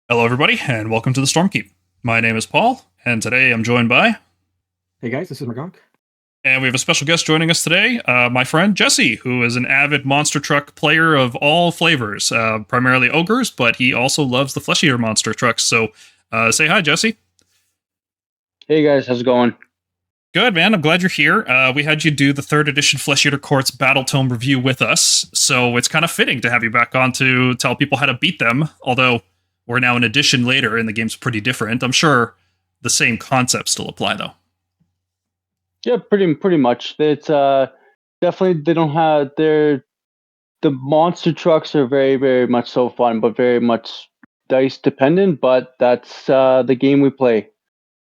Hello, everybody, and welcome to the Stormkeep. My name is Paul, and today I'm joined by... Hey guys, this is Magog. And we have a special guest joining us today, my friend Jesse, who is an avid monster truck player of all flavors, primarily ogres, but he also loves the flesh eater monster trucks. So say hi, Jesse. Hey guys, how's it going? Good, man. I'm glad you're here. We had you do the 3rd edition Flesh Eater Courts Battle Tome review with us, so it's kind of fitting to have you back on to tell people how to beat them, although we're now an edition later and the game's pretty different. I'm sure the same concepts still apply, though. Yeah, pretty much. It's definitely they don't have the monster trucks are very much so fun, but very much dice dependent. But that's the game we play.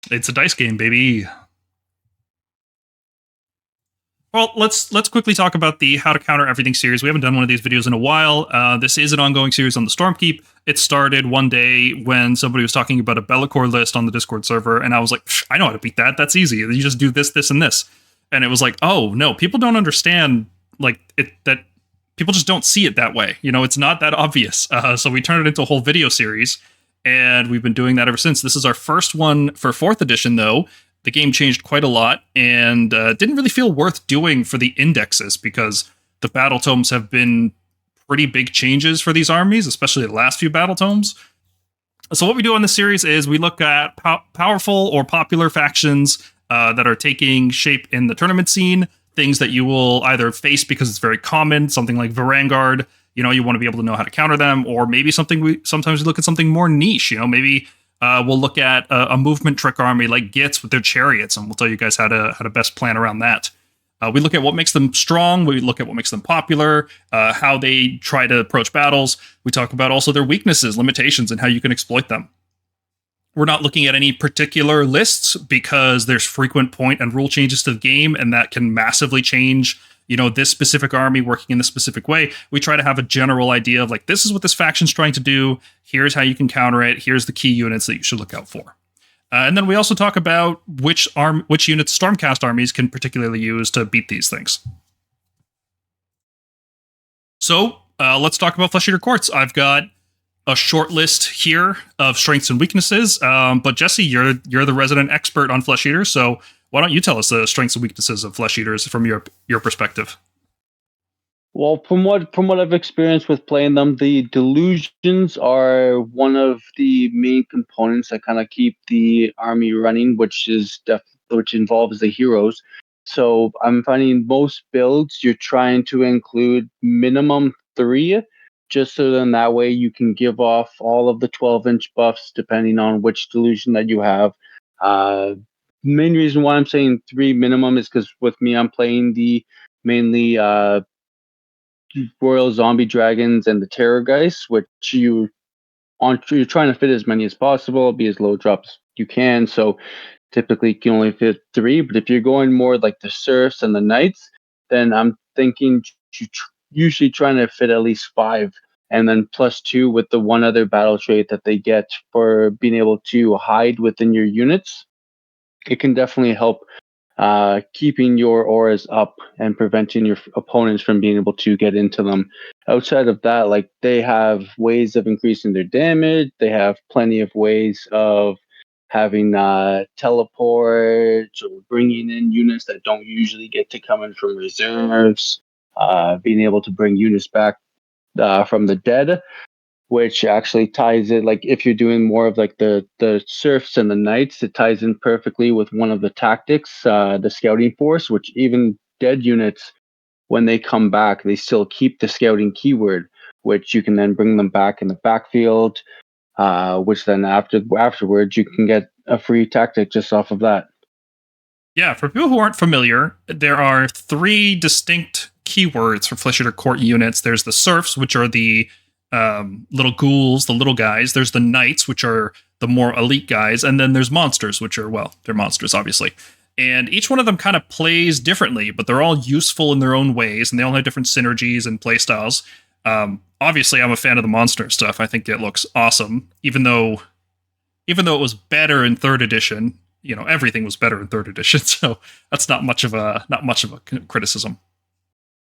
It's a dice game, baby. Well, let's quickly talk about the How to Counter Everything series. We haven't done one of these videos in a while. This is an ongoing series on the Stormkeep. It started one day when somebody was talking about a Bellicor list on the Discord server, and I was like, I know how to beat that. That's easy. You just do this, this, and this. And it was like, oh, no, people don't understand that people just don't see it that way. You know, it's not that obvious. So we turned it into a whole video series, and we've been doing that ever since. This is our first one for 4th edition, though. The game changed quite a lot and didn't really feel worth doing for the indexes because the battle tomes have been pretty big changes for these armies, especially the last few battle tomes. So what we do on this series is we look at powerful or popular factions that are taking shape in the tournament scene, things that you will either face because it's very common, something like Varangard, you know, you want to be able to know how to counter them, or maybe sometimes we look at something more niche, you know, maybe we'll look at a movement trick army like Gits with their chariots, and we'll tell you guys how to best plan around that. We look at what makes them strong. We look at what makes them popular, how they try to approach battles. We talk about also their weaknesses, limitations, and how you can exploit them. We're not looking at any particular lists because there's frequent point and rule changes to the game, and that can massively change, you know, this specific army working in this specific way. We try to have a general idea of like, this is what this faction's trying to do. Here's how you can counter it. Here's the key units that you should look out for. And then we also talk about which units Stormcast armies can particularly use to beat these things. So let's talk about Flesh Eater Courts. I've got a short list here of strengths and weaknesses, but Jesse, you're the resident expert on Flesh Eaters, so why don't you tell us the strengths and weaknesses of Flesh Eaters from your perspective? Well, from what I've experienced with playing them, the delusions are one of the main components that kind of keep the army running, which involves the heroes. So I'm finding most builds you're trying to include minimum 3, just so then that way you can give off all of the 12-inch buffs depending on which delusion that you have. Main reason why I'm saying 3 minimum is because with me I'm playing the mainly Royal Zombie Dragons and the Terrorgheist, which you're trying to fit as many as possible, be as low drops you can. So typically you can only fit 3, but if you're going more like the Serfs and the Knights, then I'm thinking usually trying to fit at least 5, and then +2 with the one other battle trait that they get for being able to hide within your units. It can definitely help keeping your auras up and preventing your opponents from being able to get into them. Outside of that, like, they have ways of increasing their damage. They have plenty of ways of having teleports or bringing in units that don't usually get to come in from reserves. Being able to bring units back from the dead, which actually ties it, like if you're doing more of like the serfs and the knights, it ties in perfectly with one of the tactics, the scouting force, which even dead units, when they come back, they still keep the scouting keyword, which you can then bring them back in the backfield, which then afterwards you can get a free tactic just off of that. Yeah, for people who aren't familiar, there are 3 distinct keywords for Flesh Eater Court units. There's the serfs, which are the little ghouls, the little guys. There's the knights, which are the more elite guys, and then there's monsters, which are, well, they're monsters, obviously. And each one of them kind of plays differently, but they're all useful in their own ways, and they all have different synergies and play styles. Obviously, I'm a fan of the monster stuff. I think it looks awesome, even though it was better in 3rd edition. You know, everything was better in 3rd edition, so that's not much of a criticism.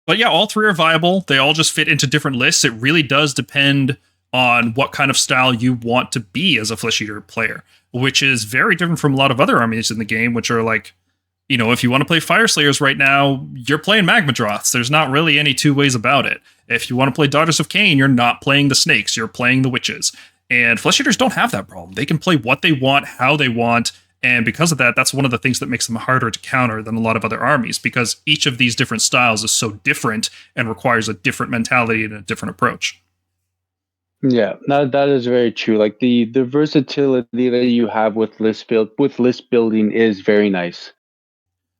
But yeah, all 3 are viable. They all just fit into different lists. It really does depend on what kind of style you want to be as a Flesh Eater player, which is very different from a lot of other armies in the game, which are like, you know, if you want to play Fire Slayers right now, you're playing Magma Droths. There's not really any two ways about it. If you want to play Daughters of Cain, you're not playing the Snakes, you're playing the Witches. And Flesh Eaters don't have that problem. They can play what they want, how they want, and because of that, that's one of the things that makes them harder to counter than a lot of other armies, because each of these different styles is so different and requires a different mentality and a different approach. Yeah, that is very true. Like the versatility that you have with list building is very nice.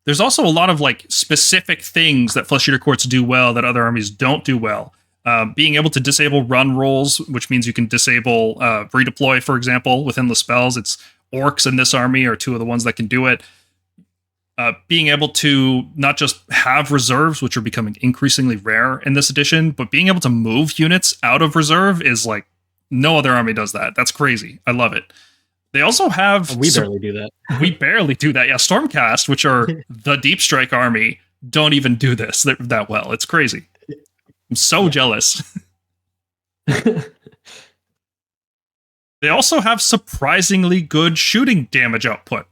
There's also a lot of like specific things that Flesh Eater courts do well that other armies don't do well. Being able to disable run rolls, which means you can disable redeploy, for example, within the spells. It's Orcs in this army are two of the ones that can do it. Being able to not just have reserves, which are becoming increasingly rare in this edition, but being able to move units out of reserve is like no other army does that. That's crazy. I love it. They also have... We barely do that. We barely do that. Yeah, Stormcast, which are the Deep Strike army, don't even do this that well. It's crazy. I'm so jealous. They also have surprisingly good shooting damage output.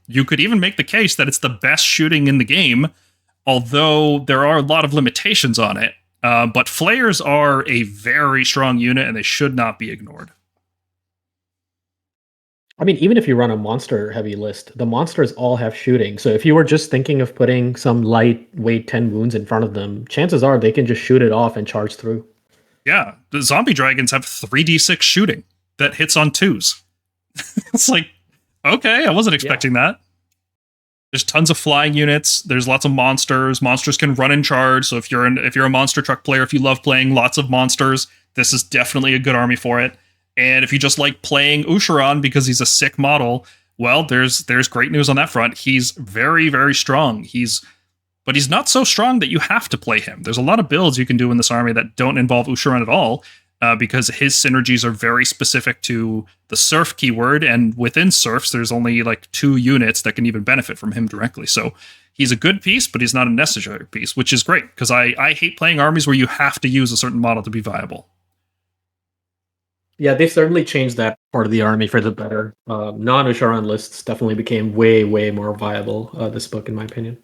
You could even make the case that it's the best shooting in the game, although there are a lot of limitations on it. But Flayers are a very strong unit, and they should not be ignored. I mean, even if you run a monster-heavy list, the monsters all have shooting. So if you were just thinking of putting some lightweight 10 wounds in front of them, chances are they can just shoot it off and charge through. Yeah, the zombie dragons have 3d6 shooting that hits on 2s. It's like, okay, I wasn't expecting that. There's tons of flying units. There's lots of monsters. Monsters can run and charge. So if you're a monster truck player, if you love playing lots of monsters, this is definitely a good army for it. And if you just like playing Ushoran because he's a sick model, well, there's great news on that front. He's very, very strong. But he's not so strong that you have to play him. There's a lot of builds you can do in this army that don't involve Ushoran at all, because his synergies are very specific to the Surf keyword, and within Surfs, there's only like 2 units that can even benefit from him directly. So he's a good piece, but he's not a necessary piece, which is great, because I hate playing armies where you have to use a certain model to be viable. Yeah, they've certainly changed that part of the army for the better. Non-Ushoran lists definitely became way, way more viable this book, in my opinion.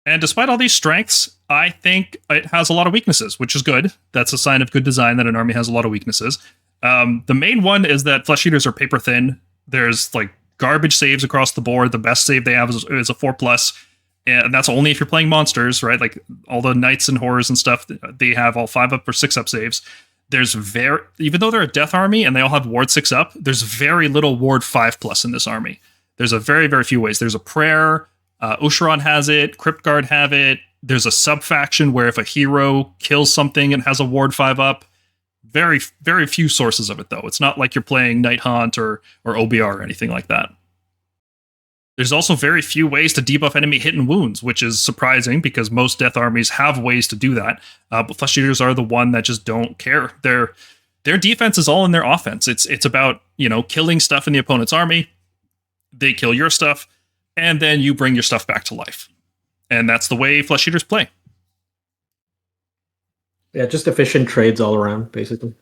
And despite all these strengths, I think it has a lot of weaknesses, which is good. That's a sign of good design that an army has a lot of weaknesses. The main one is that Flesh Eaters are paper thin. There's like garbage saves across the board. The best save they have is a 4+, and that's only if you're playing monsters, right? Like all the knights and horrors and stuff, they have all 5-up or 6-up saves. There's even though they're a death army and they all have ward 6-up, there's very little ward 5+ in this army. There's a very, very few ways. There's a prayer. Ushoran has it. Cryptguard have it. There's a sub-faction where if a hero kills something and has a ward 5-up, very, very few sources of it, though. It's not like you're playing Night Haunt or OBR or anything like that. There's also very few ways to debuff enemy hit and wounds, which is surprising because most death armies have ways to do that. But Flesh Eaters are the one that just don't care. Their defense is all in their offense. It's about, killing stuff in the opponent's army. They kill your stuff, and then you bring your stuff back to life. And that's the way Flesh Eaters play. Yeah, just efficient trades all around, basically.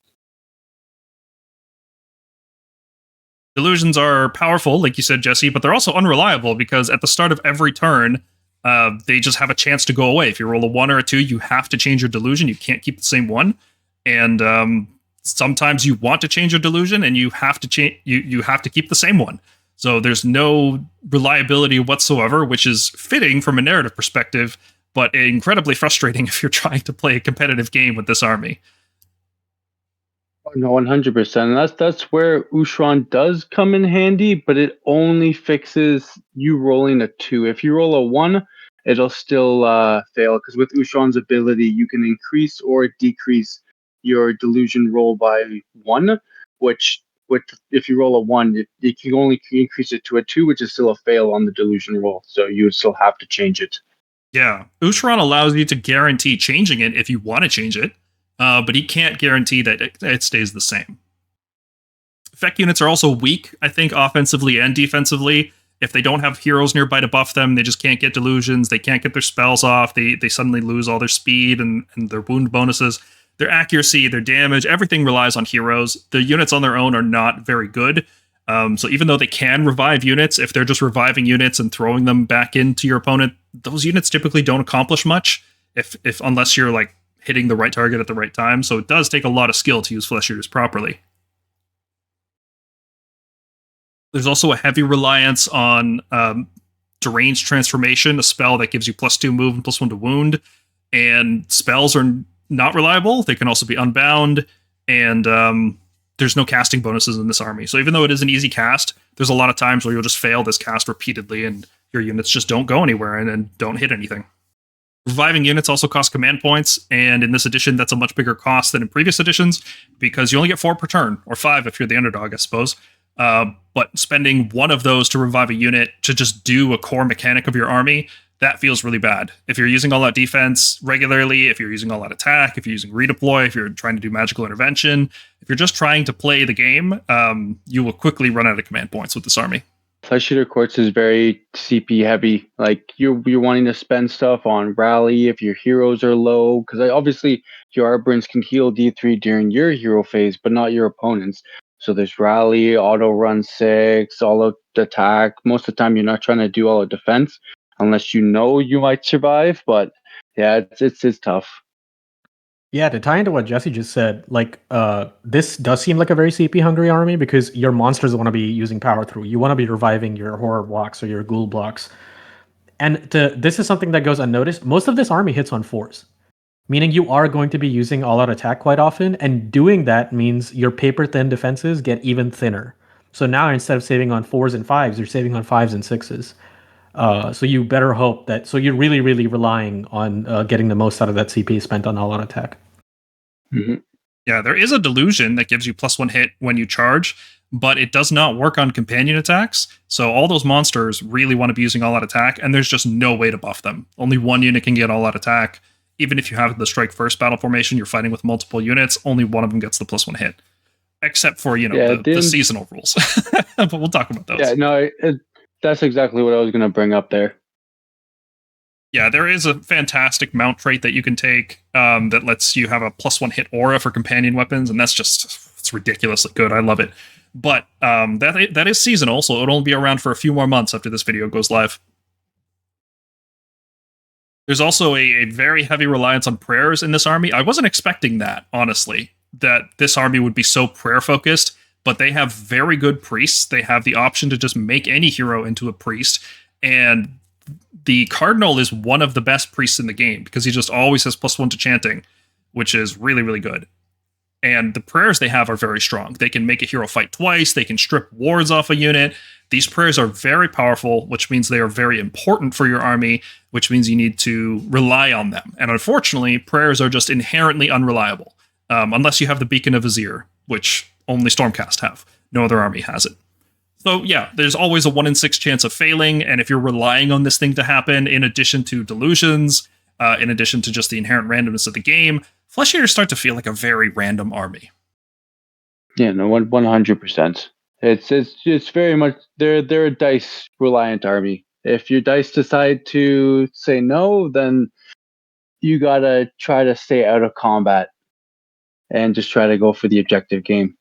Delusions are powerful, like you said, Jesse, but they're also unreliable because at the start of every turn, they just have a chance to go away. If you roll a 1 or a 2, you have to change your delusion. You can't keep the same one. And sometimes you want to change your delusion, and you have to you have to keep the same one. So there's no reliability whatsoever, which is fitting from a narrative perspective, but incredibly frustrating if you're trying to play a competitive game with this army. No, 100%. And that's where Ushoran does come in handy, but it only fixes you rolling a 2. If you roll a 1, it'll still fail, because with Ushoran's ability, you can increase or decrease your delusion roll by 1, which if you roll a 1, you can only increase it to a 2, which is still a fail on the delusion roll. So you would still have to change it. Yeah. Ushoran allows you to guarantee changing it if you want to change it. But he can't guarantee that it stays the same. FEC units are also weak, I think, offensively and defensively. If they don't have heroes nearby to buff them, they just can't get delusions. They can't get their spells off. They suddenly lose all their speed and their wound bonuses. their accuracy, their damage, everything relies on heroes. The units on their own are not very good. So even though they can revive units, if they're just reviving units and throwing them back into your opponent, those units typically don't accomplish much if unless you're like hitting the right target at the right time. So it does take a lot of skill to use Flesh Eaters properly. There's also a heavy reliance on Deranged Transformation, a spell that gives you +2 move and +1 to wound. And spells are not reliable. They can also be unbound, and there's no casting bonuses in this army. So even though it is an easy cast, there's a lot of times where you'll just fail this cast repeatedly, and your units just don't go anywhere and don't hit anything. Reviving units also cost command points, and in this edition, that's a much bigger cost than in previous editions, because you only get 4 per turn, or 5 if you're the underdog, I suppose. But spending one of those to revive a unit to just do a core mechanic of your army, that feels really bad. If you're using all out defense regularly, if you're using all out attack, if you're using redeploy, if you're trying to do magical intervention, if you're just trying to play the game, you will quickly run out of command points with this army. Flesh Eater Courts is very CP heavy. Like you're wanting to spend stuff on rally if your heroes are low, because obviously your Arborins can heal D3 during your hero phase, but not your opponents. So there's rally, auto run 6, all out attack. Most of the time, you're not trying to do all out defense unless you know you might survive. But yeah, it's tough. Yeah, to tie into what Jesse just said, like this does seem like a very CP hungry army because your monsters want to be using power through. You want to be reviving your horror blocks or your ghoul blocks. And this is something that goes unnoticed. Most of this army hits on 4s, meaning you are going to be using all out attack quite often. And doing that means your paper thin defenses get even thinner. So now instead of saving on 4s and 5s, you're saving on 5s and 6s. So you better hope that. So you're really, really relying on getting the most out of that CP spent on all out attack. Mm-hmm. Yeah, there is a delusion that gives you +1 hit when you charge, but it does not work on companion attacks. So all those monsters really want to be using all out attack, and there's just no way to buff them. Only one unit can get all out attack. Even if you have the strike first battle formation, you're fighting with multiple units, only one of them gets the +1 hit. Except for, the seasonal rules. But we'll talk about those. Yeah, no, that's exactly what I was going to bring up there. Yeah, there is a fantastic mount trait that you can take that lets you have a +1 hit aura for companion weapons, and it's ridiculously good. I love it. But that is seasonal, so it'll only be around for a few more months after this video goes live. There's also a very heavy reliance on prayers in this army. I wasn't expecting that, honestly, that this army would be so prayer-focused, but they have very good priests. They have the option to just make any hero into a priest, and the Cardinal is one of the best priests in the game because he just always has +1 to chanting, which is really, really good. And the prayers they have are very strong. They can make a hero fight twice. They can strip wards off a unit. These prayers are very powerful, which means they are very important for your army, which means you need to rely on them. And unfortunately, prayers are just inherently unreliable, unless you have the Beacon of Azir, which only Stormcast have. No other army has it. So yeah, there's always a 1 in 6 chance of failing, and if you're relying on this thing to happen, in addition to delusions, in addition to just the inherent randomness of the game, Flesh Eaters start to feel like a very random army. Yeah, no, 100%. It's very much they're a dice reliant army. If your dice decide to say no, then you gotta try to stay out of combat and just try to go for the objective game.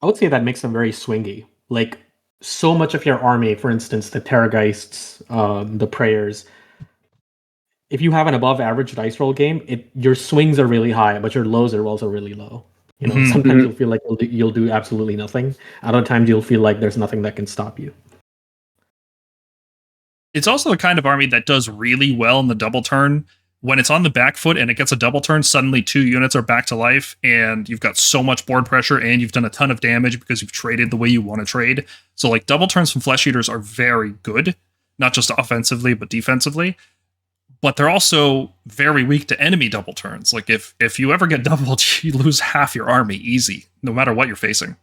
I would say that makes them very swingy. Like, so much of your army, for instance, the Terrorgheists, the Prayers, if you have an above average dice roll game, your swings are really high, but your lows are also really low. Sometimes you'll feel like you'll do absolutely nothing. Other times you'll feel like there's nothing that can stop you. It's also the kind of army that does really well in the double turn. When it's on the back foot and it gets a double turn, suddenly 2 units are back to life, and you've got so much board pressure, and you've done a ton of damage because you've traded the way you want to trade. So, like, double turns from Flesh Eaters are very good, not just offensively, but defensively. But they're also very weak to enemy double turns. Like, if you ever get doubled, you lose half your army easy, no matter what you're facing.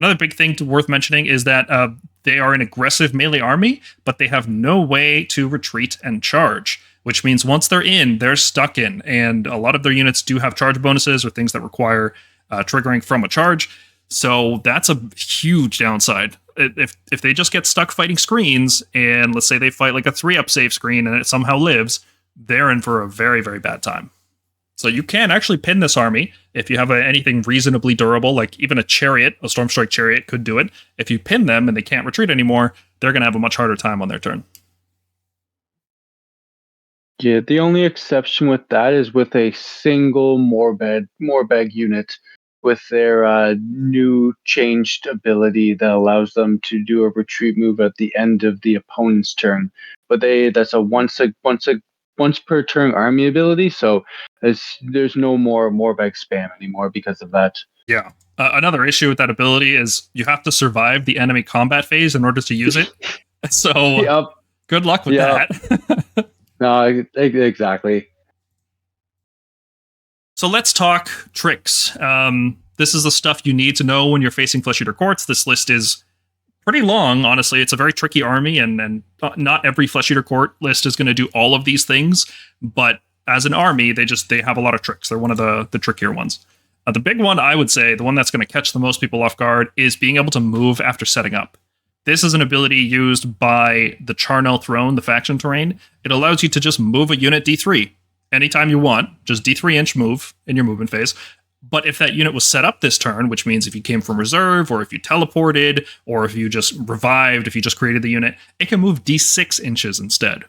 Another big thing worth mentioning is that they are an aggressive melee army, but they have no way to retreat and charge, which means once they're in, they're stuck in. And a lot of their units do have charge bonuses or things that require triggering from a charge. So that's a huge downside. If they just get stuck fighting screens, and let's say they fight like a 3-up save screen and it somehow lives, they're in for a very, very bad time. So you can actually pin this army if you have anything reasonably durable, like even a chariot, a Stormstrike chariot could do it. If you pin them and they can't retreat anymore, they're going to have a much harder time on their turn. Yeah, the only exception with that is with a single Morbheg unit with their new changed ability that allows them to do a retreat move at the end of the opponent's turn. But that's a once per turn army ability, so there's no more Morbheg spam anymore because of that. Yeah. Another issue with that ability is you have to survive the enemy combat phase in order to use it. So good luck with that. No, exactly. So let's talk tricks. This is the stuff you need to know when you're facing Flesh Eater Courts. This list is pretty long, honestly. It's a very tricky army, and not every Flesh Eater Court list is going to do all of these things. But as an army, they have a lot of tricks. They're one of the trickier ones. The big one, I would say, the one that's going to catch the most people off guard, is being able to move after setting up. This is an ability used by the Charnel Throne, the faction terrain. It allows you to just move a unit D3 anytime you want, just D3-inch move in your movement phase. But if that unit was set up this turn, which means if you came from reserve, or if you teleported, or if you just revived, if you just created the unit, it can move D6 inches instead,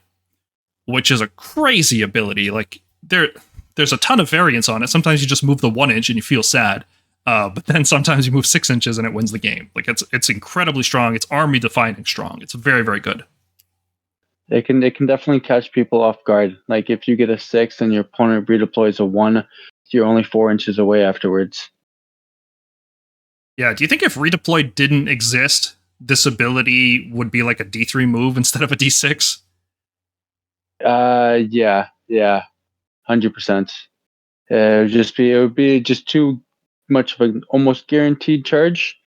which is a crazy ability. Like, there's a ton of variance on it. Sometimes you just move the 1 inch and you feel sad. But then sometimes you move 6 inches and it wins the game. Like, it's incredibly strong. It's army defining strong. It's very, very good. It can definitely catch people off guard. Like, if you get a 6 and your opponent redeploys a 1, you're only 4 inches away afterwards. Yeah. Do you think if redeploy didn't exist, this ability would be like a D3 move instead of a D6? Yeah, 100%. It would be just too much of an almost guaranteed charge.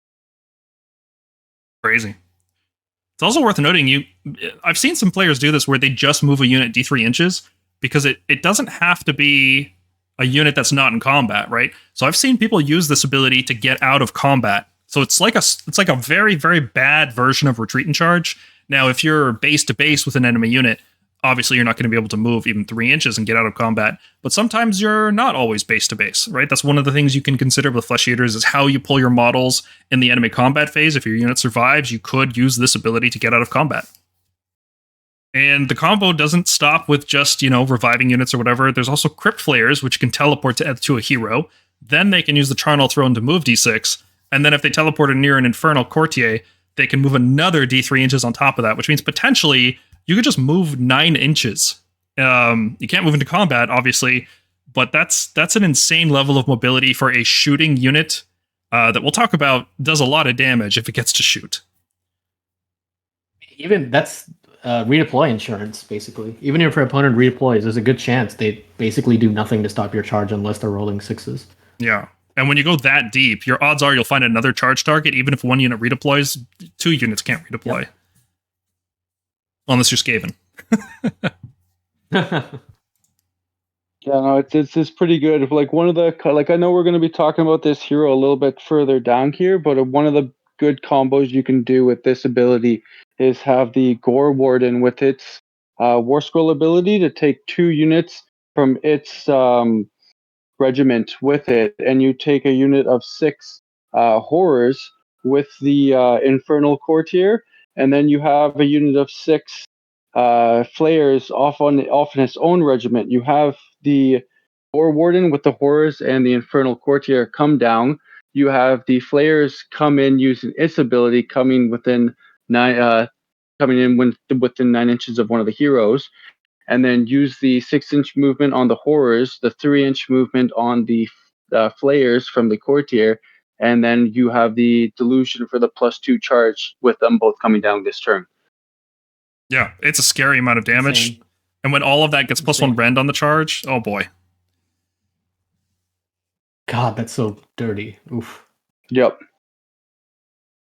Crazy. It's also worth noting, I've seen some players do this where they just move a unit D3 inches because it doesn't have to be a unit that's not in combat, right? So I've seen people use this ability to get out of combat. So it's like a very, very bad version of retreat and charge. Now, if you're base to base with an enemy unit, obviously you're not going to be able to move even 3 inches and get out of combat. But sometimes you're not always base to base, right? That's one of the things you can consider with Flesh Eaters is how you pull your models in the enemy combat phase. If your unit survives, you could use this ability to get out of combat. And the combo doesn't stop with just, reviving units or whatever. There's also Crypt Flayers, which can teleport to a hero. Then they can use the Charnel Throne to move D6. And then if they teleport near an Infernal Courtier, they can move another D3 inches on top of that, which means potentially you could just move 9 inches. You can't move into combat, obviously, but that's an insane level of mobility for a shooting unit that we'll talk about does a lot of damage if it gets to shoot. Even that's redeploy insurance, basically. Even if your opponent redeploys, there's a good chance they basically do nothing to stop your charge unless they're rolling 6s. Yeah. And when you go that deep, your odds are you'll find another charge target. Even if one unit redeploys, 2 units can't redeploy. Yep. Unless you're Skaven. Yeah, no, it's pretty good. Like, one of the, I know we're going to be talking about this hero a little bit further down here, but one of the good combos you can do with this ability is have the Gore Warden with its War Scroll ability to take 2 units from its regiment with it, and you take a unit of 6 horrors with the Infernal Courtier, and then you have a unit of 6 Flayers off in its own regiment. You have the War Warden with the horrors and the Infernal Courtier come down. You have the Flayers come in using its ability, coming within 9 inches of one of the heroes, and then use the 6-inch movement on the horrors, the 3-inch movement on the Flayers from the Courtier, and then you have the Delusion for the +2 charge with them both coming down this turn. Yeah, it's a scary amount of damage. Insane. And when all of that gets +1 rend on the charge, oh boy. God, that's so dirty. Oof. Yep.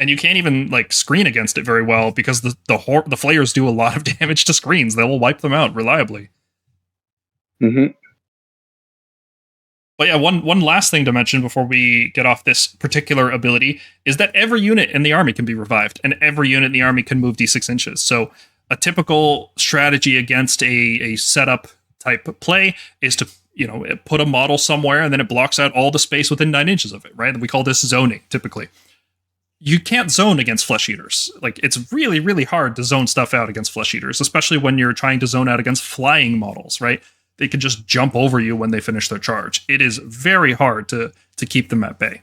And you can't even screen against it very well because the Flayers do a lot of damage to screens. They will wipe them out reliably. Mm-hmm. But yeah, one last thing to mention before we get off this particular ability is that every unit in the army can be revived, and every unit in the army can move D6 inches. So a typical strategy against a setup type play is to put a model somewhere and then it blocks out all the space within 9 inches of it, right? We call this zoning, typically. You can't zone against flesh eaters. Like, it's really, really hard to zone stuff out against flesh eaters, especially when you're trying to zone out against flying models, right? They can just jump over you when they finish their charge. It is very hard to keep them at bay.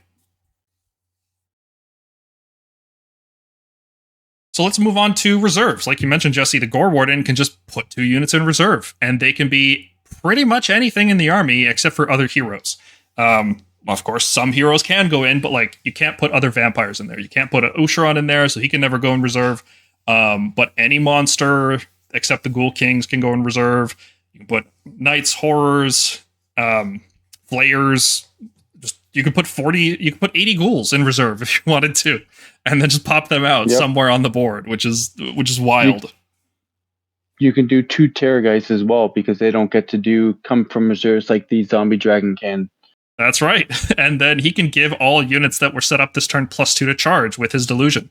So let's move on to reserves. Like you mentioned, Jesse, the Gore Warden can just put 2 units in reserve, and they can be pretty much anything in the army except for other heroes. Of course, some heroes can go in, but like you can't put other vampires in there. You can't put an Ushoran in there, so he can never go in reserve. But any monster except the Ghoul Kings can go in reserve. You can put Knights, Horrors, Flayers. You could put 80 Ghouls in reserve if you wanted to, and then just pop them out somewhere on the board, which is wild. You can do 2 Terrorgheists as well, because they don't get to come from reserves like the Zombie Dragon can. That's right. And then he can give all units that were set up this turn +2 to charge with his delusion.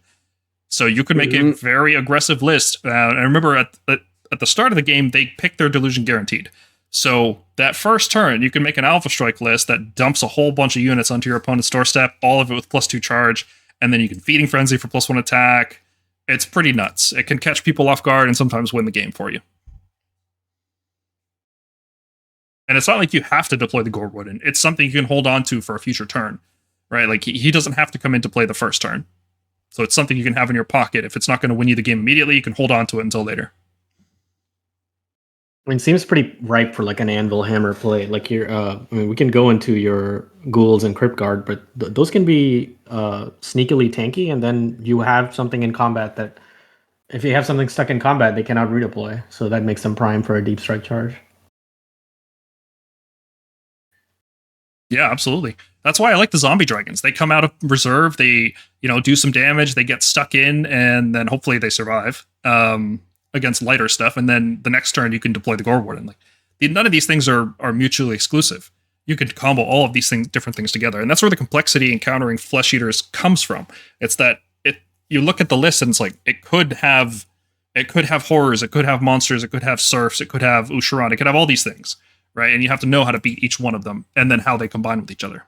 So you could make a very aggressive list. And remember, at the start of the game, they pick their delusion guaranteed. So that first turn, you can make an Alpha Strike list that dumps a whole bunch of units onto your opponent's doorstep, all of it with +2 charge, and then you can Feeding Frenzy for +1 attack. It's pretty nuts. It can catch people off guard and sometimes win the game for you. And it's not like you have to deploy the Gore Warden. It's something you can hold on to for a future turn, right? Like, he doesn't have to come into play the first turn. So it's something you can have in your pocket. If it's not going to win you the game immediately, you can hold on to it until later. I mean, it seems pretty ripe for like an Anvil Hammer play. Like we can go into your Ghouls and Cryptguard, but those can be sneakily tanky, and then you have something in combat that, if you have something stuck in combat, they cannot redeploy. So that makes them prime for a deep strike charge. Yeah, absolutely. That's why I like the Zombie Dragons. They come out of reserve, they, do some damage, they get stuck in, and then hopefully they survive against lighter stuff, and then the next turn you can deploy the Gore Warden. Like, none of these things are mutually exclusive. You can combo all of these different things together, and that's where the complexity in countering Flesh Eaters comes from. It's that you look at the list and it's like, it could have horrors, it could have monsters, it could have serfs, it could have Ushoran, it could have all these things. Right, and you have to know how to beat each one of them, and then how they combine with each other.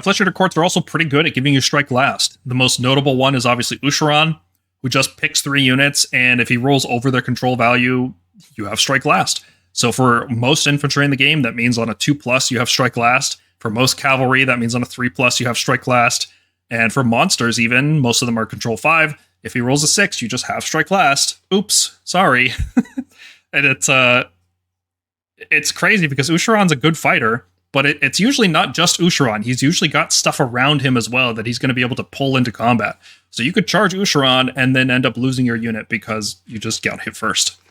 Flesh Eater Courts are also pretty good at giving you strike last. The most notable one is obviously Ushoran, who just picks 3 units, and if he rolls over their control value, you have strike last. So for most infantry in the game, that means on a 2+, you have strike last. For most cavalry, that means on a 3+, you have strike last. And for monsters even, most of them are control 5. If he rolls a 6, you just have strike last. Oops, sorry. And it's crazy because Ushoran's a good fighter, but it's usually not just Ushoran. He's usually got stuff around him as well that he's going to be able to pull into combat. So you could charge Ushoran and then end up losing your unit because you just got hit first.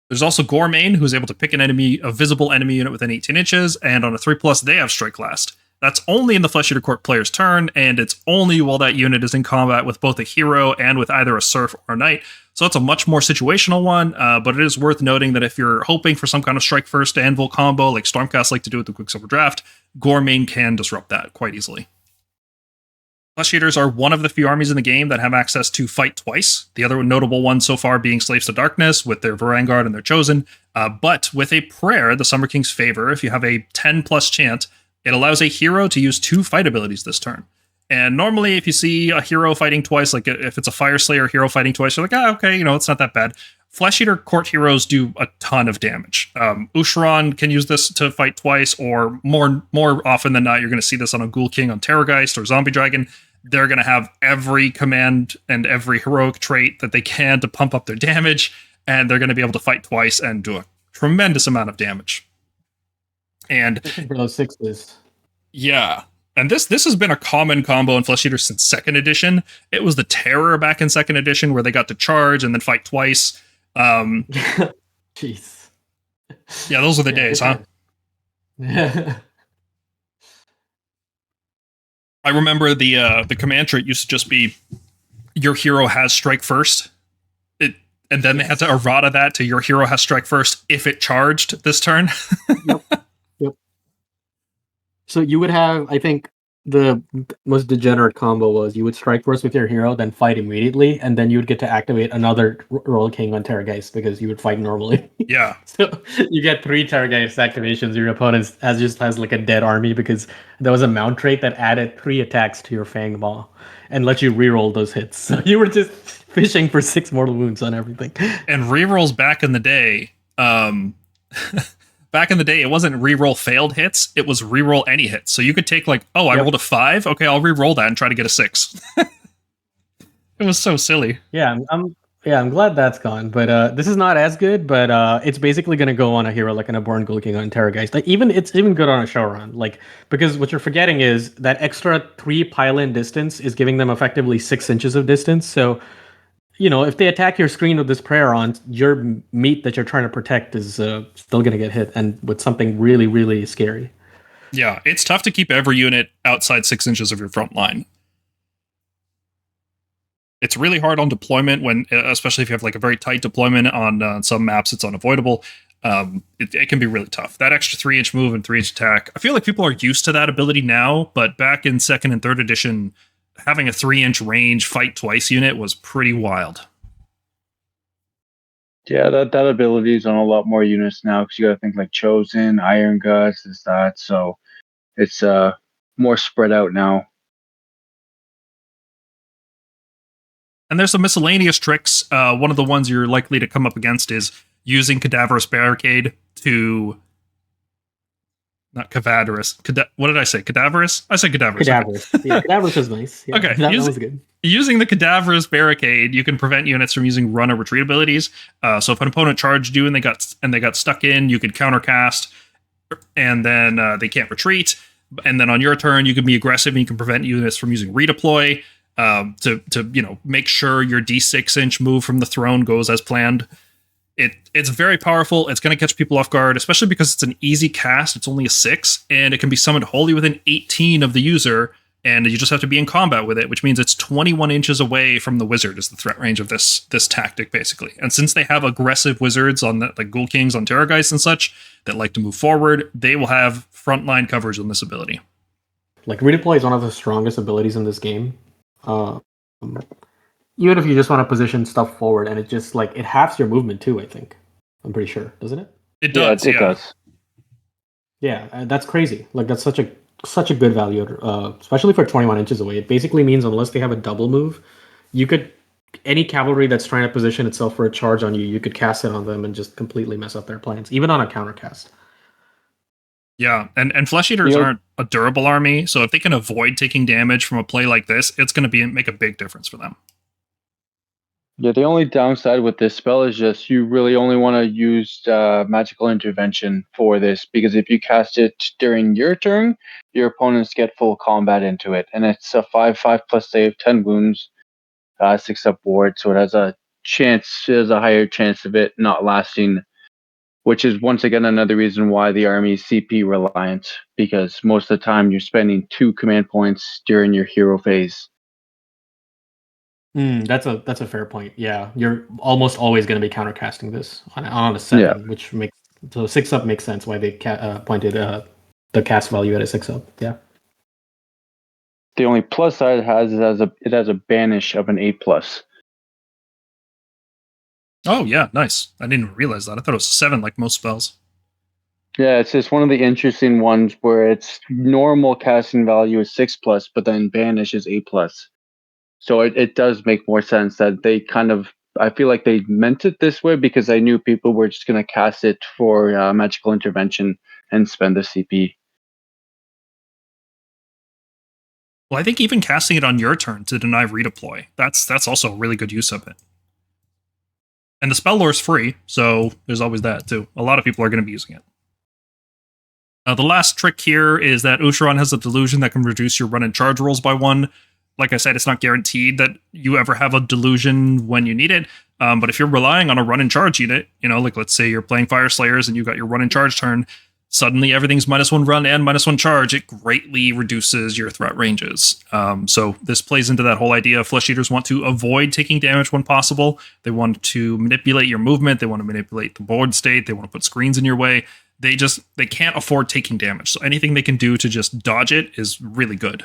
There's also Goremain, who's able to pick a visible enemy unit within 18 inches, and on a 3+, they have strike last. That's only in the Flesh Eater Court player's turn, and it's only while that unit is in combat with both a hero and with either a serf or a knight. So it's a much more situational one, but it is worth noting that if you're hoping for some kind of strike first Anvil combo, like Stormcast like to do with the Quicksilver Draft, Goremain can disrupt that quite easily. Flesh Eaters are one of the few armies in the game that have access to fight twice. The other notable one so far being Slaves to Darkness with their Varangard and their Chosen. But with a prayer, the Summer King's Favor, if you have a 10+ chant, it allows a hero to use 2 fight abilities this turn. And normally, if you see a hero fighting twice, like if it's a Fire Slayer hero fighting twice, you're like, okay, it's not that bad. Flesh Eater Court heroes do a ton of damage. Ushoran can use this to fight twice, or more often than not, you're going to see this on a Ghoul King on Terrorgheist or Zombie Dragon. They're going to have every command and every heroic trait that they can to pump up their damage, and they're going to be able to fight twice and do a tremendous amount of damage. And for those 6s. Yeah. And this has been a common combo in Flesh Eater since 2nd edition. It was the Terror back in 2nd edition where they got to charge and then fight twice. Jeez. Yeah, those are the days, huh? I remember the command trait used to just be your hero has strike first. And then they had to errata that to your hero has strike first if it charged this turn. Yep. So you would have, I think, the most degenerate combo was you would strike first with your hero, then fight immediately, and then you would get to activate another Royal King on Terrorgheist because you would fight normally. Yeah. So you get 3 Terrorgheist activations. Your opponent has like a dead army because there was a mount trait that added 3 attacks to your Fang Maw and let you reroll those hits. So you were just fishing for 6 mortal wounds on everything. And rerolls back in the day, back in the day, it wasn't reroll failed hits, it was reroll any hits. So you could take like, oh, I rolled a 5, okay, I'll reroll that and try to get a 6. It was so silly. Yeah, I'm glad that's gone. But this is not as good. But it's basically going to go on a hero like an Abhorrent Ghoul King on Terrorgheist. Like it's even good on a Ushoran. Like because what you're forgetting is that extra 3 pile-in distance is giving them effectively 6 inches of distance. So if they attack your screen with this prayer on, your meat that you're trying to protect is still going to get hit, and with something really, really scary. Yeah, it's tough to keep every unit outside 6 inches of your front line. It's really hard on deployment especially if you have like a very tight deployment on some maps, it's unavoidable. It can be really tough. That extra 3-inch move and 3-inch attack, I feel like people are used to that ability now, but back in 2nd and 3rd edition, having a 3-inch range fight twice unit was pretty wild. Yeah, that ability is on a lot more units now because you got to think like Chosen, Iron Guts, this that. So it's more spread out now. And there's some miscellaneous tricks. One of the ones you're likely to come up against is using Cadaverous Barricade to... Not Cadaverous. What did I say? Cadaverous? I said Cadaverous. Cadaverous. Okay. Yeah, Cadaverous is nice. Yeah, okay. That was good. Using the Cadaverous Barricade, you can prevent units from using run or retreat abilities. So if an opponent charged you and they got stuck in, you could countercast, and then they can't retreat. And then on your turn, you can be aggressive and you can prevent units from using redeploy to make sure your D6-inch move from the throne goes as planned. It's very powerful. It's going to catch people off guard, especially because it's an easy cast. It's only a 6, and it can be summoned wholly within 18 of the user, and you just have to be in combat with it, which means it's 21 inches away from the wizard is the threat range of this tactic, basically. And since they have aggressive wizards on like Ghoul Kings on Terrorgheist and such that like to move forward, they will have frontline coverage on this ability. Like redeploy is one of the strongest abilities in this game. Even if you just want to position stuff forward, and it just like it halves your movement too. I think I'm pretty sure, doesn't it? It does. It does. Yeah, that's crazy. Like that's such a good value, especially for 21 inches away. It basically means unless they have a double move, you could any cavalry that's trying to position itself for a charge on you, you could cast it on them and just completely mess up their plans, even on a counter cast. Yeah, and Flesh Eaters aren't a durable army, so if they can avoid taking damage from a play like this, it's going to make a big difference for them. Yeah, the only downside with this spell is just you really only want to use magical intervention for this, because if you cast it during your turn, your opponents get full combat into it, and it's a 5/5 plus save, 10 wounds, 6-up ward, so it has a higher chance of it not lasting, which is once again another reason why the army is CP reliant, because most of the time you're spending 2 command points during your hero phase. That's a fair point. Yeah, you're almost always going to be countercasting this on a 7, which makes 6-up makes sense why they pointed the cast value at a 6-up. Yeah. The only plus side it has a banish of an 8+. Oh yeah, nice. I didn't even realize that. I thought it was 7 like most spells. Yeah, it's just one of the interesting ones where its normal casting value is 6+, but then banish is 8+. So it does make more sense that they I feel like they meant it this way because I knew people were just going to cast it for magical intervention and spend the CP. Well, I think even casting it on your turn to deny redeploy, that's also a really good use of it. And the spell lore is free, so there's always that too. A lot of people are going to be using it. The last trick here is that Ushoran has a delusion that can reduce your run and charge rolls by 1. Like I said, it's not guaranteed that you ever have a delusion when you need it. But if you're relying on a run and charge unit, like let's say you're playing Fire Slayers and you got your run and charge turn, suddenly everything's -1 run and -1 charge. It greatly reduces your threat ranges. So this plays into that whole idea. Flesh Eaters want to avoid taking damage when possible. They want to manipulate your movement. They want to manipulate the board state. They want to put screens in your way. They can't afford taking damage. So anything they can do to just dodge it is really good.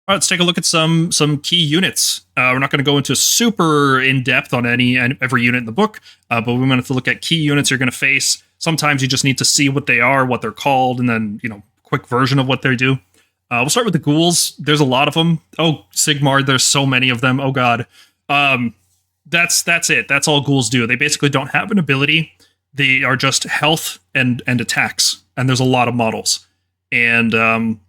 All right, let's take a look at some key units. We're not going to go into super in depth on every unit in the book, but we're going to look at key units you're going to face. Sometimes you just need to see what they are, what they're called, and then quick version of what they do. We'll start with the ghouls. There's a lot of them. Oh, Sigmar, there's so many of them. Oh god. That's it. That's all ghouls do. They basically don't have an ability. They are just health and attacks, and there's a lot of models. And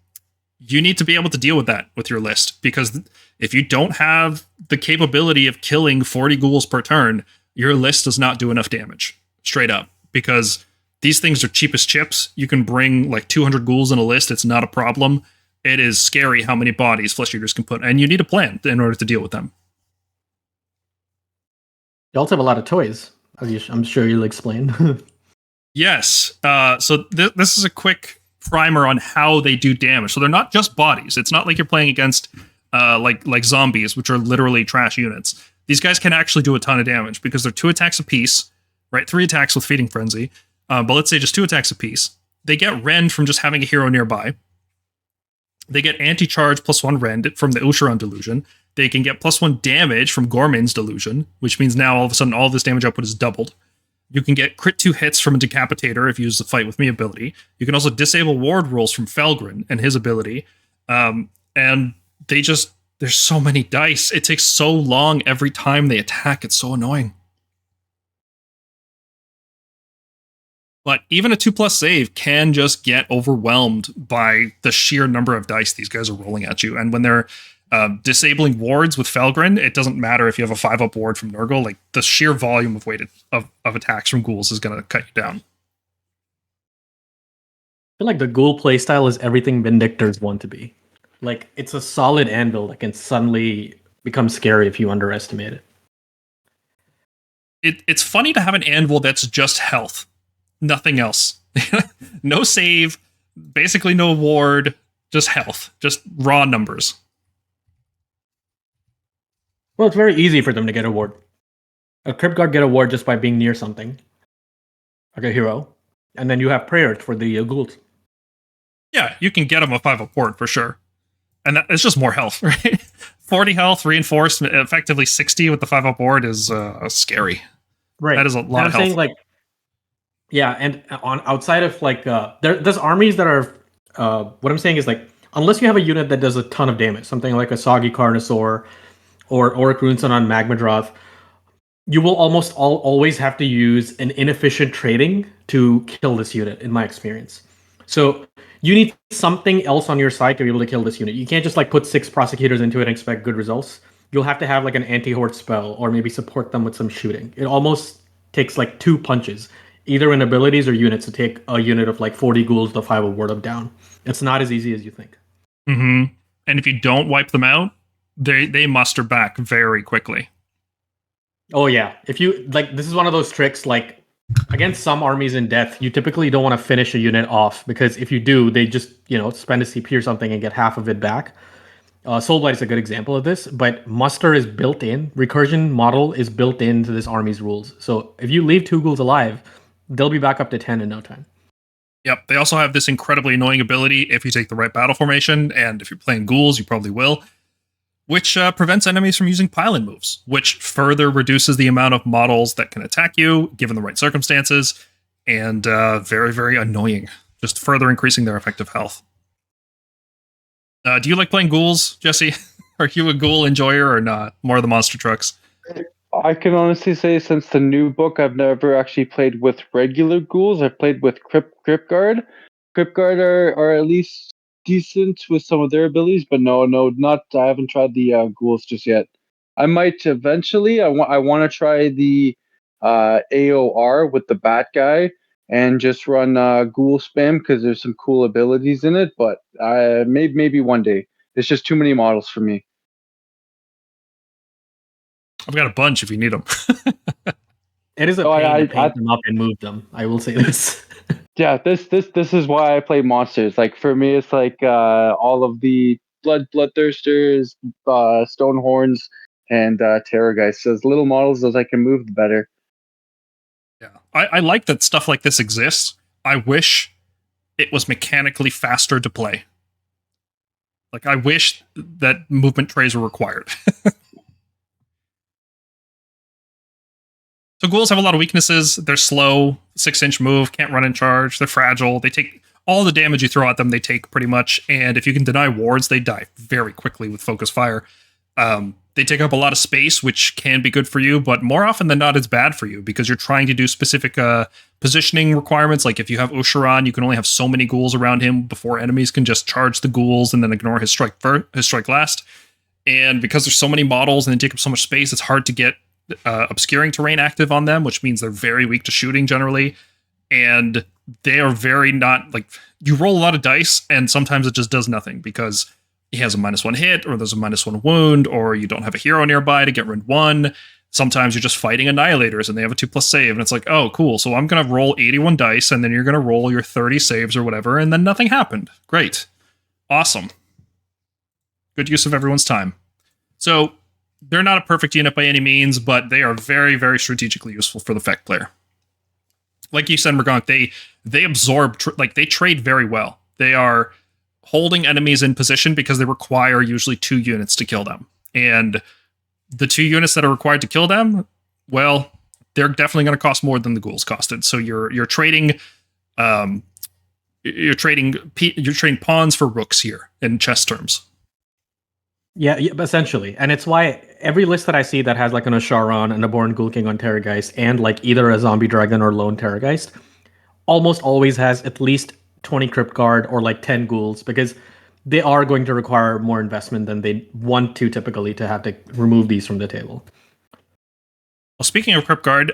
you need to be able to deal with that with your list, because if you don't have the capability of killing 40 ghouls per turn, your list does not do enough damage. Straight up. Because these things are cheap as chips. You can bring like 200 ghouls in a list. It's not a problem. It is scary how many bodies Flesh Eaters can put, and you need a plan in order to deal with them. You also have a lot of toys, as I'm sure you'll explain. Yes. So this is a quick primer on how they do damage. So they're not just bodies. It's not like you're playing against like zombies, which are literally trash units. These guys can actually do a ton of damage because they're 2 attacks apiece, right? 3 attacks with Feeding Frenzy. But let's say just 2 attacks apiece. They get rend from just having a hero nearby. They get anti-charge +1 rend from the Ushoran delusion. They can get +1 damage from Gorman's delusion, which means now all of a sudden all of this damage output is doubled. You can get crit 2 hits from a Decapitator if you use the Fight With Me ability. You can also disable ward rolls from Felgren and his ability. And there's so many dice. It takes so long every time they attack. It's so annoying. But even a 2+ save can just get overwhelmed by the sheer number of dice these guys are rolling at you. And when they're disabling wards with Felgren, it doesn't matter if you have a 5-up ward from Nurgle. Like, the sheer volume of attacks from ghouls is going to cut you down. I feel like the ghoul playstyle is everything Vindictors want to be. Like, it's a solid anvil that can suddenly become scary if you underestimate it. It's funny to have an anvil that's just health. Nothing else. No save, basically no ward, just health. Just raw numbers. Well, it's very easy for them to get a ward. A Cryptguard get a ward just by being near something. Like a hero. And then you have prayers for the ghouls. Yeah, you can get them a 5-up ward for sure. And it's just more health, right? 40 health, reinforced, effectively 60 with the 5-up ward is scary. Right. That is a lot of health. Saying, like, yeah, and on outside of like there's armies that are what I'm saying is, like, unless you have a unit that does a ton of damage, something like a Soggy Carnosaur or Auric Runeson on Magmadroth, you will almost always have to use an inefficient trading to kill this unit, in my experience. So you need something else on your side to be able to kill this unit. You can't just like put 6 prosecutors into it and expect good results. You'll have to have like an anti-horde spell, or maybe support them with some shooting. It almost takes like 2 punches, either in abilities or units, to take a unit of like 40 ghouls to 5 ward up down. It's not as easy as you think. Mm-hmm. And if you don't wipe them out, they muster back very quickly. Oh yeah, if you like, this is one of those tricks. Like, against some armies in death, you typically don't want to finish a unit off, because if you do, they just spend a CP or something and get half of it back. Soulblight is a good example of this, but muster is built in. Recursion model is built into this army's rules. So if you leave 2 ghouls alive, they'll be back up to 10 in no time. Yep, they also have this incredibly annoying ability if you take the right battle formation, and if you're playing ghouls, you probably will, which prevents enemies from using pile-in moves, which further reduces the amount of models that can attack you, given the right circumstances, and very, very annoying, just further increasing their effective health. Do you like playing ghouls, Jesse? Are you a ghoul enjoyer or not? More of the monster trucks? I can honestly say, since the new book, I've never actually played with regular ghouls. I've played with Cryptguard. Cryptguard are at least decent with some of their abilities, but no, not. I haven't tried the ghouls just yet. I might eventually. I want to try the AOR with the Bat guy and just run ghoul spam, because there's some cool abilities in it. But maybe one day. It's just too many models for me. I've got a bunch if you need them. It is a pain to paint them up and move them. I will say this. Yeah, this is why I play monsters. Like, for me, it's like all of the bloodthirsters, stonehorns, and Terrorgheist. So as little models as I can move, the better. Yeah, I like that stuff like this exists. I wish it was mechanically faster to play. Like, I wish that movement trays were required. So ghouls have a lot of weaknesses. They're slow, 6-inch move, can't run and charge. They're fragile. They take all the damage you throw at them. They take pretty much, and if you can deny wards, they die very quickly with focus fire. They take up a lot of space, which can be good for you, but more often than not, it's bad for you because you're trying to do specific positioning requirements. Like if you have Ushoran, you can only have so many ghouls around him before enemies can just charge the ghouls and then ignore his strike last. And because there's so many models and they take up so much space, it's hard to get obscuring terrain active on them, which means they're very weak to shooting generally. And they are very not, like, you roll a lot of dice and sometimes it just does nothing because he has a -1 hit or there's a -1 wound or you don't have a hero nearby to get rend 1. Sometimes you're just fighting annihilators and they have a 2+ save and it's like, oh cool, so I'm gonna roll 81 dice and then you're gonna roll your 30 saves or whatever and then nothing happened. Great. Awesome. Good use of everyone's time. So they're not a perfect unit by any means, but they are very, very strategically useful for the FEC player. Like you said, Morgonk, they absorb, like they trade very well. They are holding enemies in position because they require usually 2 units to kill them. And the 2 units that are required to kill them, well, they're definitely going to cost more than the ghouls costed. So you're trading pawns for rooks here in chess terms. Yeah, essentially. And it's why every list that I see that has like an Ushoran and a Born Ghoul King on Terrorgheist and like either a Zombie Dragon or Lone Terrorgheist almost always has at least 20 Cryptguard or like 10 ghouls because they are going to require more investment than they want to typically to have to remove these from the table. Well, speaking of Cryptguard,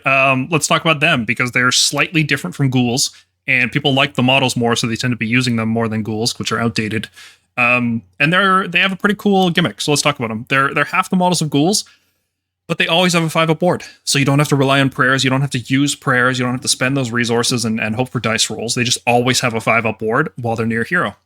let's talk about them because they're slightly different from ghouls and people like the models more, so they tend to be using them more than ghouls, which are outdated. And they have a pretty cool gimmick, so let's talk about them. They're half the models of ghouls, but they always have a 5-up board. So you don't have to rely on prayers, you don't have to use prayers, you don't have to spend those resources and hope for dice rolls. They just always have a 5-up board while they're near hero.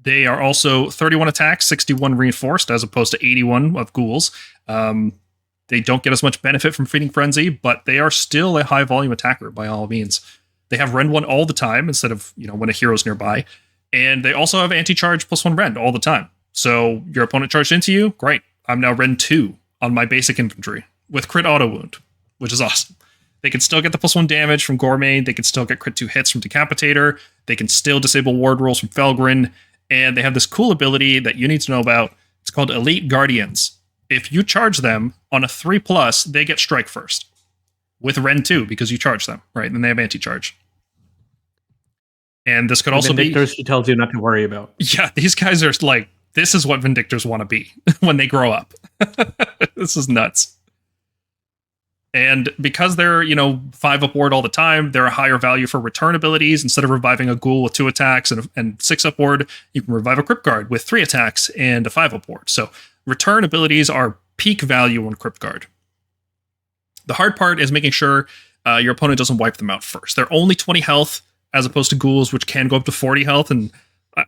They are also 31 attacks, 61 reinforced, as opposed to 81 of ghouls. They don't get as much benefit from Feeding Frenzy, but they are still a high volume attacker by all means. They have rend 1 all the time instead of, when a hero's nearby. And they also have anti-charge +1 rend all the time. So your opponent charged into you, great. I'm now rend 2 on my basic infantry with crit auto wound, which is awesome. They can still get the +1 damage from Gourmet. They can still get crit 2 hits from Decapitator. They can still disable ward rolls from Felgrin. And they have this cool ability that you need to know about. It's called Elite Guardians. If you charge them on a 3+, they get strike first with rend 2 because you charge them, right? And they have anti-charge. And this could also be... Vindictors she tells you not to worry about. Yeah, these guys are like, this is what Vindictors want to be when they grow up. This is nuts. And because they're, 5-up ward all the time, they're a higher value for return abilities. Instead of reviving a ghoul with 2 attacks and 6-up ward, you can revive a Cryptguard with 3 attacks and a 5-up ward. So return abilities are peak value on Cryptguard. The hard part is making sure your opponent doesn't wipe them out first. They're only 20 health, as opposed to ghouls, which can go up to 40 health. And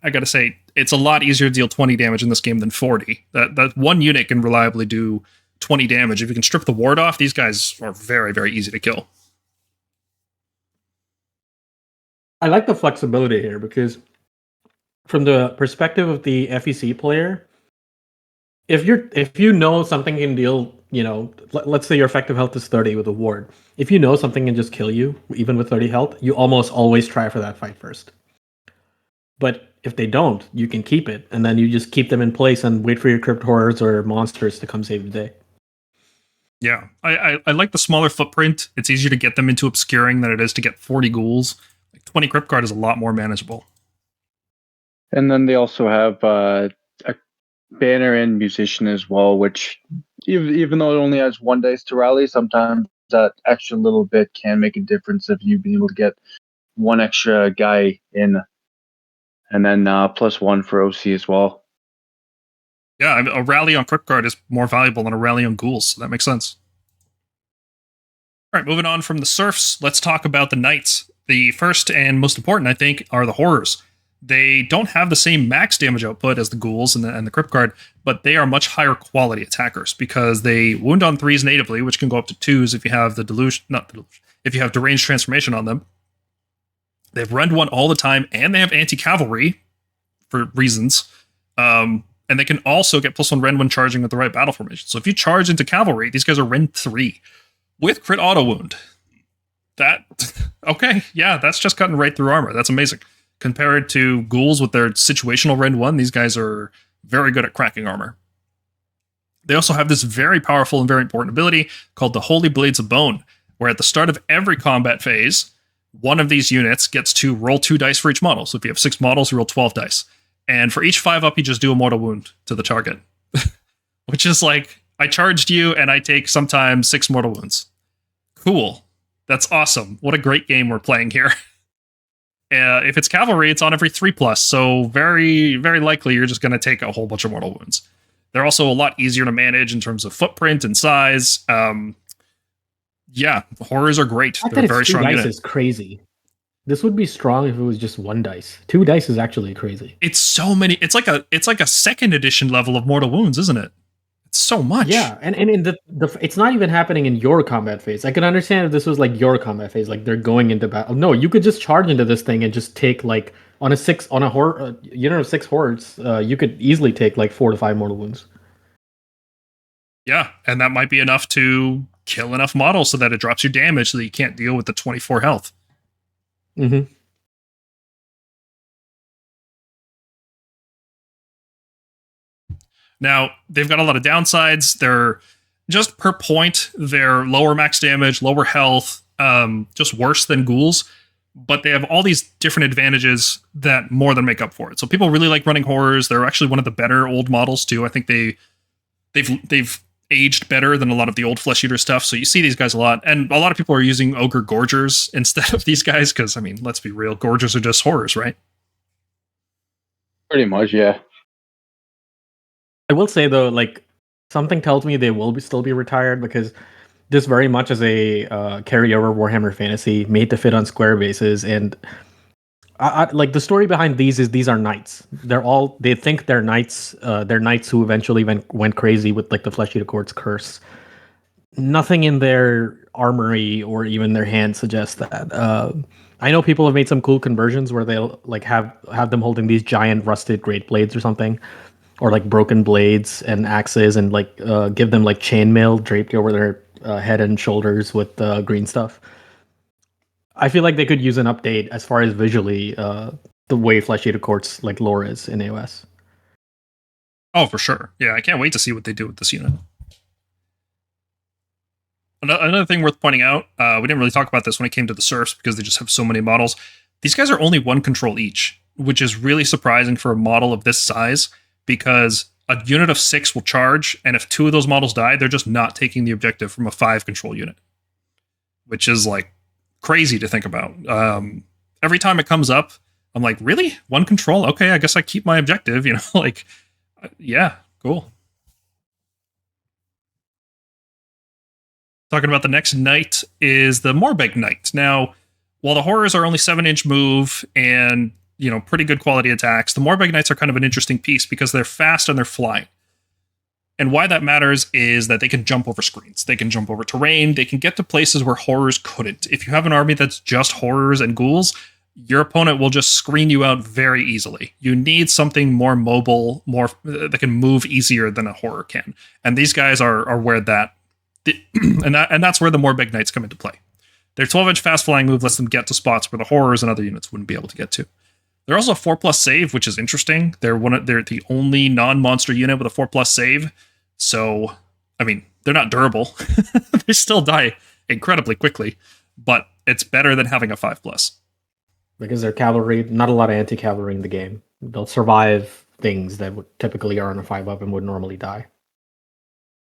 I gotta say, it's a lot easier to deal 20 damage in this game than 40. That one unit can reliably do 20 damage. If you can strip the ward off, these guys are very, very easy to kill. I like the flexibility here because from the perspective of the FEC player, if you know something can deal, let's say your effective health is 30 with a ward. If you know something can just kill you, even with 30 health, you almost always try for that fight first. But if they don't, you can keep it, and then you just keep them in place and wait for your crypt horrors or monsters to come save the day. Yeah, I like the smaller footprint. It's easier to get them into obscuring than it is to get 40 ghouls. Like 20 Cryptguard is a lot more manageable. And then they also have a banner and musician as well, which even though it only has 1 dice to rally, sometimes that extra little bit can make a difference if you've been able to get 1 extra guy in, and then +1 for OC as well. Yeah, a rally on Cryptguard is more valuable than a rally on ghouls, so that makes sense. All right, moving on from the serfs, let's talk about the knights. The first and most important, I think, are the horrors. They don't have the same max damage output as the ghouls and the Cryptguard, but they are much higher quality attackers because they wound on 3s natively, which can go up to 2s if you have if you have deranged transformation on them. They have rend 1 all the time, and they have anti-cavalry for reasons. And they can also get +1 rend when charging with the right battle formation. So if you charge into cavalry, these guys are rend 3 with crit auto wound. Okay, yeah, that's just cutting right through armor. That's amazing. Compared to ghouls with their situational rend 1, these guys are very good at cracking armor. They also have this very powerful and very important ability called the Holy Blades of Bone, where at the start of every combat phase, one of these units gets to roll 2 dice for each model. So if you have 6 models, you roll 12 dice. And for each 5-up, you just do a mortal wound to the target. Which is like, I charged you and I take sometimes 6 mortal wounds. Cool. That's awesome. What a great game we're playing here. If it's cavalry, it's on every 3+, so very, very likely you're just going to take a whole bunch of mortal wounds. They're also a lot easier to manage in terms of footprint and size. Yeah, horrors are great. They're a very strong unit. 2 dice is crazy. This would be strong if it was just 1 dice. 2 dice is actually crazy. It's so many. It's like a second edition level of mortal wounds, isn't it? It's so much. Yeah, and in the it's not even happening in your combat phase. I can understand if this was like your combat phase, like they're going into battle. No, you could just charge into this thing and just take like on a horror unit of 6 hordes, you could easily take like 4 to 5 mortal wounds. Yeah, and that might be enough to kill enough models so that it drops your damage so that you can't deal with the 24 health. Mm-hmm. Now, they've got a lot of downsides. They're just per point, they're lower max damage, lower health, just worse than ghouls. But they have all these different advantages that more than make up for it. So people really like running horrors. They're actually one of the better old models too. I think they've aged better than a lot of the old Flesh Eater stuff. So you see these guys a lot. And a lot of people are using Ogre Gorgers instead of these guys because, I mean, let's be real, Gorgers are just horrors, right? Pretty much, yeah. I will say though, like something tells me they will still be retired because this very much is a carryover Warhammer Fantasy made to fit on square bases, and I like the story behind these is these are knights. They think they're knights. They're knights who eventually went crazy with like the Flesh Eater Court's curse. Nothing in their armory or even their hand suggests that. I know people have made some cool conversions where they'll like have them holding these giant rusted great blades or something, or like broken blades and axes, and like give them like chainmail draped over their head and shoulders with green stuff. I feel like they could use an update as far as visually the way Flesh Eater Court's like lore is in AOS. Oh, for sure. Yeah, I can't wait to see what they do with this unit. Another thing worth pointing out, we didn't really talk about this when it came to the serfs because they just have so many models. These guys are only 1 control each, which is really surprising for a model of this size because a unit of 6 will charge, and if 2 of those models die, they're just not taking the objective from a 5 control unit, which is like crazy to think about. Every time it comes up, I'm like, really? 1 control? Okay, I guess I keep my objective, you know, like, yeah, cool. Talking about the next knight is the Morbheg Knight. Now, while the horrors are only 7-inch move and, you know, pretty good quality attacks, the Morbheg Knights are kind of an interesting piece because they're fast and they're flying. And why that matters is that they can jump over screens. They can jump over terrain. They can get to places where horrors couldn't. If you have an army that's just horrors and ghouls, your opponent will just screen you out very easily. You need something more mobile, more that can move easier than a horror can. And these guys are where that, and that's where the Morbheg Knights come into play. Their 12-inch fast flying move lets them get to spots where the horrors and other units wouldn't be able to get to. They're also a 4+ save, which is interesting. They're the only non-monster unit with a 4+ save. So, I mean, they're not durable. They still die incredibly quickly, but it's better than having a 5+. Because they're cavalry, not a lot of anti-cavalry in the game. They'll survive things that would typically are on a 5-up and would normally die.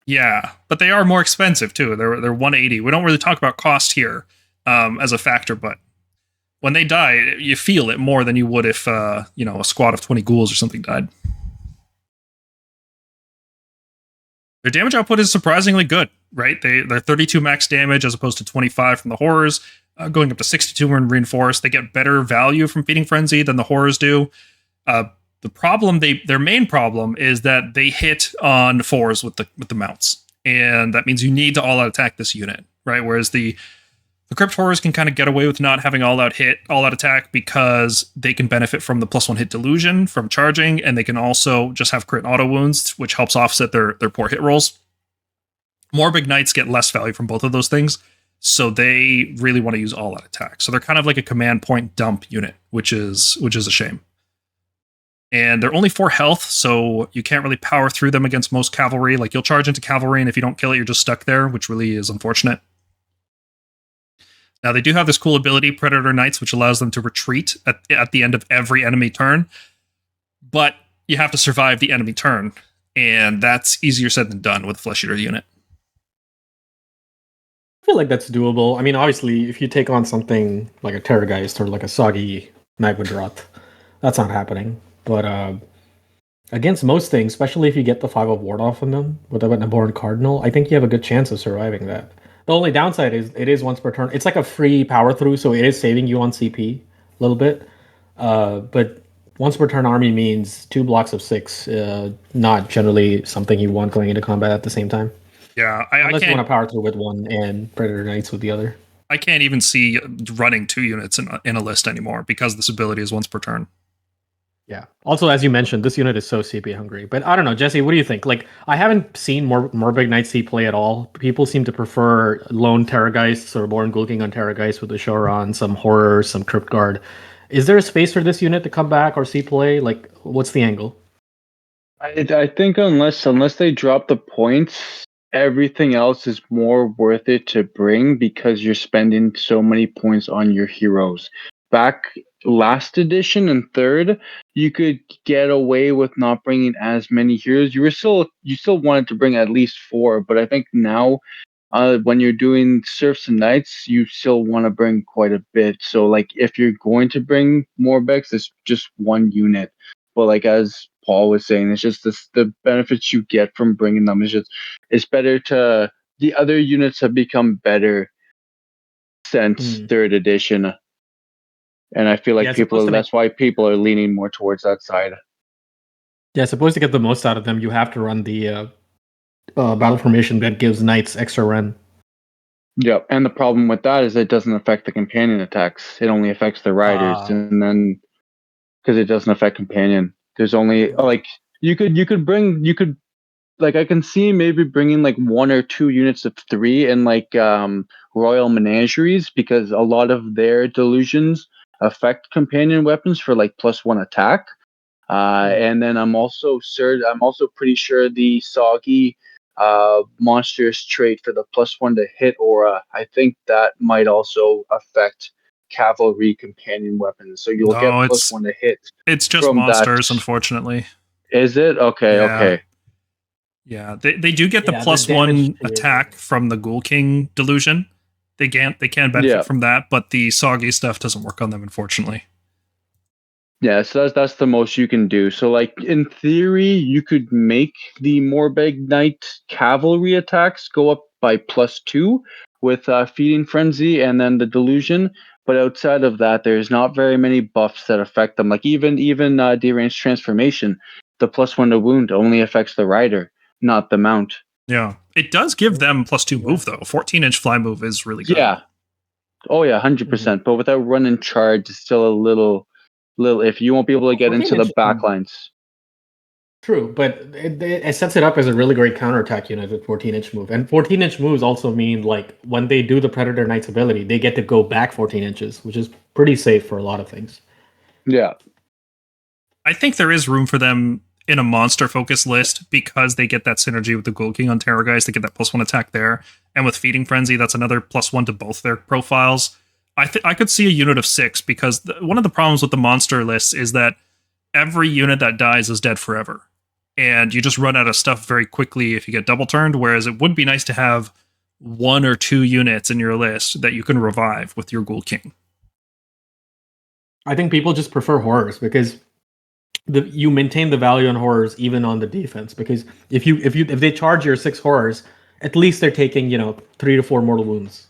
Yeah, but they are more expensive too. They're 180. We don't really talk about cost here as a factor, but when they die, you feel it more than you would if a squad of 20 ghouls or something died. Their damage output is surprisingly good, right? They're 32 max damage as opposed to 25 from the horrors, going up to 62 when reinforced. They get better value from Feeding Frenzy than the horrors do. The problem, their main problem is that they hit on 4s with the mounts, and that means you need to all-out attack this unit, right? Whereas the The Crypt Horrors can kind of get away with not having all out attack because they can benefit from the +1 hit delusion from charging, and they can also just have crit auto wounds, which helps offset their poor hit rolls. Morbheg Knights get less value from both of those things, so they really want to use all out attack. So they're kind of like a command point dump unit, which is a shame. And they're only 4 health, so you can't really power through them against most cavalry. Like, you'll charge into cavalry, and if you don't kill it, you're just stuck there, which really is unfortunate. Now, they do have this cool ability, Predator Knights, which allows them to retreat at the end of every enemy turn. But you have to survive the enemy turn, and that's easier said than done with a Flesh Eater unit. I feel like that's doable. I mean, obviously, if you take on something like a Terrorgheist or like a Soggy Nightwood, that's not happening. But against most things, especially if you get the 5 of ward off on them with a Naborn Cardinal, I think you have a good chance of surviving that. The only downside is it is once per turn. It's like a free power through, so it is saving you on CP a little bit. But once per turn army means 2 blocks of 6, not generally something you want going into combat at the same time. Yeah, unless you want to power through with one and Predator Knights with the other. I can't even see running 2 units in a list anymore because this ability is once per turn. Yeah. Also, as you mentioned, this unit is so CP hungry. But I don't know, Jesse, what do you think? Like, I haven't seen Morbheg Knights see play at all. People seem to prefer lone Terrorgeists or Born Ghoul King on Terrorgeist with Ushoran, some Horrors, some Cryptguard. Is there a space for this unit to come back or see play? Like, what's the angle? I think unless they drop the points, everything else is more worth it to bring because you're spending so many points on your heroes. Back last edition and third, you could get away with not bringing as many heroes. You still wanted to bring at least 4, but I think now, when you're doing Serfs and Knights, you still want to bring quite a bit. So, like, if you're going to bring Morbhegs, it's just 1 unit. But like as Paul was saying, it's just the benefits you get from bringing them. It's better to. The other units have become better since 3rd edition. And I feel like that's why people are leaning more towards that side. Yeah, supposed to get the most out of them, you have to run the battle formation that gives knights extra run. Yep, and the problem with that is it doesn't affect the companion attacks. It only affects the riders, and then because it doesn't affect companion, there's only like you could like I can see maybe bringing like 1 or 2 units of 3 in like Royal Menageries because a lot of their delusions affect companion weapons for like +1 attack. And then I'm also pretty sure the Soggy monstrous trait for the +1 to hit aura, I think that might also affect cavalry companion weapons. So you'll get +1 to hit. It's just monsters, unfortunately. Is it? Okay, yeah. Okay. Yeah, they do get the +1 attack from the Ghoul King delusion. They can benefit from that, but the Soggy stuff doesn't work on them, unfortunately. Yeah, so that's the most you can do. So, like, in theory, you could make the Morbheg Knight cavalry attacks go up by +2 with Feeding Frenzy and then the Delusion. But outside of that, there's not very many buffs that affect them. Like, even Deranged Transformation, the +1 to wound only affects the rider, not the mount. Yeah. It does give them +2 move, though. 14-inch fly move is really good. Yeah. Oh, yeah, 100%. But without running charge, it's still a little if you won't be able to get into the backlines. True, but it sets it up as a really great counterattack unit with 14-inch move. And 14-inch moves also mean, like, when they do the Predator Knight's ability, they get to go back 14 inches, which is pretty safe for a lot of things. Yeah. I think there is room for them in a monster-focused list because they get that synergy with the Ghoul King on Terrorgheist. They get that +1 attack there. And with Feeding Frenzy, that's another +1 to both their profiles. I could see a unit of 6 because one of the problems with the monster lists is that every unit that dies is dead forever. And you just run out of stuff very quickly if you get double turned, whereas it would be nice to have 1 or 2 units in your list that you can revive with your Ghoul King. I think people just prefer horrors because you maintain the value on horrors even on the defense. Because if they charge your 6 horrors, at least they're taking 3 to 4 mortal wounds.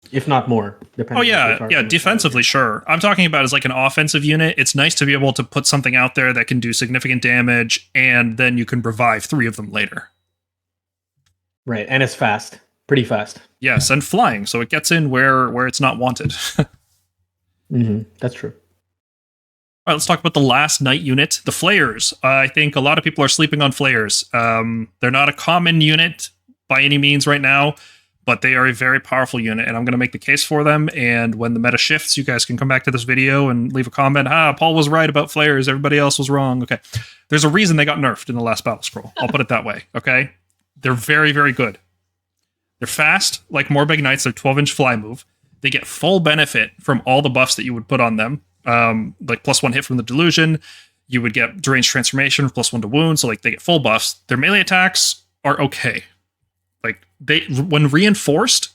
If not more, depending. Oh yeah, defensively, sure. I'm talking about as like an offensive unit. It's nice to be able to put something out there that can do significant damage, and then you can revive 3 of them later. Right, and it's fast. pretty fast. Yes, and flying, so it gets in where it's not wanted. That's true. All right, let's talk about the last knight unit, the Flayers. I think a lot of people are sleeping on Flayers. They're not a common unit by any means right now, but they are a very powerful unit, and I'm going to make the case for them. And when the meta shifts, you guys can come back to this video and leave a comment. Paul was right about Flayers. Everybody else was wrong. Okay. There's a reason they got nerfed in the last battle scroll. I'll put it that way. Okay. They're very, very good. They're fast, like Morbheg Knights. They're 12-inch fly move. They get full benefit from all the buffs that you would put on them. Like +1 hit from the delusion. You would get deranged transformation, +1 to wound. So like they get full buffs. Their melee attacks are okay. Like when reinforced,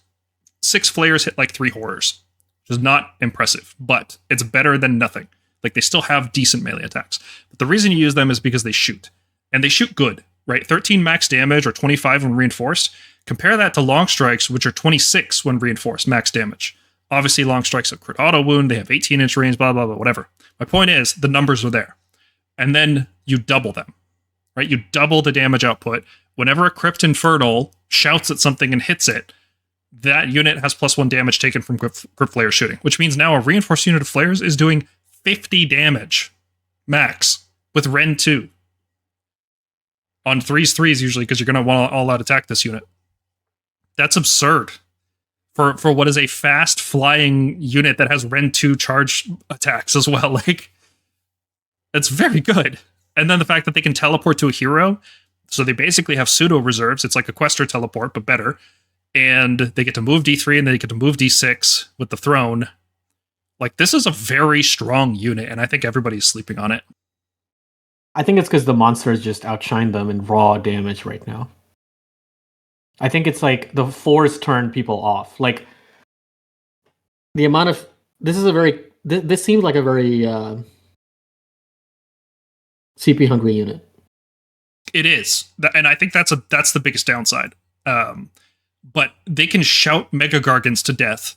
6 Flayers hit like 3 horrors, which is not impressive, but it's better than nothing. Like they still have decent melee attacks. But the reason you use them is because they shoot, and they shoot good, right? 13 max damage or 25 when reinforced. Compare that to long strikes, which are 26 when reinforced max damage. Obviously, long strikes have crit auto wound. They have 18-inch range, blah, blah, blah, whatever. My point is, the numbers are there. And then you double them, right? You double the damage output. Whenever a Crypt Infernal shouts at something and hits it, that unit has +1 damage taken from Crypt Flayer shooting, which means now a reinforced unit of Flayers is doing 50 damage max with Ren 2. On 3s usually, because you're going to want to all-out attack this unit. That's absurd. For what is a fast flying unit that has Ren 2 charge attacks as well. Like, it's very good. And then the fact that they can teleport to a hero, so they basically have pseudo reserves. It's like a Quester teleport, but better. And they get to move D3 and they get to move D6 with the throne. Like, this is a very strong unit, and I think everybody's sleeping on it. I think it's because the monsters just outshine them in raw damage right now. I think it's like the 4s turn people off. Like the amount of this seems like a very CP hungry unit. It is, and I think that's the biggest downside. But they can shout Mega Gargants to death.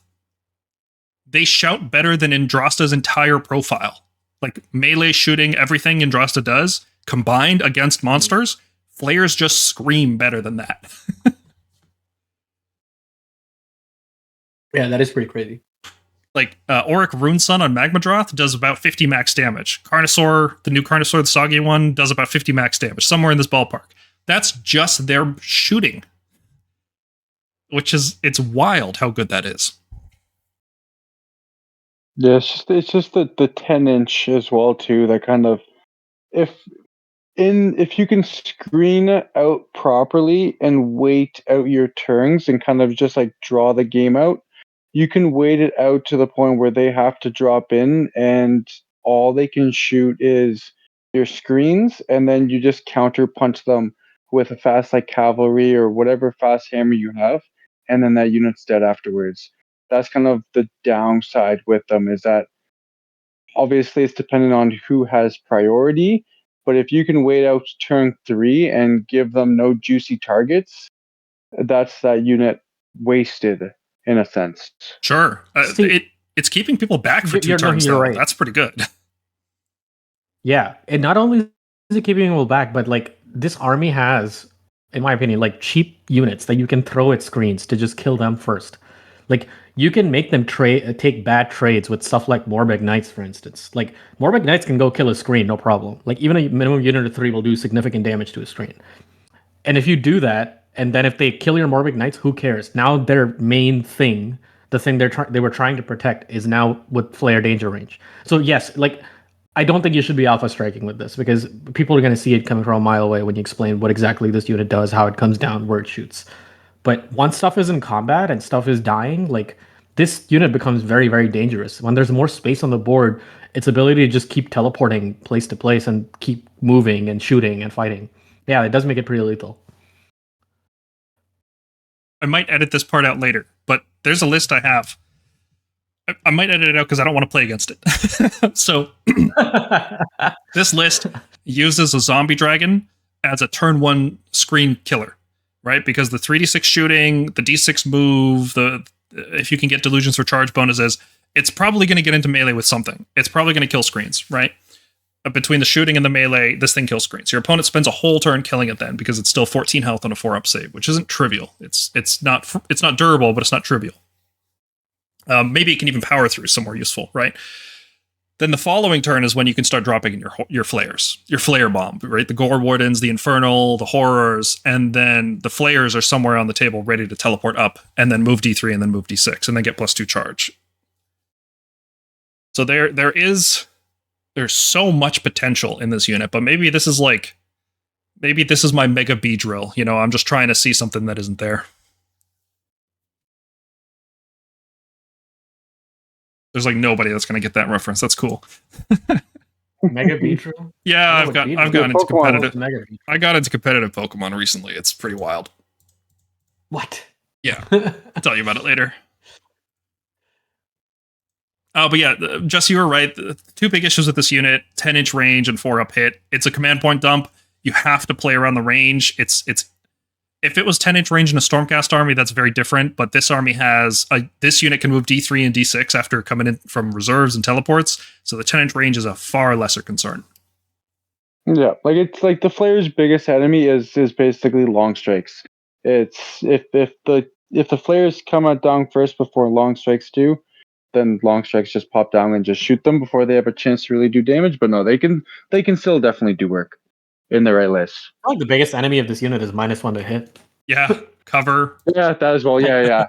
They shout better than Andrasta's entire profile. Like melee shooting, everything Andrasta does combined against monsters. Flayers just scream better than that. Yeah, that is pretty crazy. Like, Auric Runesun on Magmadroth does about 50 max damage. Carnosaur, the new Carnosaur, the Soggy one, does about 50 max damage, somewhere in this ballpark. That's just their shooting. It's wild how good that is. Yeah, it's just the 10-inch as well, too, that kind of... If you can screen out properly and wait out your turns and kind of just like draw the game out, you can wait it out to the point where they have to drop in and all they can shoot is your screens, and then you just counter punch them with a fast like cavalry or whatever fast hammer you have, and then that unit's dead afterwards. That's kind of the downside with them, is that obviously it's dependent on who has priority, but if you can wait out turn 3 and give them no juicy targets, that's that unit wasted in a sense. Sure. It's keeping people back for 2 turns, though. Right. That's pretty good. Yeah. And not only is it keeping people back, but like this army has, in my opinion, like cheap units that you can throw at screens to just kill them first. Like you can make them take bad trades with stuff like Morbheg Knights, for instance. Like Morbheg Knights can go kill a screen, no problem. Like even a minimum unit of 3 will do significant damage to a screen. And if you do that, and then if they kill your Morbheg Knights, who cares? Now their main thing, the thing they were trying to protect, is now with Flare danger range. So yes, like I don't think you should be alpha striking with this, because people are going to see it coming from a mile away when you explain what exactly this unit does, how it comes down, where it shoots. But once stuff is in combat and stuff is dying, like this unit becomes very, very dangerous. When there's more space on the board, its ability to just keep teleporting place to place and keep moving and shooting and fighting. Yeah, it does make it pretty lethal. I might edit this part out later, but there's a list I have. I might edit it out because I don't want to play against it. So this list uses a zombie dragon as a turn 1 screen killer, right? Because the 3d6 shooting, the d6 move, if you can get delusions for charge bonuses, it's probably going to get into melee with something. It's probably going to kill screens, right? between the shooting and the melee, this thing kills screens. Your opponent spends a whole turn killing it then because it's still 14 health on a 4-up save, which isn't trivial. It's not durable, but it's not trivial. Maybe it can even power through somewhere useful, right? Then the following turn is when you can start dropping in your flayers, your flayer bomb, right? The gore wardens, the infernal, the horrors, and then the flayers are somewhere on the table ready to teleport up, and then move D3 and then move D6, and then get +2 charge. So there's so much potential in this unit, but maybe this is my mega B drill. You know, I'm just trying to see something that isn't there. There's like nobody that's going to get that reference. That's cool. Mega B drill? Yeah, I've got into competitive. I got into competitive Pokemon recently. It's pretty wild. What? Yeah, I'll tell you about it later. Oh, but yeah, Jesse, you were right. The two big issues with this unit: 10-inch range and 4-up hit. It's a command point dump. You have to play around the range. It's if it was 10-inch range in a Stormcast army, that's very different. But this army has this unit can move D3 and D6 after coming in from reserves and teleports. So the 10-inch range is a far lesser concern. Yeah, like it's like the Flayer's biggest enemy is basically long strikes. It's if the Flayers come out down first before long strikes do, then long strikes just pop down and just shoot them before they have a chance to really do damage. But no, they can still definitely do work in the right list. I think the biggest enemy of this unit is -1 to hit. Yeah, cover. Yeah, that as well. Yeah.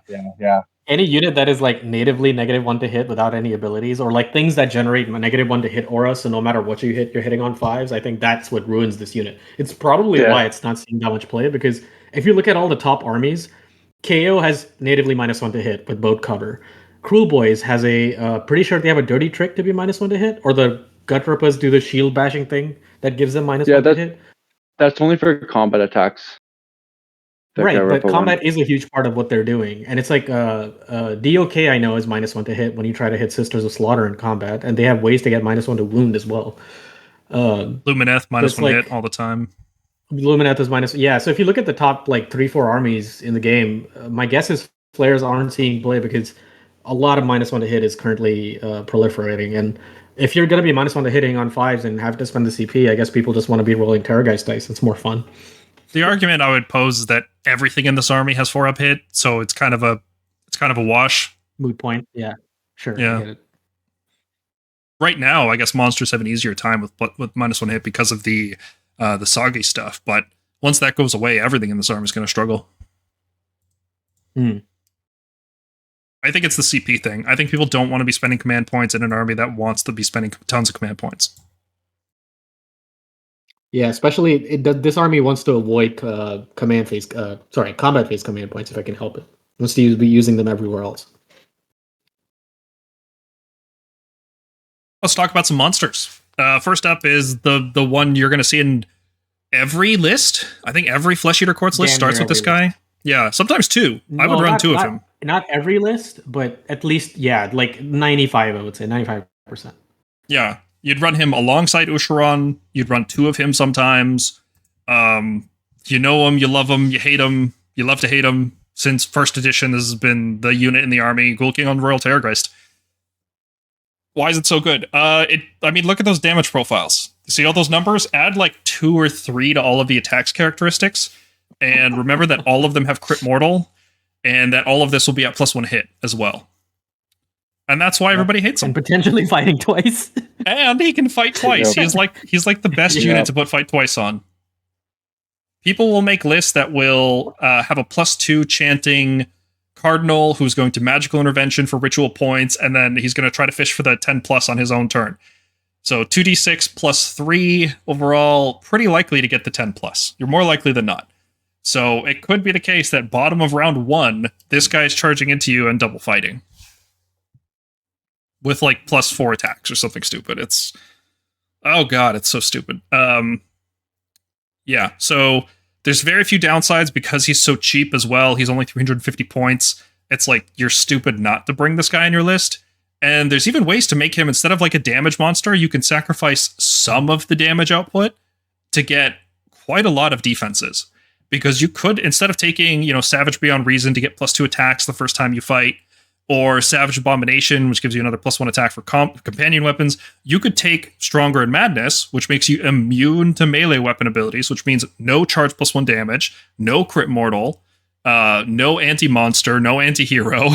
Any unit that is like natively -1 to hit without any abilities, or like things that generate -1 to hit aura, so no matter what you hit, you're hitting on 5s. I think that's what ruins this unit. It's probably why it's not seeing that much play, because if you look at all the top armies, KO has natively -1 to hit with boat cover. Cruel Boys has pretty sure they have a dirty trick to be -1 to hit, or the Gutrippers do the shield bashing thing that gives them -1 to hit. That's only for combat attacks. Right, but combat is a huge part of what they're doing. And it's like DOK, I know, is -1 to hit when you try to hit Sisters of Slaughter in combat, and they have ways to get -1 to wound as well. Lumineth -1 hit all the time. Lumineth is yeah, so if you look at the top like 3-4 armies in the game, my guess is Flayers aren't seeing play because a lot of -1 to hit is currently proliferating. And if you're going to be -1 to hitting on 5s and have to spend the CP, I guess people just want to be rolling Terrorgheist dice. It's more fun. The argument I would pose is that everything in this army has 4-up hit, so it's kind of a wash. Moot point. Yeah, sure. Yeah. I get it. Right now, I guess monsters have an easier time with -1 hit because of the Soggy stuff. But once that goes away, everything in this army is going to struggle. I think it's the CP thing. I think people don't want to be spending command points in an army that wants to be spending tons of command points. Yeah, especially this army wants to avoid combat phase command points if I can help it. It wants to be using them everywhere else. Let's talk about some monsters. First up is the one you're going to see in every list. I think every Flesh Eater Courts list starts with this guy. Yeah, sometimes 2. I would run 2 of him. Not every list, but at least, yeah, like 95, I would say, 95%. Yeah, you'd run him alongside Ushoran. You'd run 2 of him sometimes. You know him, you love him, you hate him, you love to hate him. Since first edition, this has been the unit in the army, Ghoul King on Royal Terrorgheist. Why is it so good? Look at those damage profiles. You see all those numbers? Add like 2 or 3 to all of the attacks characteristics. And remember that all of them have crit mortal, and that all of this will be at +1 hit as well. And that's why everybody hates him. And potentially fighting twice. And he can fight twice. He's like the best unit to put fight twice on. People will make lists that will have a +2 chanting Cardinal who's going to magical intervention for ritual points, and then he's going to try to fish for the 10+ on his own turn. So 2d6 +3 overall, pretty likely to get the 10+. You're more likely than not. So it could be the case that bottom of round 1, this guy's charging into you and double fighting. With like +4 attacks or something stupid. It's so stupid. Yeah, so there's very few downsides because he's so cheap as well. He's only 350 points. It's like you're stupid not to bring this guy in your list. And there's even ways to make him, instead of like a damage monster, you can sacrifice some of the damage output to get quite a lot of defenses. Because you could, instead of taking, Savage Beyond Reason to get +2 attacks the first time you fight, or Savage Abomination, which gives you another +1 attack for companion weapons. You could take Stronger and Madness, which makes you immune to melee weapon abilities, which means no charge +1 damage, no crit mortal, no anti-monster, no anti-hero.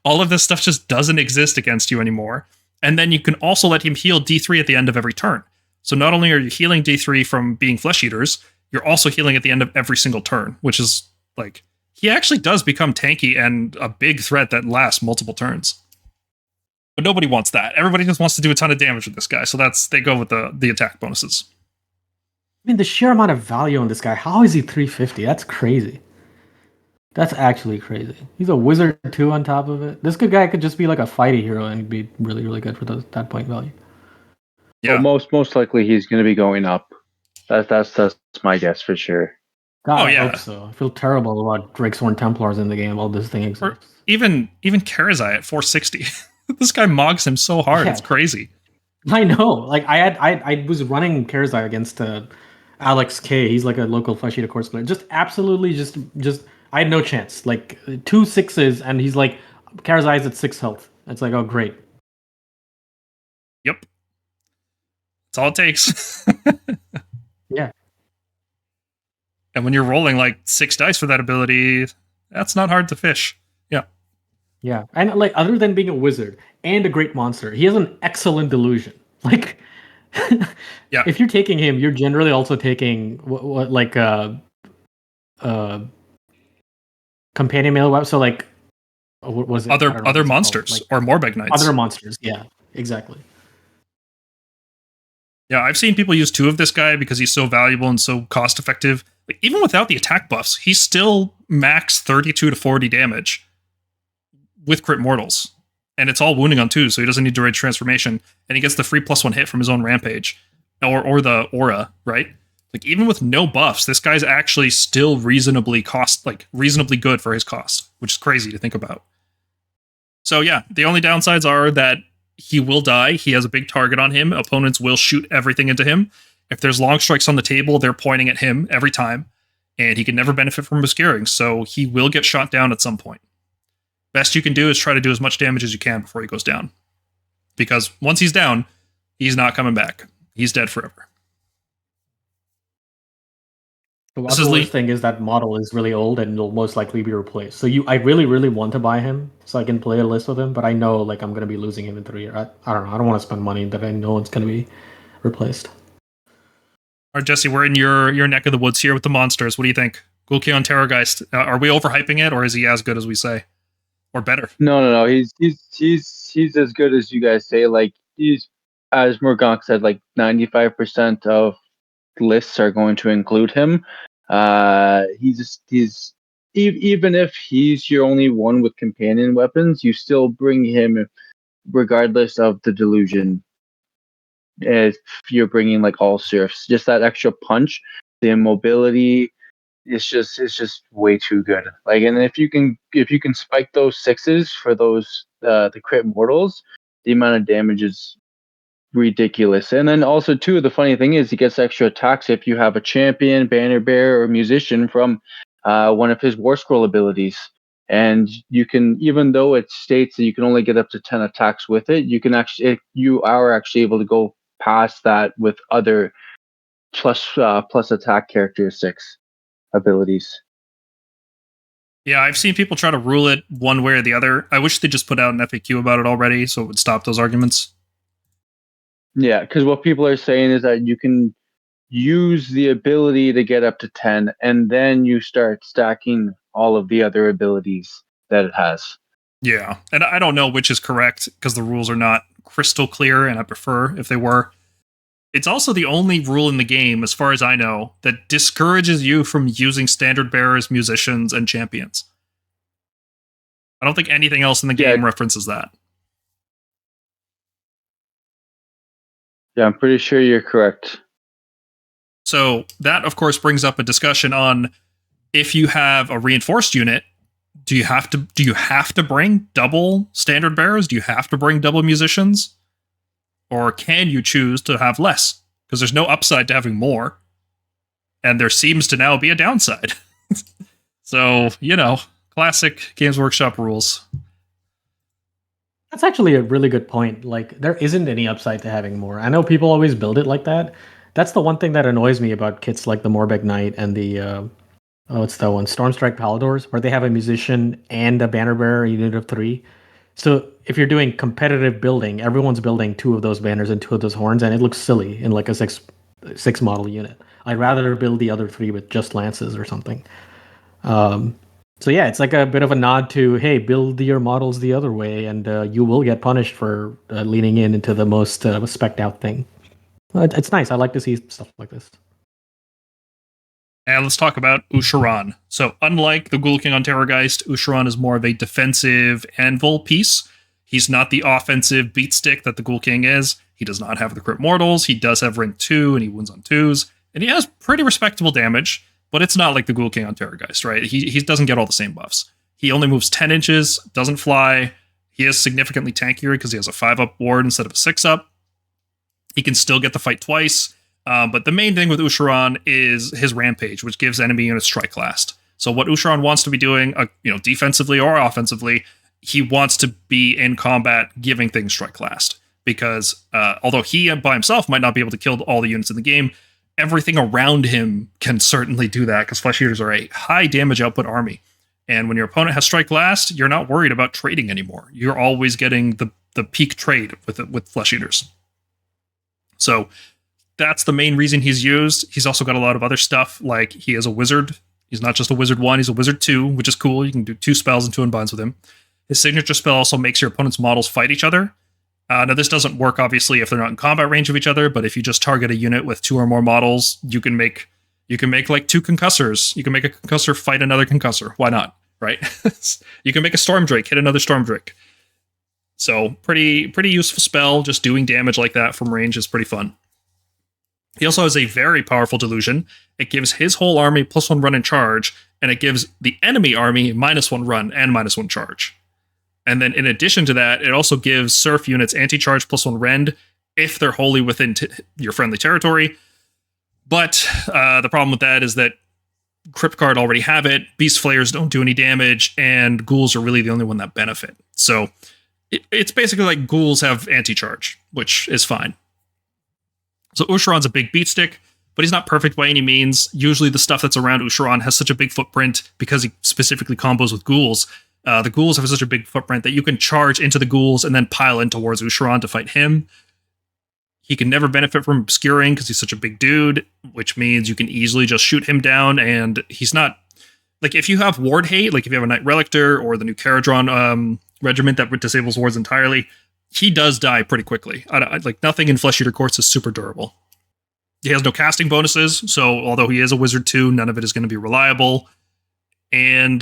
All of this stuff just doesn't exist against you anymore. And then you can also let him heal D3 at the end of every turn. So not only are you healing D3 from being Flesh Eaters, you're also healing at the end of every single turn, which is like, he actually does become tanky and a big threat that lasts multiple turns. But nobody wants that. Everybody just wants to do a ton of damage with this guy, so they go with the attack bonuses. I mean, the sheer amount of value on this guy, how is he 350? That's crazy. That's actually crazy. He's a wizard too on top of it. This good guy could just be like a fighty hero and he'd be really, really good for that point value. Yeah. Well, most likely he's going to be going up. That's my guess for sure. God, I hope so. I feel terrible about Drakesworn Templars in the game while this thing exists. Or even Karazai at 460. This guy mogs him so hard. Yeah. It's crazy. I know. Like I was running Karazai against Alex K. He's like a local Flesh Eater course player. Just absolutely just I had no chance. Like 2 6s and he's like Karazai's at 6 health. It's like, oh great. Yep. That's all it takes. Yeah. And when you're rolling like 6 dice for that ability, that's not hard to fish. Yeah. Yeah. And like, other than being a wizard and a great monster, he has an excellent delusion. Like, yeah. If you're taking him, you're generally also taking what like companion melee weapon. So like, what was it? Other monsters like, or Morbheg Knights. Other monsters. Yeah, exactly. Yeah, I've seen people use 2 of this guy because he's so valuable and so cost effective. Like, even without the attack buffs, he's still max 32 to 40 damage with crit mortals. And it's all wounding on 2, so he doesn't need to rage transformation. And he gets the free +1 hit from his own rampage. Or the aura, right? Like, even with no buffs, this guy's actually still reasonably good for his cost, which is crazy to think about. So yeah, the only downsides are that he will die. He has a big target on him. Opponents will shoot everything into him. If there's long strikes on the table, they're pointing at him every time. And he can never benefit from obscuring, so he will get shot down at some point. Best you can do is try to do as much damage as you can before he goes down. Because once he's down, he's not coming back. He's dead forever. The other thing is that model is really old and will most likely be replaced. So I really, really want to buy him so I can play a list with him, but I know like I'm going to be losing him in 3 years. I don't know. I don't want to spend money that I know it's going to be replaced. All right, Jesse, we're in your neck of the woods here with the monsters. What do you think? Ghoul on Terrorgheist. Are we overhyping it, or is he as good as we say, or better? No. He's as good as you guys say. Like, he's, as Morgonk said, like 95% of lists are going to include him. He's even if he's your only one with companion weapons, you still bring him regardless of the delusion. If you're bringing like all serfs, just that extra punch, the immobility, it's just way too good. Like, and if you can spike those 6s for those the crit mortals, the amount of damage is ridiculous. And then also too, the funny thing is he gets extra attacks if you have a champion, banner bearer, or musician from one of his war scroll abilities. And you can, even though it states that you can only get up to 10 attacks with it, you are actually able to go past that with other plus attack characteristics abilities. Yeah, I've seen people try to rule it one way or the other. I wish they just put out an FAQ about it already so it would stop those arguments. Yeah, because what people are saying is that you can use the ability to get up to 10, and then you start stacking all of the other abilities that it has. Yeah, and I don't know which is correct because the rules are not crystal clear, and I prefer if they were. It's also the only rule in the game, as far as I know, that discourages you from using standard bearers, musicians, and champions. I don't think anything else in the game references that. Yeah, I'm pretty sure you're correct. So that, of course, brings up a discussion on if you have a reinforced unit, do you have to bring double standard bearers? Do you have to bring double musicians? Or can you choose to have less? Because there's no upside to having more. And there seems to now be a downside. So, classic Games Workshop rules. That's actually a really good point. Like, there isn't any upside to having more. I know people always build it like that. That's the one thing that annoys me about kits like the Morbheg Knight and the it's that one, Stormstrike Paladors, where they have a musician and a banner bearer unit of 3. So if you're doing competitive building, everyone's building 2 of those banners and 2 of those horns, and it looks silly in like a six model unit. I'd rather build the other 3 with just lances or something. Um, so yeah, it's like a bit of a nod to, hey, build your models the other way, and you will get punished for leaning into the most specced out thing. It's nice. I like to see stuff like this. And let's talk about Ushoran. So, unlike the Ghoul King on Terrorgheist, Ushoran is more of a defensive anvil piece. He's not the offensive beat stick that the Ghoul King is. He does not have the crit mortals. He does have rank 2, and he wins on 2s. And he has pretty respectable damage, but it's not like the Ghoul King on Terrorgheist, right? He doesn't get all the same buffs. He only moves 10 inches, doesn't fly. He is significantly tankier because he has a 5-up ward instead of a 6-up. He can still get the fight twice. But the main thing with Ushoran is his Rampage, which gives enemy units strike last. So what Ushoran wants to be doing, defensively or offensively, he wants to be in combat giving things strike last. Because although he by himself might not be able to kill all the units in the game, everything around him can certainly do that, because Flesh Eaters are a high damage output army. And when your opponent has strike last, you're not worried about trading anymore. You're always getting the peak trade with Flesh Eaters. So that's the main reason he's used. He's also got a lot of other stuff, like he is a wizard. He's not just a wizard 1, he's a wizard 2, which is cool. You can do 2 spells and 2 unbinds with him. His signature spell also makes your opponent's models fight each other. Now, this doesn't work, obviously, if they're not in combat range of each other, but if you just target a unit with 2 or more models, you can make like 2 concussors. You can make a concussor fight another concussor. Why not, right? You can make a Stormdrake hit another Stormdrake. So, pretty useful spell. Just doing damage like that from range is pretty fun. He also has a very powerful delusion. It gives his whole army +1 run and charge, and it gives the enemy army -1 run and -1 charge. And then in addition to that, it also gives Surf units anti-charge +1 rend if they're wholly within your friendly territory. But the problem with that is that Cryptguard already have it, Beast Flayers don't do any damage, and Ghouls are really the only one that benefit. So it's basically like Ghouls have anti-charge, which is fine. So Ushoran's a big beat stick, but he's not perfect by any means. Usually the stuff that's around Ushoran has such a big footprint because he specifically combos with Ghouls. The Ghouls have such a big footprint that you can charge into the Ghouls and then pile in towards Ushoran to fight him. He can never benefit from obscuring because he's such a big dude, which means you can easily just shoot him down, and he's not... Like, if you have ward hate, like if you have a Knight Relictor or the new Caradron regiment that disables wards entirely, he does die pretty quickly. Like, nothing in Flesh Eater Courts is super durable. He has no casting bonuses, so although he is a wizard too, none of it is going to be reliable. And,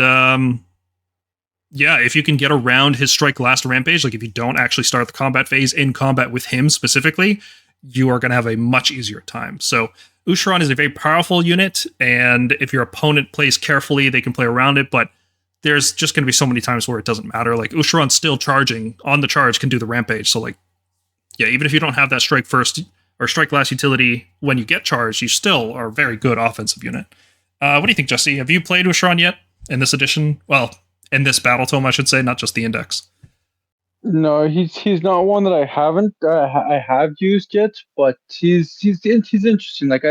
if you can get around his strike last Rampage, like if you don't actually start the combat phase in combat with him specifically, you are going to have a much easier time. So Ushoran is a very powerful unit, and if your opponent plays carefully, they can play around it, but there's just going to be so many times where it doesn't matter. Like, Ushoran still charging on the charge can do the Rampage. So, like, yeah, even if you don't have that strike first or strike last utility when you get charged, you still are a very good offensive unit. What do you think, Jesse? Have you played Ushoran yet in this edition? Well, in this battle tome, I should say, not just the index. No, he's not one that I haven't I have used yet, but he's interesting. Like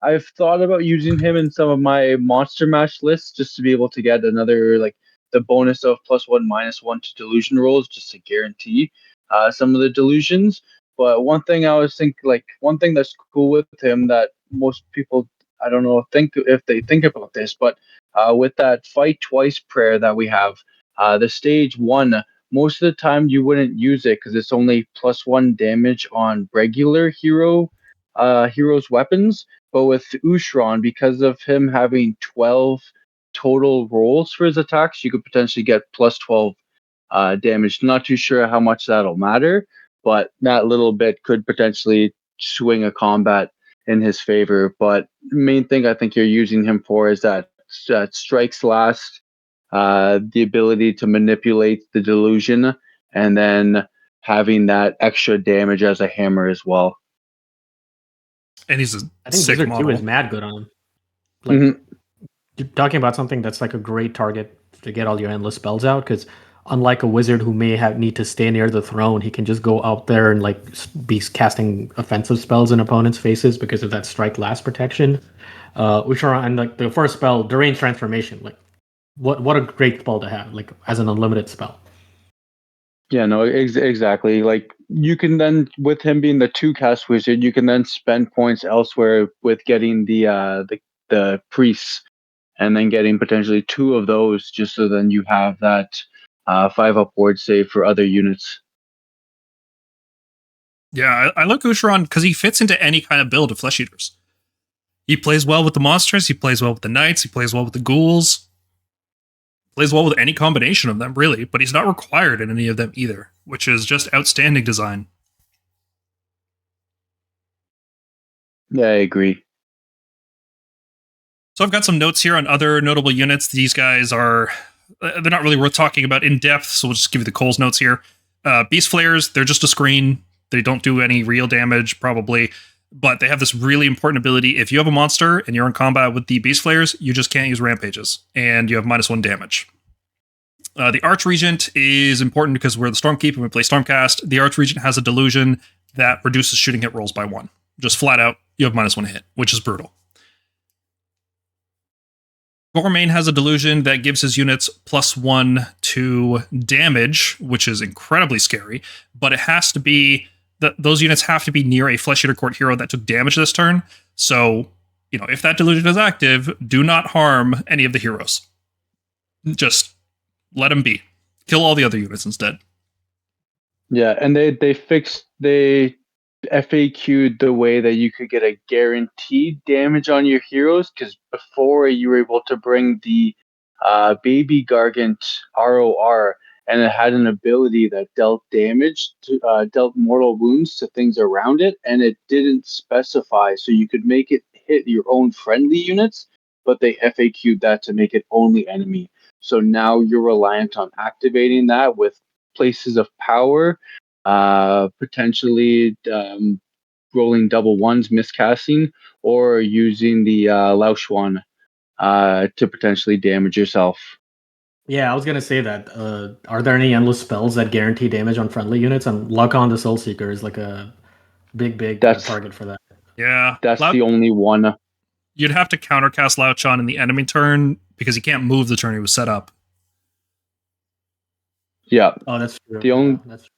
I've thought about using him in some of my monster match lists just to be able to get another, like, the bonus of +1/-1 to delusion rolls, just to guarantee some of the delusions. But one thing I was thinking, like, one thing that's cool with him that most people, I don't know, think if they think about this, but with that fight twice prayer that we have, the stage 1, most of the time you wouldn't use it because it's only +1 damage on regular heroes' weapons. But with Ushoran, because of him having 12 total rolls for his attacks, you could potentially get +12 damage. Not too sure how much that'll matter, but that little bit could potentially swing a combat in his favor. But the main thing I think you're using him for is that strikes last, the ability to manipulate the delusion, and then having that extra damage as a hammer as well. And he's I think sick Wizard model. 2 is mad good on him. Like, you're talking about something that's like a great target to get all your endless spells out, because unlike a wizard who may need to stay near the throne, he can just go out there and like be casting offensive spells in opponents' faces because of that strike last protection. Ushoran, and like the first spell, Deranged Transformation, like what a great spell to have, like as an unlimited spell. Yeah, no, exactly. Like you can then, with him being the 2-cast wizard, you can then spend points elsewhere with getting the priests, and then getting potentially 2 of those, just so then you have that 5 upward save for other units. Yeah, I like Ushoran because he fits into any kind of build of Flesh Eaters. He plays well with the monsters, he plays well with the knights, he plays well with the ghouls, plays well with any combination of them, really, but he's not required in any of them either, which is just outstanding design. Yeah, I agree. So I've got some notes here on other notable units. These guys are, they're not really worth talking about in depth, so we'll just give you the Cole's notes here. Beast Flayers, they're just a screen. They don't do any real damage, probably, but they have this really important ability. If you have a monster and you're in combat with the Beast Flayers, you just can't use Rampages, and you have -1 damage. The Archregent is important because we're the Stormkeep and we play Stormcast. The Archregent has a delusion that reduces shooting hit rolls by 1. Just flat out, you have -1 hit, which is brutal. Gormain has a delusion that gives his units +1 to damage, which is incredibly scary, but it has to be, those units have to be near a Flesh Eater Court hero that took damage this turn. So, if that delusion is active, do not harm any of the heroes. Just let them be. Kill all the other units instead. Yeah, and they FAQ'd the way that you could get a guaranteed damage on your heroes, because before you were able to bring the Baby Gargant ROR, and it had an ability that dealt damage, dealt mortal wounds to things around it, and it didn't specify, so you could make it hit your own friendly units, but they FAQ'd that to make it only enemy. So now you're reliant on activating that with places of power, potentially rolling double ones, miscasting, or using the Lauschwan to potentially damage yourself. Yeah, I was gonna say that. Are there any endless spells that guarantee damage on friendly units? And Luck on the Soulseeker is like a big target for that. Yeah. That's the only one. You'd have to countercast Lauchon in the enemy turn because he can't move the turn he was set up. Yeah. Oh, that's true. That's true.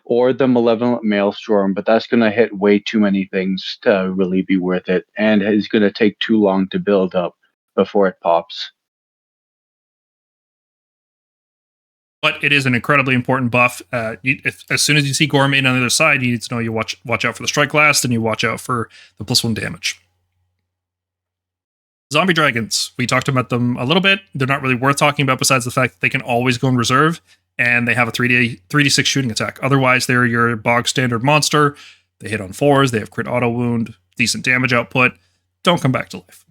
Or the Malevolent Maelstrom, but that's going to hit way too many things to really be worth it, and it's going to take too long to build up before it pops. But it is an incredibly important buff. As soon as you see Gormain on the other side, you need to know you watch out for the Strike Last, and you watch out for the +1 damage. Zombie Dragons. We talked about them a little bit. They're not really worth talking about besides the fact that they can always go in reserve, and they have a 3d6 shooting attack. Otherwise, they're your bog standard monster. They hit on 4s. They have crit auto wound, decent damage output. Don't come back to life.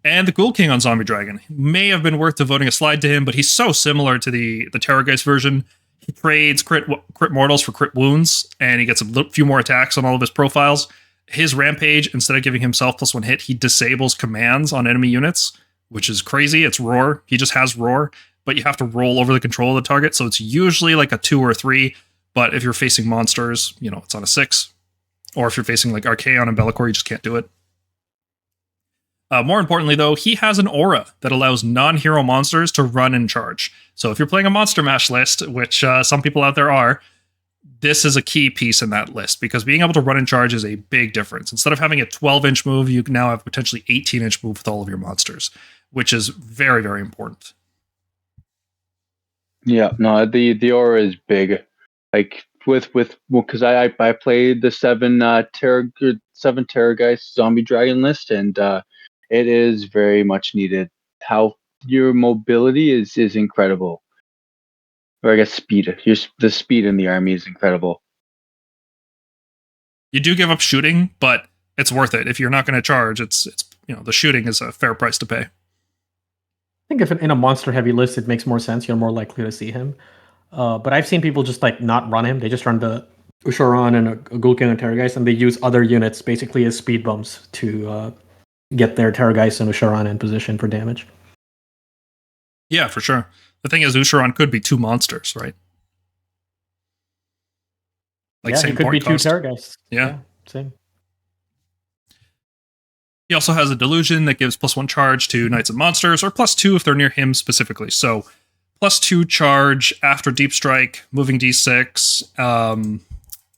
And the Ghoul King on Zombie Dragon may have been worth devoting a slide to him, but he's so similar to the Terrorgheist version. He trades crit mortals for crit wounds, and he gets a few more attacks on all of his profiles. His Rampage, instead of giving himself +1 hit, he disables commands on enemy units, which is crazy. It's Roar. He just has Roar, but you have to roll over the control of the target, so it's usually like a 2 or 3, but if you're facing monsters, it's on a 6. Or if you're facing like Archaon and Be'lakor, you just can't do it. More importantly, though, he has an aura that allows non-hero monsters to run and charge. So if you're playing a Monster Mash list, which some people out there are, this is a key piece in that list, because being able to run and charge is a big difference. Instead of having a 12-inch move, you now have potentially 18-inch move with all of your monsters, which is very, very important. Yeah, no, the aura is big. Like because I played the 7 Terrorgheist Zombie Dragon list, and it is very much needed. How your mobility is incredible, or I guess speed. The speed in the army is incredible. You do give up shooting, but it's worth it. If you're not going to charge, it's the shooting is a fair price to pay. I think if in a monster heavy list, it makes more sense. You're more likely to see him. But I've seen people just like not run him. They just run the Ushoran and a Ghoul King and Terrorgheist, and they use other units basically as speed bumps to get their Terrorgheist and Ushoran in position for damage. Yeah, for sure. The thing is, Ushoran could be 2 monsters, right? Like yeah, it could be 2 Terrorgheists. Yeah, same. He also has a delusion that gives +1 charge to knights and monsters, or +2 if they're near him specifically. So +2 charge after deep strike, moving d6.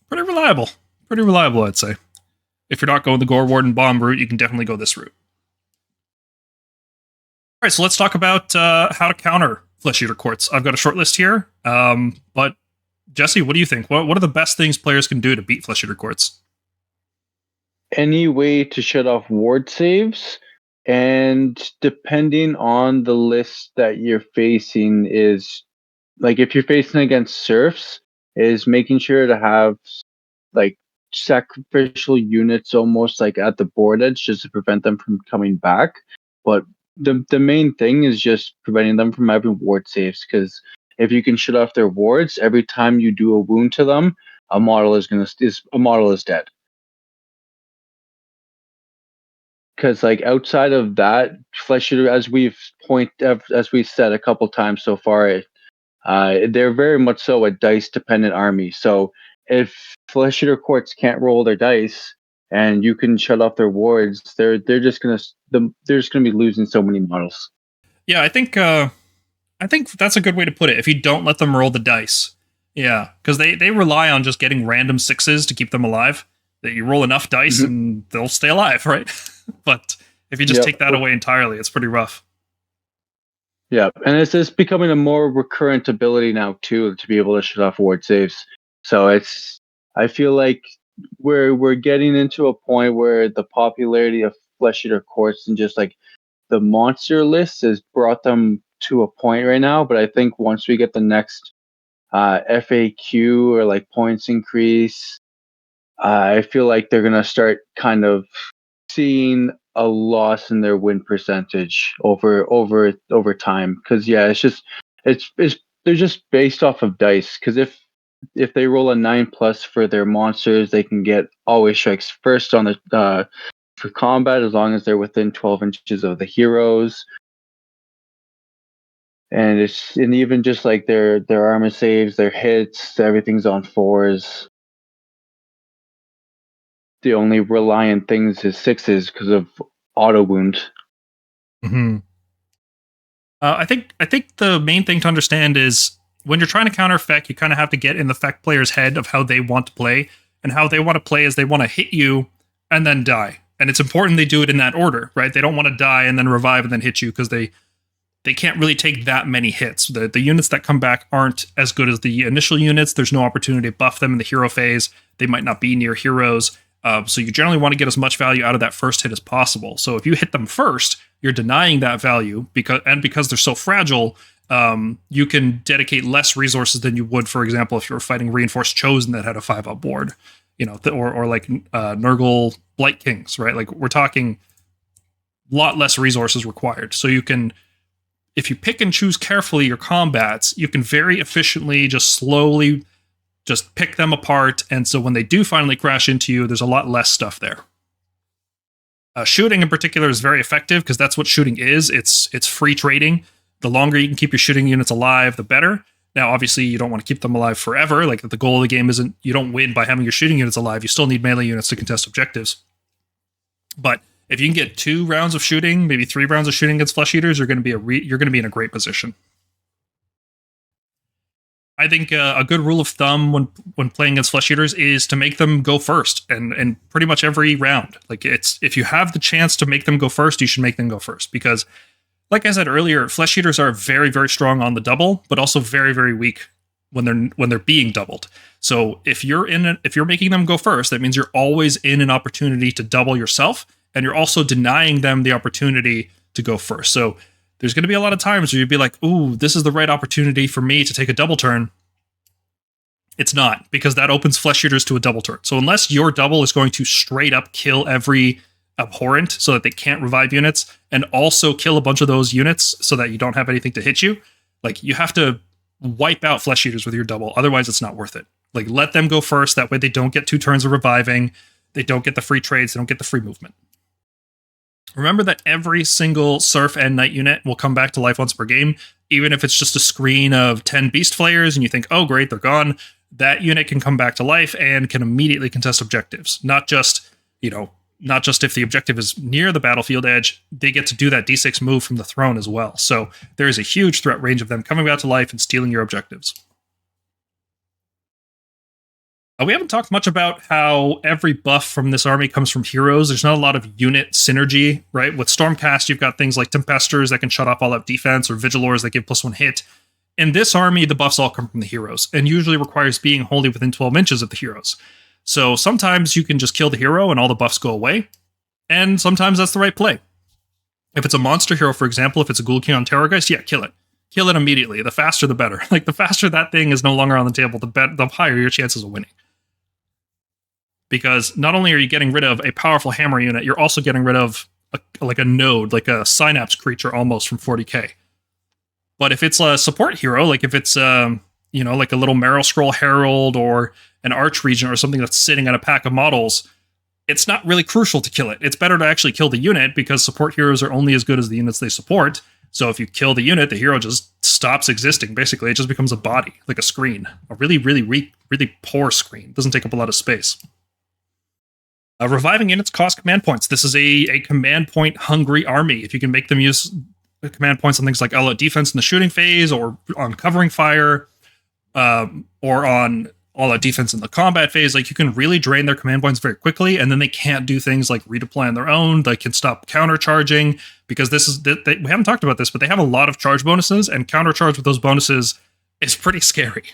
Pretty reliable. Pretty reliable, I'd say. If you're not going the Gore Warden bomb route, you can definitely go this route. All right, so let's talk about how to counter Flesh Eater Courts. I've got a short list here, but Jesse, what do you think? What are the best things players can do to beat Flesh Eater Courts? Any way to shut off ward saves, and depending on the list that you're facing, is like if you're facing against serfs, is making sure to have like sacrificial units almost like at the board edge just to prevent them from coming back. But the main thing is just preventing them from having ward saves, because if you can shut off their wards, every time you do a wound to them, a model is dead. Because like outside of that, Flesh Eater, as we've said a couple times so far, they're very much so a dice dependent army. So if Flesh Eater Courts can't roll their dice and you can shut off their wards, they're just gonna be losing so many models. Yeah, I think that's a good way to put it. If you don't let them roll the dice, yeah, because they rely on just getting random 6s to keep them alive. That you roll enough dice and they'll stay alive, right? But if you just take that away entirely, it's pretty rough. Yeah, and it's becoming a more recurrent ability now too, to be able to shut off ward saves. So I feel like we're getting into a point where the popularity of Flesh Eater Courts and just like the monster list has brought them to a point right now. But I think once we get the next FAQ or like points increase, I feel like they're gonna start kind of seeing a loss in their win percentage over time. Because yeah, it's they're just based off of dice. Because if they roll a 9+ for their monsters, they can get always strikes first on the for combat as long as they're within 12 inches of the heroes. And even just like their armor saves, their hits, everything's on 4s. The only reliant things is 6s because of auto wound. Mm-hmm. I think the main thing to understand is when you're trying to counter FEC, you kind of have to get in the FEC player's head of how they want to play, and how they want to play is they want to hit you and then die. And it's important they do it in that order, right? They don't want to die and then revive and then hit you, because they can't really take that many hits. The units that come back aren't as good as the initial units. There's no opportunity to buff them in the hero phase. They might not be near heroes. So you generally want to get as much value out of that first hit as possible. So if you hit them first, you're denying that value because they're so fragile. You can dedicate less resources than you would, for example, if you were fighting Reinforced Chosen that had a 5-up board, or like Nurgle Blight Kings, right? Like we're talking a lot less resources required. So you can, if you pick and choose carefully your combats, you can very efficiently just slowly just pick them apart, and so when they do finally crash into you, there's a lot less stuff there. Shooting in particular is very effective, because that's what shooting is. It's free trading. The longer you can keep your shooting units alive, the better. Now, obviously, you don't want to keep them alive forever. Like, the goal of the game isn't, you don't win by having your shooting units alive. You still need melee units to contest objectives. But if you can get 2 rounds of shooting, maybe 3 rounds of shooting against Flesh Eaters, you're going to be in a great position. I think a good rule of thumb when playing against Flesh Eaters is to make them go first, and pretty much every round. Like, if you have the chance to make them go first, you should make them go first, because, like I said earlier, Flesh Eaters are very, very strong on the double, but also very, very weak when they're being doubled. So if you're making them go first, that means you're always in an opportunity to double yourself, and you're also denying them the opportunity to go first. So there's going to be a lot of times where you'd be like, ooh, this is the right opportunity for me to take a double turn. It's not, because that opens Flesh Eaters to a double turn. So unless your double is going to straight up kill every abhorrent so that they can't revive units, and also kill a bunch of those units so that you don't have anything to hit you, like, you have to wipe out Flesh Eaters with your double. Otherwise, it's not worth it. Like, let them go first. That way they don't get 2 turns of reviving. They don't get the free trades. They don't get the free movement. remember that every single Surf and Knight unit will come back to life once per game, even if it's just a screen of 10 Beast Flayers and you think, oh great, they're gone. That unit can come back to life and can immediately contest objectives. Not just if the objective is near the battlefield edge, they get to do that D6 move from the throne as well. So there is a huge threat range of them coming back to life and stealing your objectives. We haven't talked much about how every buff from this army comes from heroes. There's not a lot of unit synergy, right? With Stormcast, you've got things like Tempestors that can shut off all that defense, or Vigilors that give +1 hit. In this army, the buffs all come from the heroes, and usually requires being wholly within 12 inches of the heroes. So sometimes you can just kill the hero and all the buffs go away, and sometimes that's the right play. If it's a monster hero, for example, if it's a Ghoul King on Terrorgheist, yeah, kill it. Kill it immediately. The faster, the better. Like, the faster that thing is no longer on the table, the higher your chances of winning. Because not only are you getting rid of a powerful hammer unit, you're also getting rid of a node, like a synapse creature almost from 40k. But if it's a support hero, like if it's like a little Marrow Scroll Herald or an Arch Regent or something that's sitting on a pack of models, it's not really crucial to kill it. It's better to actually kill the unit because support heroes are only as good as the units they support. So if you kill the unit, the hero just stops existing. Basically, it just becomes a body, like a screen. A really, really, really poor screen. It doesn't take up a lot of space. Reviving units cost command points. This is a command point hungry army. If you can make them use command points on things like all-out defense in the shooting phase, or on covering fire, or on all-out defense in the combat phase, like, you can really drain their command points very quickly, and then they can't do things like redeploy on their own. They can stop countercharging, because we haven't talked about this, but they have a lot of charge bonuses, and countercharge with those bonuses is pretty scary.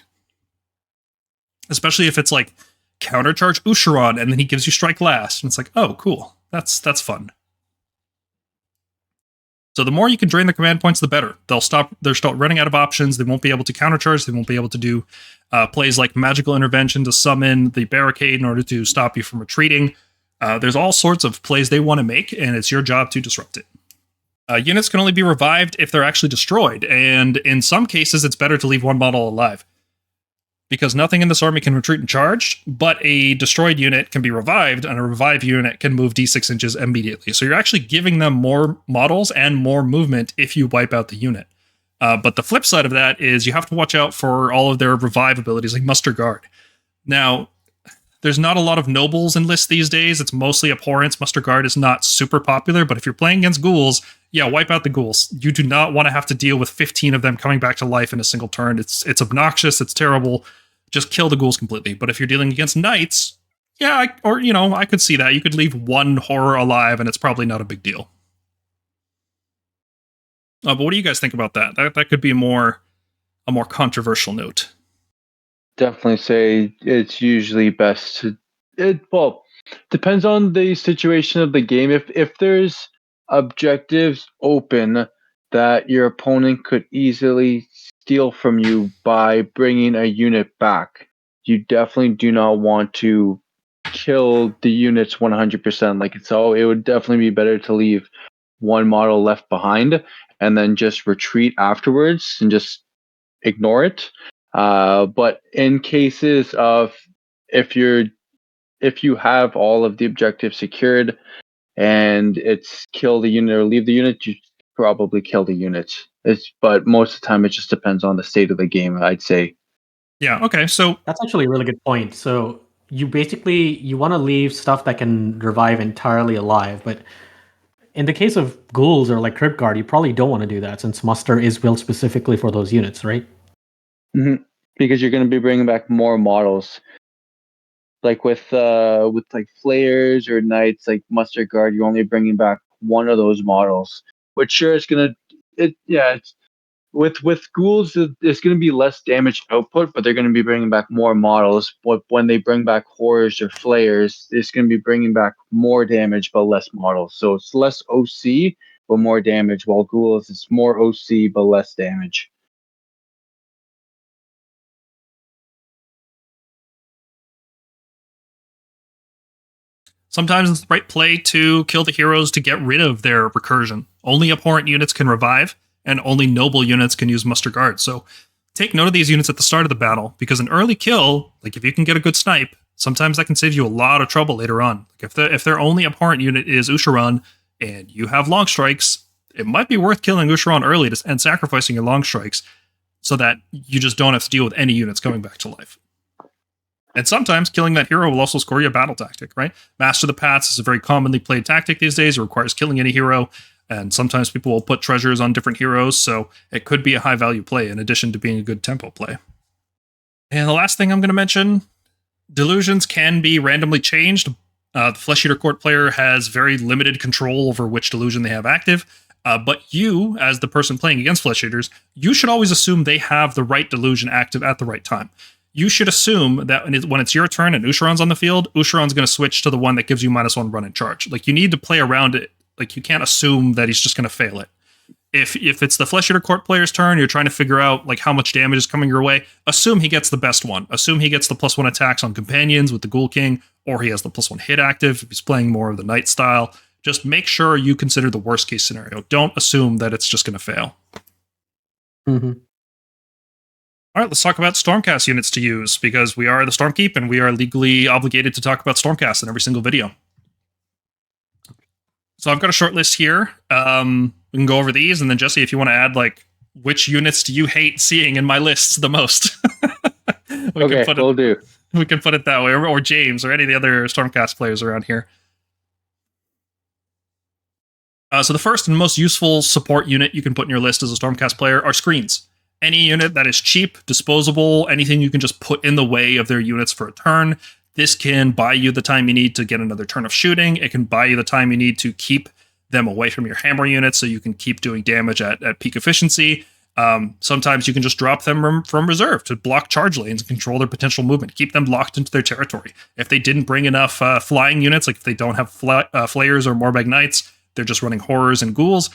Especially if it's like countercharge Ushoran, and then he gives you strike last, and it's like, oh, cool, that's fun. So the more you can drain the command points, the better. They'll start running out of options. They won't be able to countercharge. They won't be able to do plays like magical intervention to summon the barricade in order to stop you from retreating. There's all sorts of plays they want to make, and it's your job to disrupt it. Units can only be revived if they're actually destroyed, and in some cases, it's better to leave one model alive, because nothing in this army can retreat and charge, but a destroyed unit can be revived, and a revived unit can move d6 inches immediately. So you're actually giving them more models and more movement if you wipe out the unit. But the flip side of that is you have to watch out for all of their revive abilities, like Muster Guard. Now, there's not a lot of nobles in lists these days. It's mostly abhorrence. Muster Guard is not super popular, but if you're playing against ghouls, yeah, wipe out the ghouls. You do not want to have to deal with 15 of them coming back to life in a single turn. It's obnoxious. It's terrible. Just kill the ghouls completely. But if you're dealing against knights, yeah, I could see that. You could leave one horror alive, and it's probably not a big deal. But what do you guys think about that? That could be a more controversial note. Definitely say it's usually best to. Depends on the situation of the game. If there's objectives open that your opponent could easily steal from you by bringing a unit back, you definitely do not want to kill the units 100%. Like, it would definitely be better to leave one model left behind and then just retreat afterwards and just ignore it. But in cases of if you have all of the objectives secured and it's kill the unit or leave the unit, you probably kill the unit. But most of the time, it just depends on the state of the game, I'd say. Yeah, okay, so That's actually a really good point. So you want to leave stuff that can revive entirely alive, but in the case of ghouls or like Cryptguard, you probably don't want to do that, since muster is built specifically for those units, right? Mm-hmm. Because you're going to be bringing back more models. Like with like Flayers or Knights, like Muster Guard, you're only bringing back one of those models, which sure is going to with ghouls, it's going to be less damage output, but they're going to be bringing back more models. But when they bring back horrors or flayers, it's going to be bringing back more damage but less models. So it's less OC but more damage. While ghouls, it's more OC but less damage. sometimes it's the right play to kill the heroes to get rid of their recursion. Only abhorrent units can revive, and only noble units can use Muster Guard. So take note of these units at the start of the battle, because an early kill, like if you can get a good snipe, sometimes that can save you a lot of trouble later on. Like if their only abhorrent unit is Ushoran, and you have long strikes, it might be worth killing Ushoran early and sacrificing your long strikes so that you just don't have to deal with any units coming back to life. And sometimes killing that hero will also score you a battle tactic, right? Master the Paths is a very commonly played tactic these days. It requires killing any hero, and sometimes people will put treasures on different heroes, so it could be a high-value play in addition to being a good tempo play. And the last thing I'm going to mention, delusions can be randomly changed. The Flesh Eater Court player has very limited control over which delusion they have active, but you, as the person playing against Flesh Eaters, you should always assume they have the right delusion active at the right time. You should assume that when it's your turn and Ushoran's on the field, Ushoran's going to switch to the one that gives you -1 run in charge. Like, you need to play around it. Like, you can't assume that he's just going to fail it. If it's the Flesh Eater Court player's turn, you're trying to figure out like how much damage is coming your way, assume he gets the best one. Assume he gets the +1 attacks on companions with the Ghoul King, or he has the +1 hit active if he's playing more of the Knight style. Just make sure you consider the worst case scenario. Don't assume that it's just going to fail. Mm-hmm. All right, let's talk about Stormcast units to use, because we are the Stormkeep and we are legally obligated to talk about Stormcast in every single video. So I've got a short list here. We can go over these, and then Jesse, if you want to add, like, which units do you hate seeing in my lists the most? We'll do. We can put it that way, or James, or any of the other Stormcast players around here. So the first and most useful support unit you can put in your list as a Stormcast player are screens. Any unit that is cheap, disposable, anything you can just put in the way of their units for a turn. This can buy you the time you need to get another turn of shooting. It can buy you the time you need to keep them away from your hammer units so you can keep doing damage at peak efficiency. Sometimes you can just drop them from reserve to block charge lanes and control their potential movement. Keep them locked into their territory. If they didn't bring enough flying units, like if they don't have Flayers or Morbheg Knights, they're just running Horrors and Ghouls,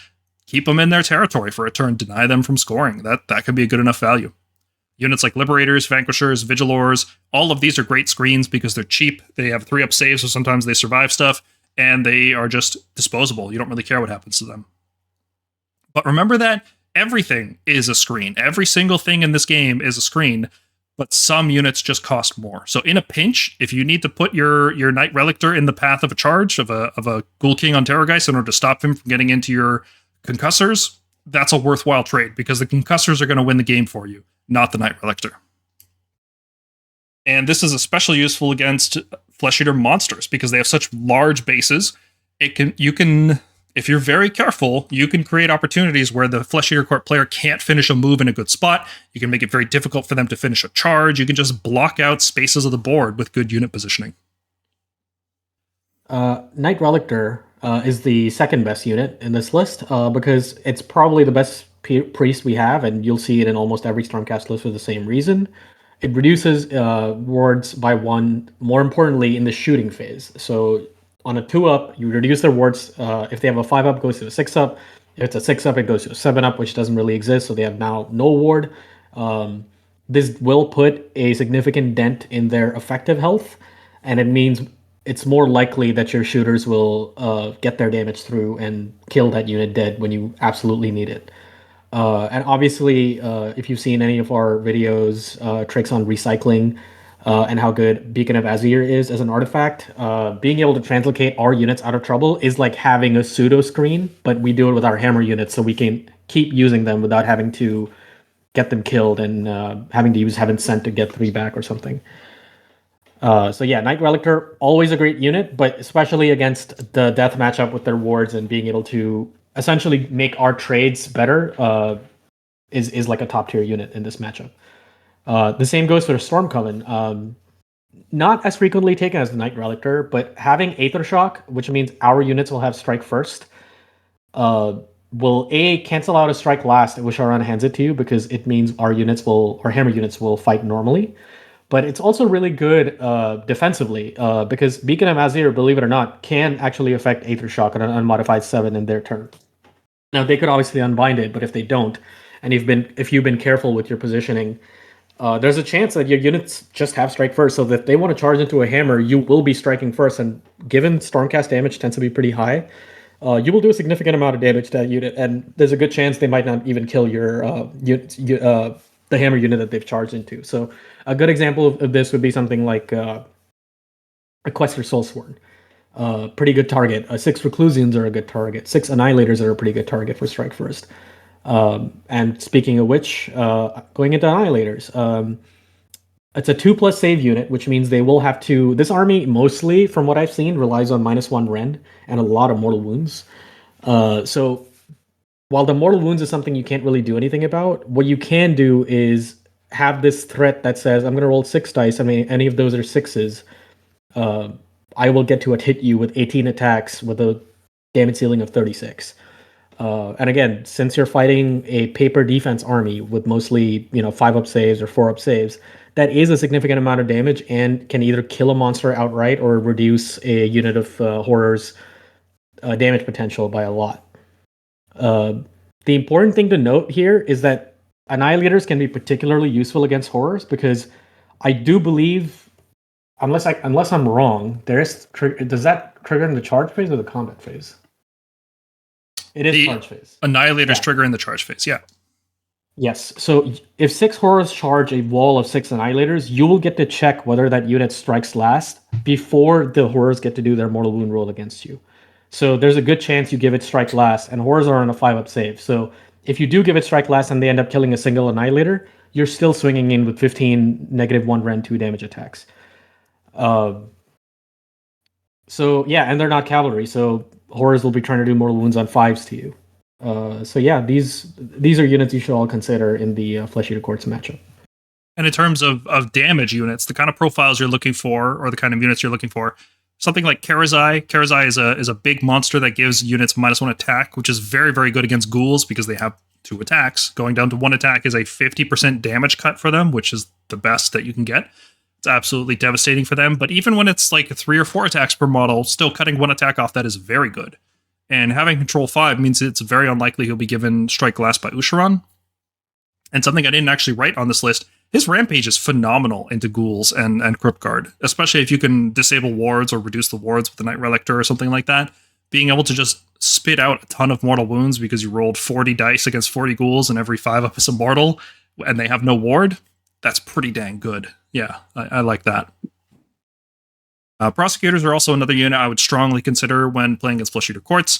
keep them in their territory for a turn. Deny them from scoring. That could be a good enough value. Units like Liberators, Vanquishers, Vigilors, all of these are great screens because they're cheap. They have 3-up saves, so sometimes they survive stuff, and they are just disposable. You don't really care what happens to them. But remember that everything is a screen. Every single thing in this game is a screen, but some units just cost more. So in a pinch, if you need to put your Knight Relictor in the path of a charge of a Ghoul King on Terrorgheist in order to stop him from getting into your Concussors, that's a worthwhile trade because the Concussors are going to win the game for you, not the Knight Relictor. And this is especially useful against Flesh Eater monsters because they have such large bases. You can, if you're very careful, you can create opportunities where the Flesh Eater Court player can't finish a move in a good spot. You can make it very difficult for them to finish a charge. You can just block out spaces of the board with good unit positioning. Knight Relictor is the second best unit in this list because it's probably the best priest we have, and you'll see it in almost every Stormcast list for the same reason. It reduces wards by 1, more importantly, in the shooting phase. So on a 2-up, you reduce their wards. If they have a 5-up, it goes to a 6-up. If it's a 6-up, it goes to a 7-up, which doesn't really exist, so they have now no ward. This will put a significant dent in their effective health, and it means it's more likely that your shooters will get their damage through and kill that unit dead when you absolutely need it. And obviously, if you've seen any of our videos, tricks on recycling and how good Beacon of Azir is as an artifact, being able to translocate our units out of trouble is like having a pseudo screen, but we do it with our hammer units so we can keep using them without having to get them killed and having to use Heaven Sent to get 3 back or something. So yeah, Knight Relictor, always a great unit, but especially against the death matchup with their wards and being able to essentially make our trades better is like a top tier unit in this matchup. The same goes for the Storm Coven. Not as frequently taken as the Knight Relictor, but having Aether Shock, which means our units will have strike first, will cancel out a strike last, which Ushoran hands it to you because it means our hammer units will fight normally. But it's also really good defensively because Beacon of Azir, believe it or not, can actually affect Aether Shock on an unmodified 7 in their turn. Now, they could obviously unbind it, but if they don't, and if you've been careful with your positioning, there's a chance that your units just have strike first. So that if they want to charge into a hammer, you will be striking first. And given Stormcast damage tends to be pretty high, you will do a significant amount of damage to that unit. And there's a good chance they might not even kill your the hammer unit that they've charged into. So a good example of this would be something like a Quest for Soulsworn. Pretty good target. 6 Reclusians are a good target. 6 Annihilators are a pretty good target for Strike First. And speaking of which, going into Annihilators, it's a 2+ save unit, which means they will have to. This army, mostly from what I've seen, relies on -1 rend and a lot of mortal wounds. So while the mortal wounds is something you can't really do anything about, what you can do is have this threat that says, I'm going to roll 6 dice. I mean, any of those are 6s. I will get to hit you with 18 attacks with a damage ceiling of 36. And again, since you're fighting a paper defense army with mostly 5-up saves or 4-up saves, that is a significant amount of damage and can either kill a monster outright or reduce a unit of horrors damage potential by a lot. The important thing to note here is that Annihilators can be particularly useful against horrors because I do believe, unless I'm wrong, does that trigger in the charge phase or the combat phase? It is charge phase. Annihilators trigger in the charge phase, yeah. Yes. So if 6 horrors charge a wall of 6 Annihilators, you will get to check whether that unit strikes last before the horrors get to do their mortal wound roll against you. So there's a good chance you give it strike last, and horrors are on a 5-up save. So if you do give it strike last and they end up killing a single Annihilator, you're still swinging in with 15 -1 rend 2 damage attacks. So yeah, and they're not cavalry, so horrors will be trying to do mortal wounds on 5s to you. So yeah, these are units you should all consider in the Flesh Eater Courts matchup. And in terms of damage units, the kind of profiles you're looking for, or the kind of units you're looking for, something like Karazai. Karazai is a big monster that gives units -1 attack, which is very, very good against ghouls because they have 2 attacks. Going down to 1 attack is a 50% damage cut for them, which is the best that you can get. It's absolutely devastating for them. But even when it's like 3 or 4 attacks per model, still cutting 1 attack off that is very good. And having control 5 means it's very unlikely he'll be given strike last by Ushoran. And something I didn't actually write on this list, his rampage is phenomenal into ghouls and Cryptguard, especially if you can disable wards or reduce the wards with the Night Relictor or something like that. Being able to just spit out a ton of mortal wounds because you rolled 40 dice against 40 ghouls and every 5-up is a mortal, and they have no ward, that's pretty dang good. Yeah, I like that. Prosecutors are also another unit I would strongly consider when playing against Flesh Eater Courts,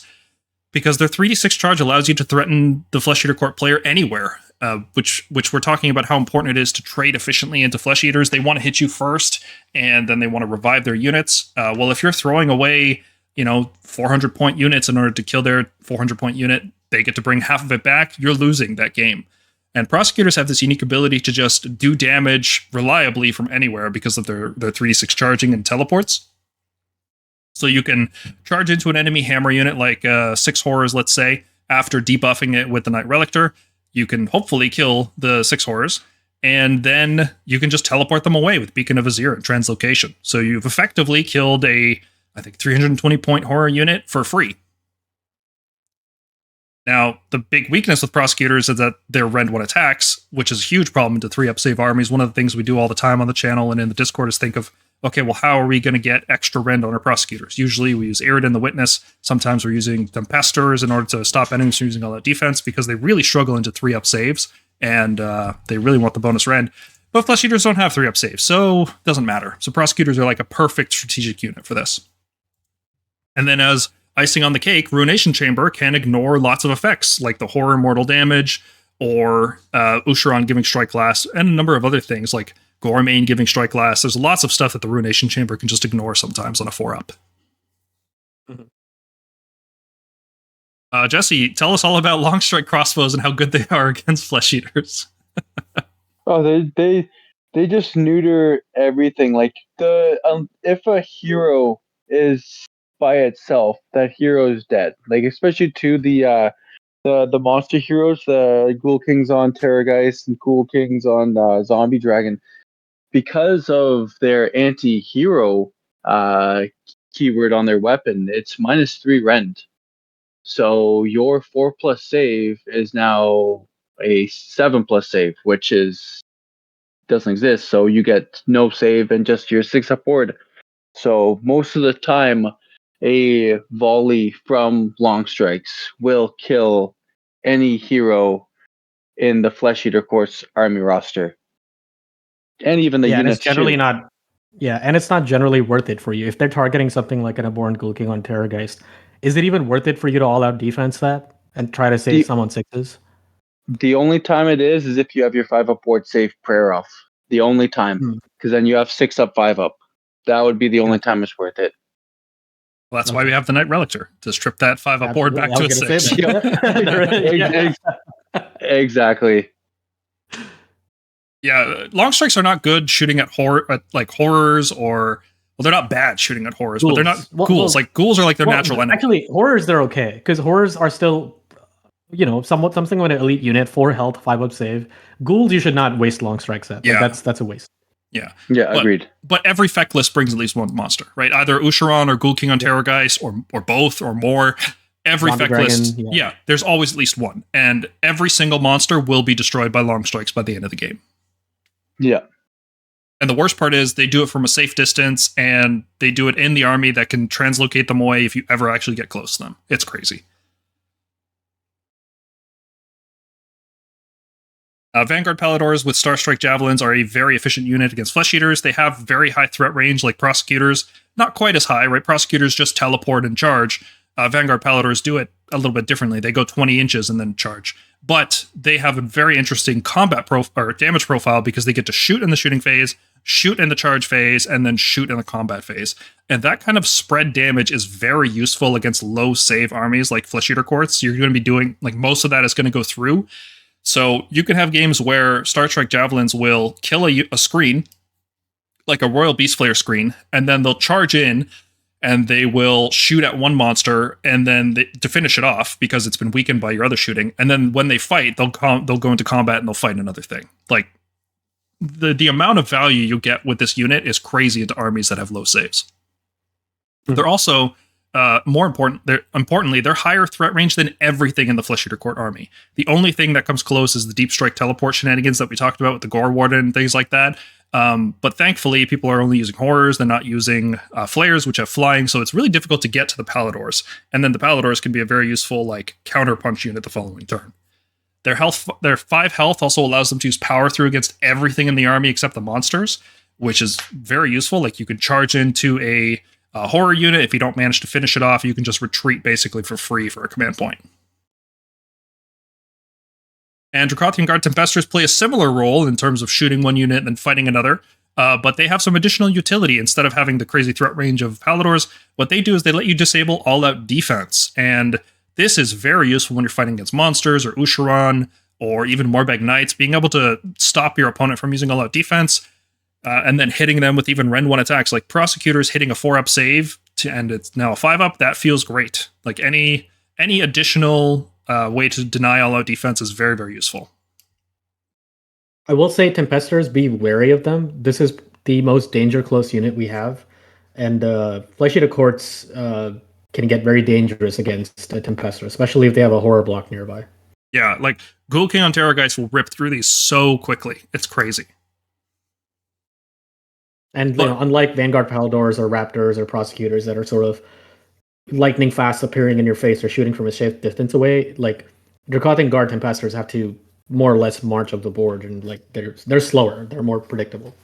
because their 3d6 charge allows you to threaten the Flesh Eater Court player anywhere, which we're talking about how important it is to trade efficiently into Flesh Eaters. They want to hit you first, and then they want to revive their units. Well, if you're throwing away 400-point units in order to kill their 400-point unit, they get to bring half of it back, you're losing that game. And Prosecutors have this unique ability to just do damage reliably from anywhere because of their 3d6 charging and teleports. So you can charge into an enemy hammer unit like 6 horrors, let's say, after debuffing it with the Night Relictor. You can hopefully kill the 6 horrors, and then you can just teleport them away with Beacon of Azir and Translocation. So you've effectively killed a, I think, 320-point horror unit for free. Now, the big weakness with Prosecutors is that they're rend 1 attacks, which is a huge problem into 3-up save armies. One of the things we do all the time on the channel and in the Discord is think of, okay, well, how are we going to get extra rend on our Prosecutors? Usually we use Arid and the Witness. Sometimes we're using Tempestors in order to stop enemies from using all that defense because they really struggle into 3-up saves, and they really want the bonus rend. But Flesh Eaters don't have 3-up saves, so it doesn't matter. So Prosecutors are like a perfect strategic unit for this. And then as icing on the cake, Ruination Chamber can ignore lots of effects, like the horror mortal damage, or Ushoran giving strike last, and a number of other things, like Goremain giving strike last. There's lots of stuff that the Ruination Chamber can just ignore sometimes on a 4-up. Mm-hmm. Jesse, tell us all about long strike crossbows and how good they are against Flesh Eaters. Oh, they just neuter everything. Like if a hero is by itself, that hero is dead. Like especially to the monster heroes, the Ghoul Kings on Terrorgheist and Ghoul Kings on Zombie Dragon, because of their anti-hero keyword on their weapon, it's -3 rend. So your 4+ save is now a 7+ save, which doesn't exist. So you get no save and just your 6-up ward. So most of the time, a volley from long strikes will kill any hero in the Flesh Eater Course army roster, and even the units. And it's generally too. not. Yeah, and it's not generally worth it for you. If they're targeting something like an Abhorrent Ghoul King on Terrorgheist, is it even worth it for you to all-out defense that and try to save The some on sixes? the only time it is if you have your 5-up board save prayer off. The only time, Hmm. because then you have 6-up, 5-up. That would be the only Gotcha. time it's worth it. Well, that's why Okay. we have the Knight Relictor to strip that 5-up board back to a Absolutely. I was 6. gonna say that. You're right. Yeah. Exactly. Yeah, long strikes are not good shooting at horrors, or well, they're not bad shooting at horrors, but they're not Ghouls. ghouls. Like ghouls are like their Well, natural enemy. actually, horrors they're okay because horrors are still, somewhat something with an elite unit, 4 health, 5-up save. Ghouls you should not waste long strikes at. Like, Yeah. that's a waste. Yeah, Yeah, agreed. But every FEC list brings at least one monster, right? Either Ushoran or Ghoul King on Terrorgheist, or both or more. Every Zombie FEC Dragon, list, yeah. there's always at least one, and every single monster will be destroyed by long strikes by the end of the game. Yeah. And the worst part is they do it from a safe distance, and they do it in the army that can translocate them away if you ever actually get close to them. It's crazy. Vanguard Paladors with Starstrike Javelins are a very efficient unit against Flesh Eaters. They have very high threat range like Prosecutors. Not quite as high, right? Prosecutors just teleport and charge. Vanguard Paladors do it a little bit differently. They go 20 inches and then charge. But they have a very interesting combat or damage profile because they get to shoot in the shooting phase, shoot in the charge phase, and then shoot in the combat phase. And that kind of spread damage is very useful against low save armies like Flesh Eater Courts. You're going to be doing, like, most of that is going to go through. So you can have games where Starstrike Javelins will kill a screen, like a Royal Beast Flayer screen, and then they'll charge in and they will shoot at one monster, and then to finish it off because it's been weakened by your other shooting. And then when they fight, they'll go into combat and they'll fight another thing. Like the amount of value you get with this unit is crazy into armies that have low saves. Mm-hmm. They're also importantly, they're higher threat range than everything in the Flesh Eater Court army. The only thing that comes close is the Deep Strike teleport shenanigans that we talked about with the Gore Warden and things like that. But thankfully, people are only using horrors. They're not using flayers, which have flying, so it's really difficult to get to the Paladors. And then the Paladors can be a very useful like counterpunch unit the following turn. Their 5 health also allows them to use power through against everything in the army except the monsters, which is very useful. Like you can charge into a horror unit. If you don't manage to finish it off, you can just retreat basically for free for a command point. And Dracothian Guard Tempestors play a similar role in terms of shooting one unit and then fighting another, but they have some additional utility. Instead of having the crazy threat range of Paladors, what they do is they let you disable all-out defense, and this is very useful when you're fighting against monsters or Ushoran or even Morbheg Knights. Being able to stop your opponent from using all-out defense and then hitting them with even Ren 1 attacks, like Prosecutors hitting a 4-up save, and it's now a 5-up, that feels great. Like any additional way to deny all-out defense is very, very useful. I will say, Tempestors, be wary of them. This is the most danger close unit we have, and Flesh Eater Courts can get very dangerous against a Tempestor, especially if they have a horror block nearby. Yeah, like Ghoul King on Terrorgheist will rip through these so quickly. It's crazy. And unlike Vanguard Paladors or Raptors or Prosecutors that are sort of lightning fast appearing in your face or shooting from a safe distance away, like Dracothian Guard Tempestors have to more or less march up the board, and like they're slower, they're more predictable.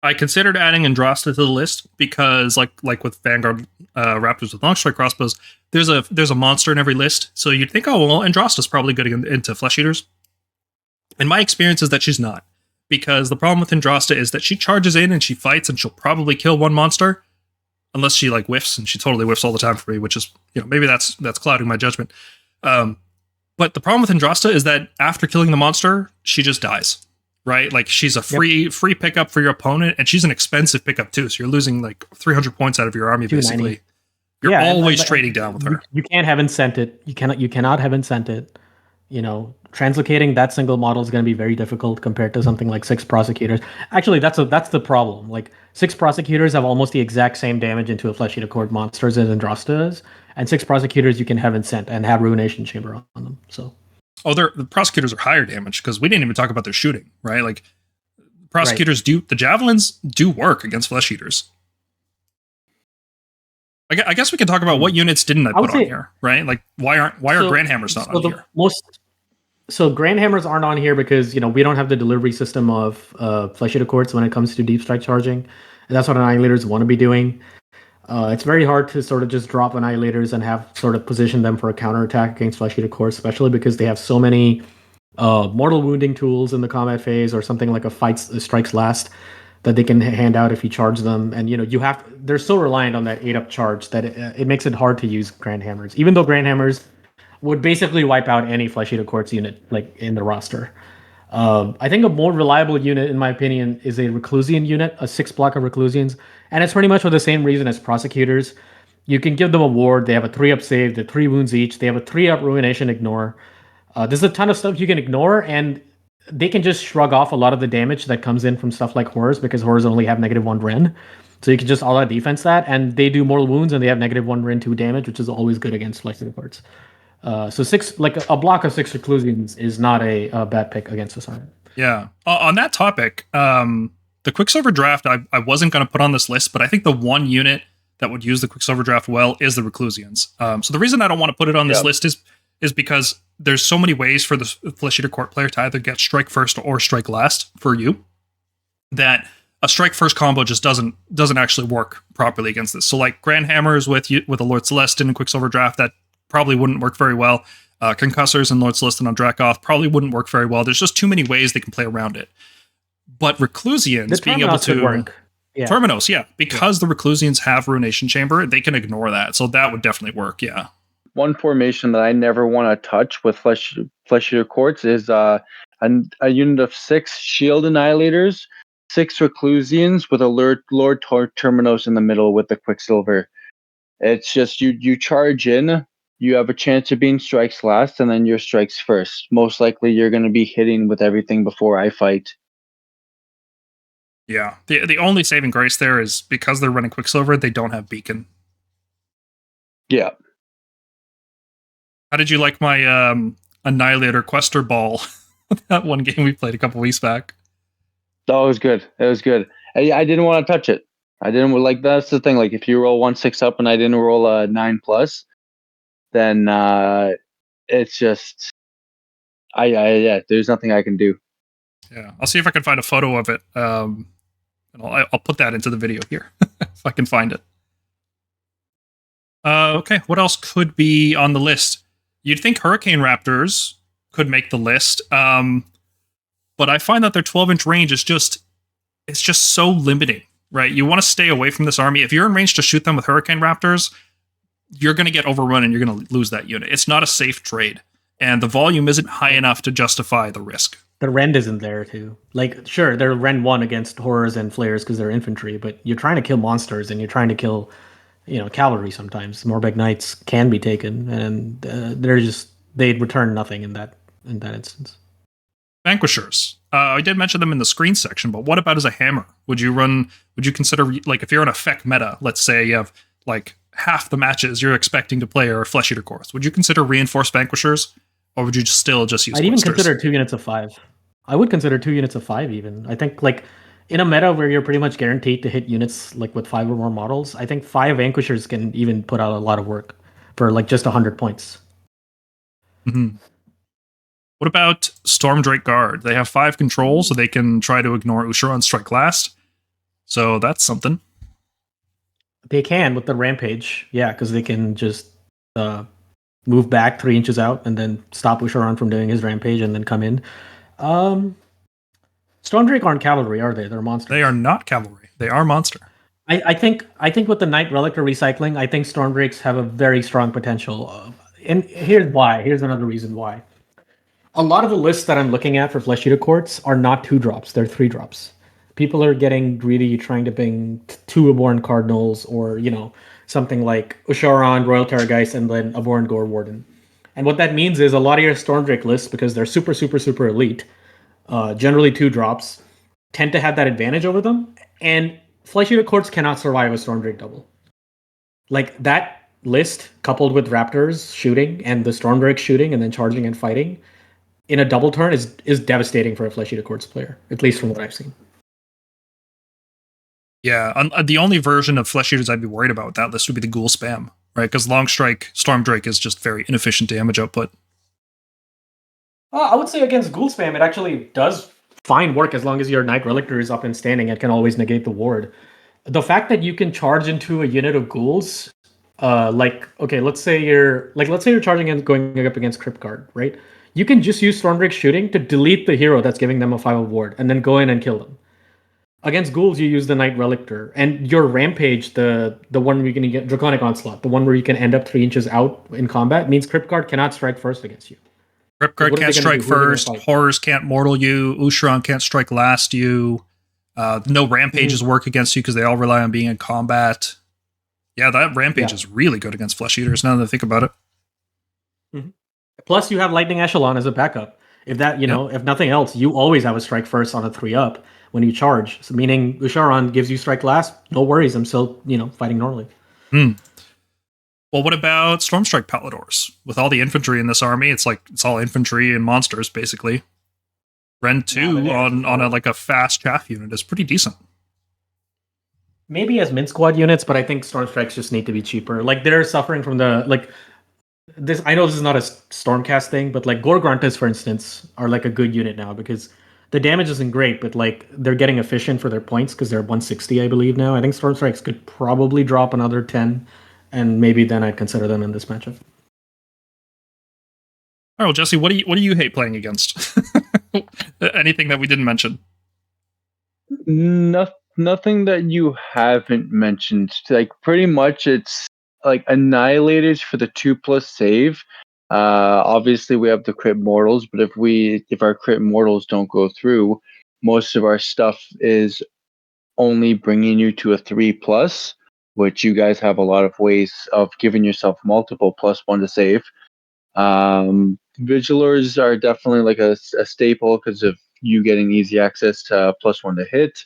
I considered adding Andrasta to the list because, like with Vanguard Raptors with Longstrike crossbows, there's a monster in every list. So you'd think, oh well, Andrasta's probably good into Flesh Eaters. And my experience is that she's not, because the problem with Andrasta is that she charges in and she fights and she'll probably kill one monster, unless she like whiffs, and she totally whiffs all the time for me, which is, maybe that's clouding my judgment. But the problem with Andrasta is that after killing the monster, she just dies. Right? Like she's a free pickup for your opponent, and she's an expensive pickup too. So you're losing like 300 points out of your army basically. You're always trading down with her. You can't have incent it. You cannot have incent it. Translocating that single model is going to be very difficult compared to something like 6 Prosecutors. Actually, that's the problem. Like 6 Prosecutors have almost the exact same damage into a Flesh Eater Court monsters as Andrasta does, and 6 Prosecutors you can have incent and have Ruination Chamber on them. So. Oh, the Prosecutors are higher damage because we didn't even talk about their shooting, right? Like Prosecutors the Javelins do work against Flesh Eaters. I guess we can talk about what units didn't I put on here, right? Like why are Grandhammers not on here? So Grand Hammers aren't on here because we don't have the delivery system of Flesh Eater Courts when it comes to deep strike charging, and that's what Annihilators want to be doing. It's very hard to sort of just drop Annihilators and have sort of position them for a counterattack against Flesh Eater Courts, especially because they have so many mortal wounding tools in the combat phase or something like a strikes last that they can hand out if you charge them. And they're so reliant on that 8-up charge that it makes it hard to use Grand Hammers, even though Grand Hammers would basically wipe out any Flesh Eater Courts unit like in the roster. I think a more reliable unit, in my opinion, is a Reclusian unit, a 6 block of Reclusians, and it's pretty much for the same reason as Prosecutors. You can give them a ward. They have a 3-up save, they're 3 wounds each. They have a 3-up Ruination Ignore. There's a ton of stuff you can ignore, and they can just shrug off a lot of the damage that comes in from stuff like Horrors, because Horrors only have -1 Ren. So you can just all-out defense that, and they do mortal wounds, and they have -1 Ren 2 damage, which is always good against Flesh Eater Courts. So 6, like a block of 6 Reclusians is not a bad pick against this army. Yeah. On that topic, the Quicksilver draft, I wasn't going to put on this list, but I think the one unit that would use the Quicksilver draft well is the Reclusians. So the reason I don't want to put it on this list is because there's so many ways for the Flesh Eater Court player to either get strike first or strike last for you that a strike first combo just doesn't actually work properly against this. So like Grand Hammers with a Lord Celestin and Quicksilver draft, that probably wouldn't work very well. Concussors and Lord Celestin on Dracoth probably wouldn't work very well. There's just too many ways they can play around it. But Reclusians being able to work. Yeah. Terminos, because the Reclusians have Ruination Chamber, they can ignore that. So that would definitely work. Yeah. One formation that I never want to touch with Flesh Eater Courts is a unit of 6 Shield Annihilators, 6 Reclusians with a Lord Terminos in the middle with the Quicksilver. It's just you charge in. You have a chance of being strikes last, and then your strikes first. Most likely, you're going to be hitting with everything before I fight. Yeah. The only saving grace there is because they're running Quicksilver, they don't have Beacon. Yeah. How did you like my Annihilator Quester Ball? That one game we played a couple weeks back. Oh, it was good. It was good. I didn't want to touch it. I didn't like. That's the thing. Like, if you roll 1 6 up and I didn't roll a 9+, then it's just there's nothing I can do. Yeah, I'll see if I can find a photo of it, and I'll put that into the video here if I can find it. Okay, what else could be on the list? You'd think Hurricane Raptors could make the list, but I find that their 12-inch range is just so limiting, right? You want to stay away from this army. If you're in range to shoot them with Hurricane Raptors, you're going to get overrun and you're going to lose that unit. It's not a safe trade, and the volume isn't high enough to justify the risk. The rend isn't there too. Like, sure, they're rend 1 against Horrors and Flayers because they're infantry, but you're trying to kill monsters and you're trying to kill, cavalry sometimes. Morbheg Knights can be taken, and they'd return nothing in that instance. Vanquishers. I did mention them in the screen section, but what about as a hammer? Would you consider, like, if you're in a FEC meta, let's say you have like half the matches you're expecting to play are Flesh Eater Courts, would you consider reinforced Vanquishers, or would you still just use I'd even Questers? consider 2 units of 5. I would consider 2 units of 5 even. I think, like, in a meta where you're pretty much guaranteed to hit units like with 5 or more models, I think 5 Vanquishers can even put out a lot of work for like just 100 points. Mm-hmm. What about Stormdrake Guard? They have 5 controls, so they can try to ignore Ushoran strike last. So that's something. They can with the Rampage, yeah, because they can just move back 3 inches out and then stop Ushoran from doing his Rampage and then come in. Stormdrake aren't cavalry, are they? They're monsters. They are not cavalry. They are monster. I think with the Knight Relictor recycling, I think Stormdrakes have a very strong potential. And here's why. Here's another reason why. A lot of the lists that I'm looking at for Flesh Eater Courts are not 2 drops. They're 3 drops. People are getting greedy, trying to bring 2 Abhorrent Cardinals or, something like Ushoran, Royal Terrorgheist, and then Abhorrent Gore Warden. And what that means is a lot of your Stormdrake lists, because they're super, super, super elite, generally 2 drops, tend to have that advantage over them. And Flesh Eater Courts cannot survive a Stormdrake double. Like, that list, coupled with Raptors shooting and the Stormdrake shooting and then charging and fighting, in a double turn is devastating for a Flesh Eater Courts player, at least from what I've seen. Yeah, the only version of Flesh Eaters I'd be worried about with that list would be the Ghoul spam, right? Because Long Strike Stormdrake is just very inefficient damage output. I would say against Ghoul spam, it actually does fine work as long as your Knight Relictor is up and standing. It can always negate the ward. The fact that you can charge into a unit of Ghouls, let's say you're charging and going up against Cryptguard, right? You can just use Stormbreak shooting to delete the hero that's giving them a 5 ward, and then go in and kill them. Against Ghouls, you use the Knight Relictor, and your Rampage, the one where you can get Draconic Onslaught, the one where you can end up 3 inches out in combat, means Cryptguard cannot strike first against you. Cryptguard can't strike first. Horrors can't mortal you. Ushoran can't strike last you. No Rampages work against you because they all rely on being in combat. Yeah, that Rampage is really good against Flesh Eaters, now that I think about it. Mm-hmm. Plus, you have Lightning Echelon as a backup. If that, if nothing else, you always have a strike first on a 3-up when you charge. So meaning Ushoran gives you strike last, no worries, I'm still, fighting normally. Well, what about Stormstrike Paladors? With all the infantry in this army, it's all infantry and monsters, basically. Ren 2 on a fast chaff unit is pretty decent. Maybe as min squad units, but I think Stormstrikes just need to be cheaper. Like, they're suffering from this. I know this is not a Stormcast thing, but like Gorgruntas, for instance, are like a good unit now because the damage isn't great, but like they're getting efficient for their points because they're 160, I believe now. I think Stormstrikes could probably drop another 10, and maybe then I'd consider them in this matchup. All right, well, Jesse, what do you hate playing against? Anything that we didn't mention? Nothing that you haven't mentioned. Like, pretty much it's like Annihilators for the 2+ save. Obviously we have the crit mortals, but if our crit mortals don't go through, most of our stuff is only bringing you to a 3+, which you guys have a lot of ways of giving yourself multiple +1 to save. Vigilors are definitely like a staple because of you getting easy access to +1 to hit.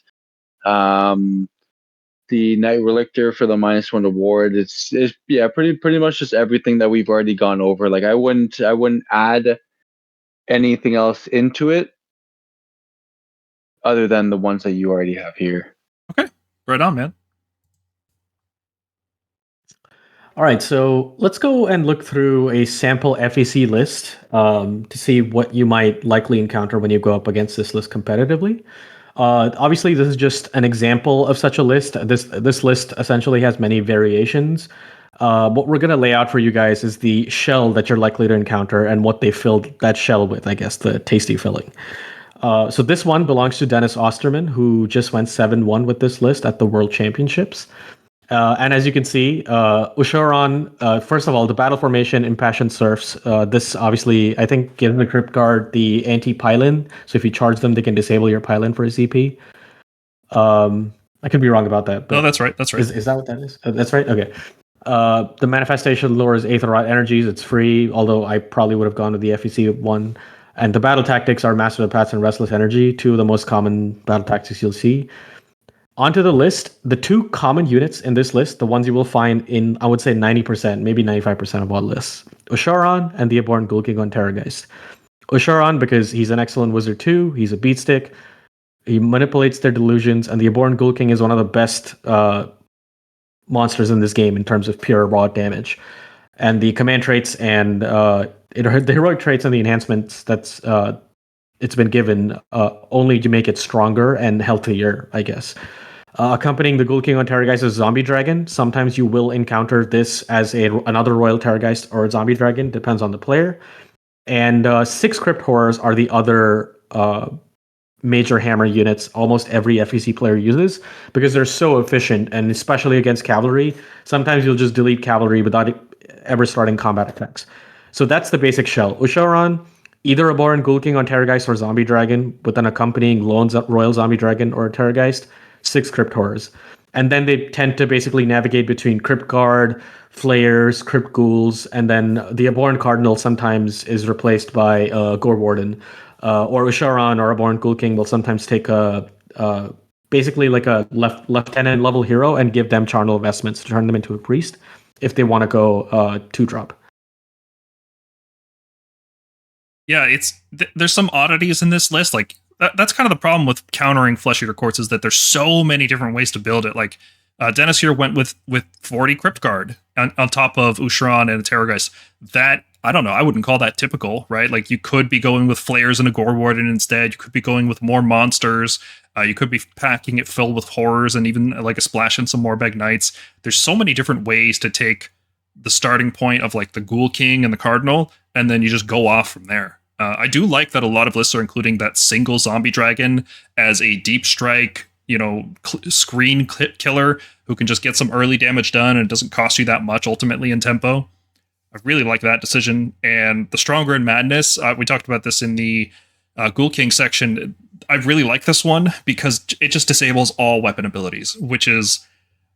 The Knight Relictor for the -1 to ward. It's pretty much just everything that we've already gone over. Like, I wouldn't add anything else into it other than the ones that you already have here. Okay, right on, man. All right, so let's go and look through a sample FEC list to see what you might likely encounter when you go up against this list competitively. Obviously, this is just an example of such a list. This list essentially has many variations. What we're going to lay out for you guys is the shell that you're likely to encounter and what they filled that shell with, I guess, the tasty filling. So this one belongs to Dennis Osterman, who just went 7-1 with this list at the World Championships. And as you can see, Ushoran, first of all, the battle formation, Impassioned Serfs. This obviously, I think, gives the Cryptguard the anti-pylon. So if you charge them, they can disable your pylon for a CP. I could be wrong about that. But no, that's right. That's right. Is that what that is? That's right? Okay. The manifestation lowers Aether Rot energies. It's free, although I probably would have gone to the FEC one. And the battle tactics are Master of the Paths and Restless Energy, two of the most common battle tactics you'll see. Onto the list, the 2 common units in this list, the ones you will find in, I would say, 90%, maybe 95% of all lists. Ushoran and the Abhorrent Ghoul King on Terrorgheist. Ushoran, because he's an excellent wizard too, he's a beatstick, he manipulates their delusions, and the Abhorrent Ghoul King is one of the best monsters in this game in terms of pure raw damage. And the command traits and the heroic traits and the enhancements that's it's been given only to make it stronger and healthier, I guess. Accompanying the Ghoul King on Terrorgheist is Zombie Dragon. Sometimes you will encounter this as another Royal Terrorgheist or a Zombie Dragon, depends on the player. And 6 Crypt Horrors are the other major hammer units almost every FEC player uses because they're so efficient, and especially against cavalry. Sometimes you'll just delete cavalry without ever starting combat attacks. So that's the basic shell. Ushoran, either a Abhorrent Ghoul King on Terrorgheist or Zombie Dragon with an accompanying lone Royal Zombie Dragon or Terrorgheist, 6 Crypt Horrors. And then they tend to basically navigate between Cryptguard, Flayers, Crypt Ghouls, and then the Abhorrent Cardinal sometimes is replaced by Gore Warden. Or Ushoran or Abhorrent Ghoul King will sometimes take basically like a lieutenant level hero and give them charnel vestments to turn them into a priest if they want to go 2-drop. Yeah, there's some oddities in this list. Like that's kind of the problem with countering Flesh Eater Courts is that there's so many different ways to build it. Like Dennis here went with 40 Cryptguard on top of Ushoran and Terrorgheist. That I don't know. I wouldn't call that typical, right? Like you could be going with Flayers and a Gore Warden instead. You could be going with more monsters. You could be packing it filled with horrors and even like a splash in some Morbheg Knights. There's so many different ways to take the starting point of like the Ghoul King and the Cardinal, and then you just go off from there. I do like that a lot of lists are including that single zombie dragon as a deep strike, screen killer who can just get some early damage done and it doesn't cost you that much ultimately in tempo. I really like that decision. And the Stronger in Madness, we talked about this in the Ghoul King section. I really like this one because it just disables all weapon abilities, which is,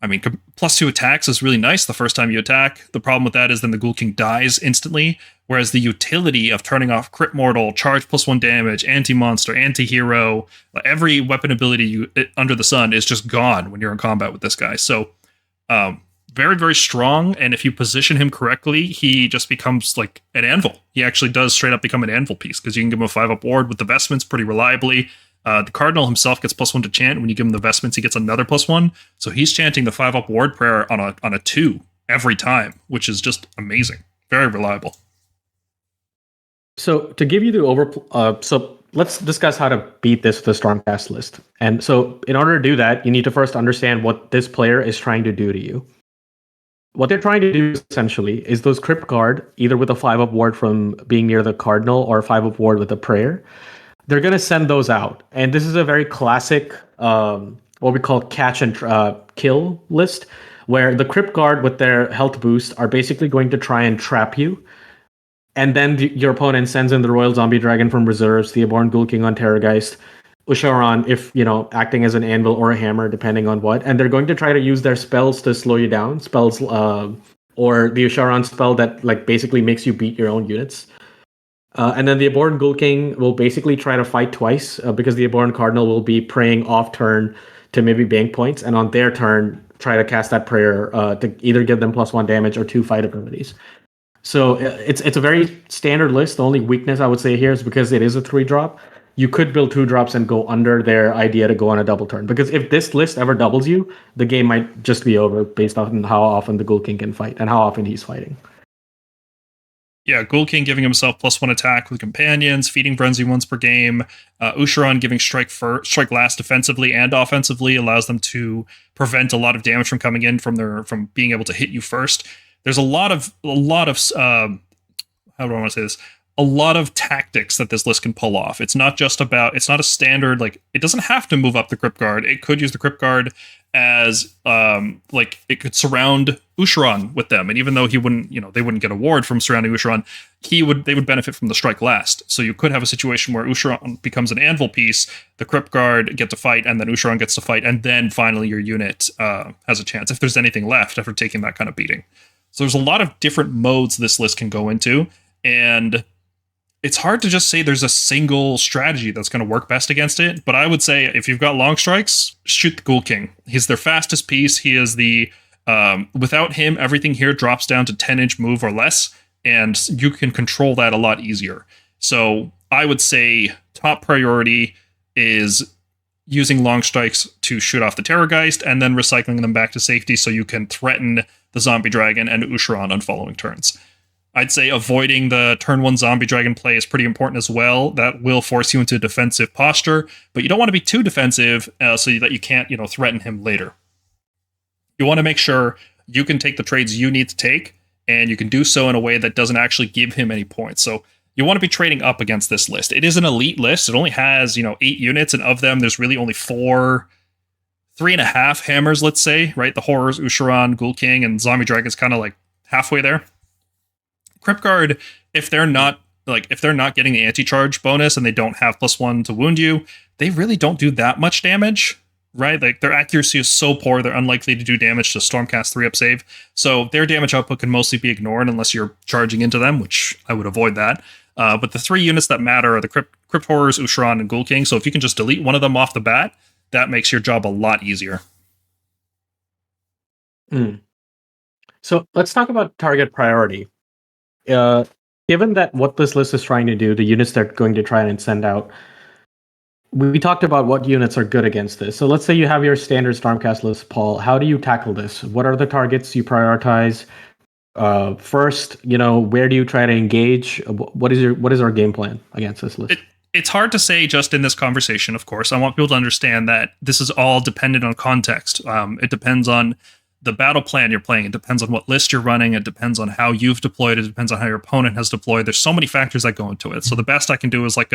+2 attacks is really nice the first time you attack. The problem with that is then the Ghoul King dies instantly, whereas the utility of turning off Crit Mortal, Charge +1 damage, Anti-Monster, Anti-Hero, every weapon ability under the sun is just gone when you're in combat with this guy. So, very, very strong, and if you position him correctly, he just becomes like an anvil. He actually does straight up become an anvil piece, because you can give him a 5-up ward with the vestments pretty reliably. The Cardinal himself gets +1 to chant. When you give him the vestments, he gets another +1. So he's chanting the 5-up ward prayer on a 2 every time, which is just amazing. Very reliable. So to give you the so let's discuss how to beat this with the Stormcast list. And so in order to do that, you need to first understand what this player is trying to do to you. What they're trying to do essentially is those Cryptguard, either with a 5-up ward from being near the Cardinal or a 5-up ward with a prayer. They're going to send those out. And this is a very classic, what we call catch and kill list, where the Cryptguard with their health boost are basically going to try and trap you. And then your opponent sends in the Royal Zombie Dragon from reserves, the Aborn Ghoul King on Terrorgheist, Ushoran, if, acting as an anvil or a hammer, depending on what. And they're going to try to use their spells to slow you down, or the Ushoran spell that basically makes you beat your own units. And then the Aborn Ghoul King will basically try to fight twice, because the Aborn Cardinal will be praying off turn to maybe bank points, and on their turn try to cast that prayer to either give them +1 damage or 2 fight abilities. So it's a very standard list. The only weakness I would say here is because it is a 3-drop. You could build 2-drops and go under their idea to go on a double turn. Because if this list ever doubles you, the game might just be over based on how often the Ghoul King can fight and how often he's fighting. Yeah, Ghoul King giving himself +1 attack with companions, feeding Frenzy once per game. Ushoran giving strike last defensively and offensively allows them to prevent a lot of damage from coming in from being able to hit you first. There's a lot of how do I want to say this? A lot of tactics that this list can pull off. It's not a standard, it doesn't have to move up the Cryptguard. It could use the Cryptguard as it could surround Ushoran with them, and even though he wouldn't, they wouldn't get a ward from surrounding Ushoran, they would benefit from the strike last. So you could have a situation where Ushoran becomes an anvil piece, the Cryptguard get to fight, and then Ushoran gets to fight, and then finally your unit has a chance if there's anything left after taking that kind of beating. So there's a lot of different modes this list can go into, and it's hard to just say there's a single strategy that's going to work best against it, but I would say if you've got long strikes, shoot the Ghoul King. He's their fastest piece. He is without him, everything here drops down to 10-inch move or less, and you can control that a lot easier. So I would say top priority is using long strikes to shoot off the Terrorgheist and then recycling them back to safety so you can threaten the Zombie Dragon and Ushoran on following turns. I'd say avoiding the turn 1 Zombie Dragon play is pretty important as well. That will force you into a defensive posture, but you don't want to be too defensive so that you can't, threaten him later. You want to make sure you can take the trades you need to take, and you can do so in a way that doesn't actually give him any points. So you want to be trading up against this list. It is an elite list. It only has, 8 units, and of them, there's really only 3.5 hammers, let's say, right? The Horrors, Ushoran, Ghoul King, and Zombie Dragon's kind of halfway there. Cryptguard, if they're not getting the anti-charge bonus and they don't have +1 to wound you, they really don't do that much damage, right? Their accuracy is so poor, they're unlikely to do damage to Stormcast 3-up save. So their damage output can mostly be ignored unless you're charging into them, which I would avoid that. But the 3 units that matter are the Crypt Horrors, Ushoran, and Ghoul King. So if you can just delete one of them off the bat, that makes your job a lot easier. So let's talk about target priority. Given that what this list is trying to do, the units they're going to try and send out, we talked about what units are good against this. So let's say you have your standard Stormcast list, Paul. How do you tackle this? What are the targets you prioritize? First, where do you try to engage? What is our game plan against this list? It's hard to say just in this conversation, of course. I want people to understand that this is all dependent on context. It depends on the battle plan you're playing. It depends on what list you're running. It depends on how you've deployed. It depends on how your opponent has deployed. There's so many factors that go into it. So the best I can do is like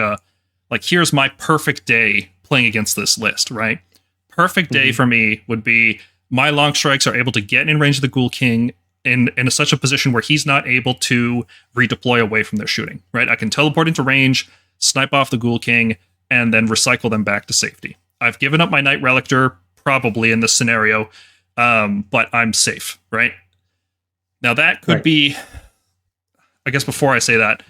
here's my perfect day playing against this list, right? Perfect day for me would be my long strikes are able to get in range of the Ghoul King in such a position where he's not able to redeploy away from their shooting, right? I can teleport into range, snipe off the Ghoul King, and then recycle them back to safety. I've given up my Knight Relictor, probably in this scenario, but I'm safe, right? Now that could be, I guess before I say that,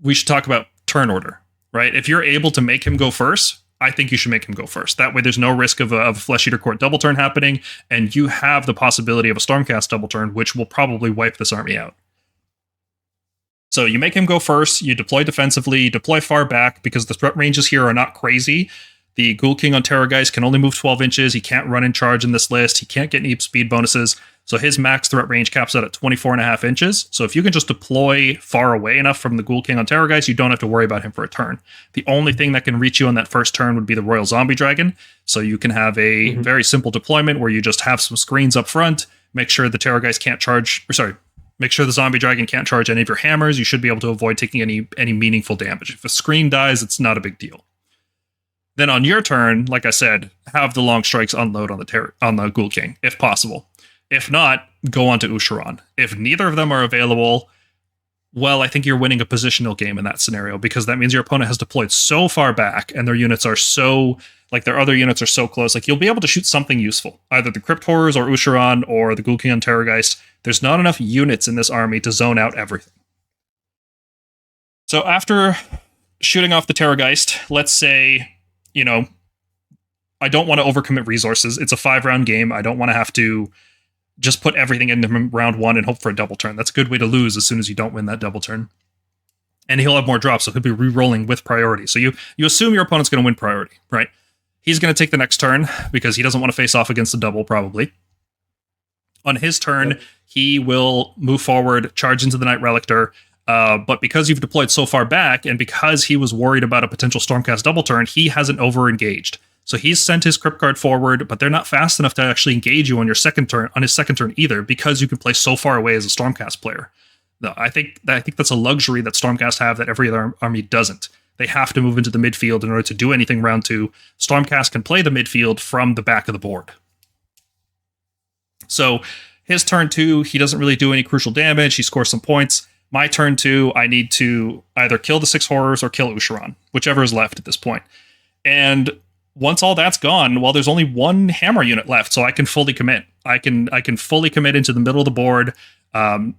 we should talk about turn order, right? If you're able to make him go first, I think you should make him go first. That way there's no risk of a Flesh Eater Court double turn happening, and you have the possibility of a Stormcast double turn, which will probably wipe this army out. So you make him go first, you deploy defensively, you deploy far back, because the threat ranges here are not crazy. The Ghoul King on Terrorgheist can only move 12 inches, he can't run in charge in this list, he can't get any speed bonuses, so his max threat range caps out at 24.5 inches. So if you can just deploy far away enough from the Ghoul King on Terrorgheist, you don't have to worry about him for a turn. The only thing that can reach you on that first turn would be the Royal Zombie Dragon, so you can have a very simple deployment where you just have some screens up front, make sure the Terrorgheist can't charge, make sure the Zombie Dragon can't charge any of your hammers. You should be able to avoid taking any meaningful damage. If a screen dies, it's not a big deal. Then on your turn, like I said, have the long strikes unload on the Ghoul King, if possible. If not, go on to Ushoran. If neither of them are available, well, I think you're winning a positional game in that scenario, because that means your opponent has deployed so far back and their units are so, their other units are so close, you'll be able to shoot something useful. Either the Crypt Horrors or Ushoran or the Ghoul King on Terrorgheist. There's not enough units in this army to zone out everything. So after shooting off the Terrorgheist, let's say, I don't want to overcommit resources. It's a 5-round game. I don't want to have to just put everything into round 1 and hope for a double turn. That's a good way to lose as soon as you don't win that double turn. And he'll have more drops, so he'll be re-rolling with priority. So you assume your opponent's going to win priority, right? He's going to take the next turn because he doesn't want to face off against a double, probably. On his turn, he will move forward, charge into the Knight Relictor, but because you've deployed so far back, and because he was worried about a potential Stormcast double turn, he hasn't over-engaged. So he's sent his Cryptguard forward, but they're not fast enough to actually engage you on his second turn either, because you can play so far away as a Stormcast player. No, I think that's a luxury that Stormcast have that every other army doesn't. They have to move into the midfield in order to do anything round 2. Stormcast can play the midfield from the back of the board. So his turn 2, he doesn't really do any crucial damage. He scores some points. My turn 2, I need to either kill the 6 Horrors or kill Ushoran, whichever is left at this point. And once all that's gone, well, there's only 1 hammer unit left, so I can fully commit. I can fully commit into the middle of the board.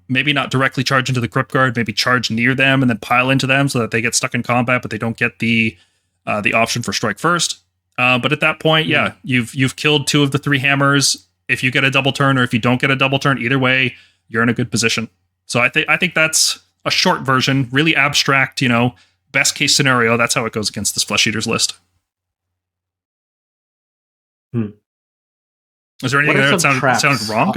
Maybe not directly charge into the Cryptguard, maybe charge near them and then pile into them so that they get stuck in combat, but they don't get the option for strike first. But at that point, you've killed 2 of the 3 hammers. If you get a double turn or if you don't get a double turn, either way, you're in a good position. So I think that's a short version, really abstract, best case scenario. That's how it goes against this Flesh Eaters list. Is there anything there that sounded wrong?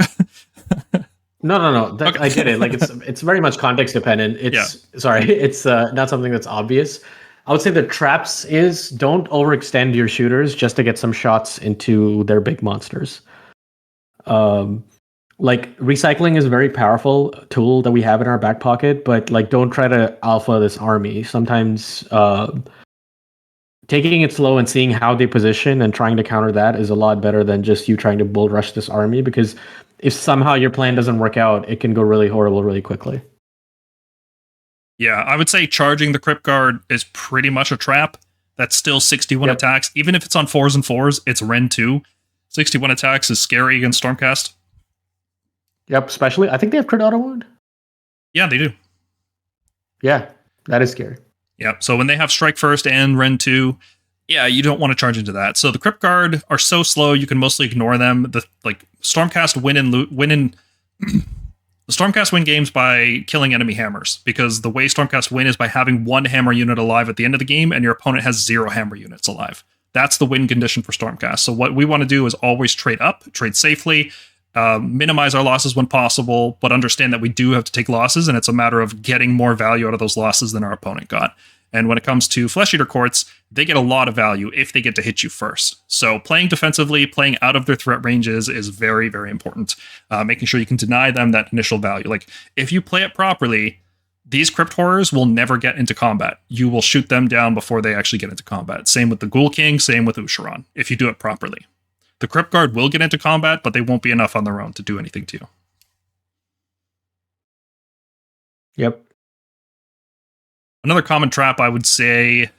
No. Okay. I get it. It's very much context dependent. It's not something that's obvious. I would say the traps is don't overextend your shooters just to get some shots into their big monsters. Recycling is a very powerful tool that we have in our back pocket, but don't try to alpha this army. Sometimes taking it slow and seeing how they position and trying to counter that is a lot better than just you trying to bull rush this army, because if somehow your plan doesn't work out, it can go really horrible really quickly. Yeah, I would say charging the Cryptguard is pretty much a trap. That's still 61 attacks. Even if it's on 4s and 4s, it's Ren 2. 61 attacks is scary against Stormcast. Yep, especially, I think they have crit auto wound. Yeah, they do. Yeah, that is scary. Yeah, so when they have Strike First and Ren 2, yeah, you don't want to charge into that. So the Cryptguard are so slow, you can mostly ignore them. The Stormcast the Stormcast win games by killing enemy hammers, because the way Stormcast win is by having 1 hammer unit alive at the end of the game, and your opponent has 0 hammer units alive. That's the win condition for Stormcast. So what we want to do is always trade up, trade safely, minimize our losses when possible, but understand that we do have to take losses, and it's a matter of getting more value out of those losses than our opponent got. And when it comes to Flesh Eater Courts, they get a lot of value if they get to hit you first. So playing defensively, playing out of their threat ranges is very, very important. Making sure you can deny them that initial value. Like, if you play it properly, these Crypt Horrors will never get into combat. You will shoot them down before they actually get into combat. Same with the Ghoul King, same with Ushoran, if you do it properly. The Cryptguard will get into combat, but they won't be enough on their own to do anything to you. Yep. Another common trap, I would say,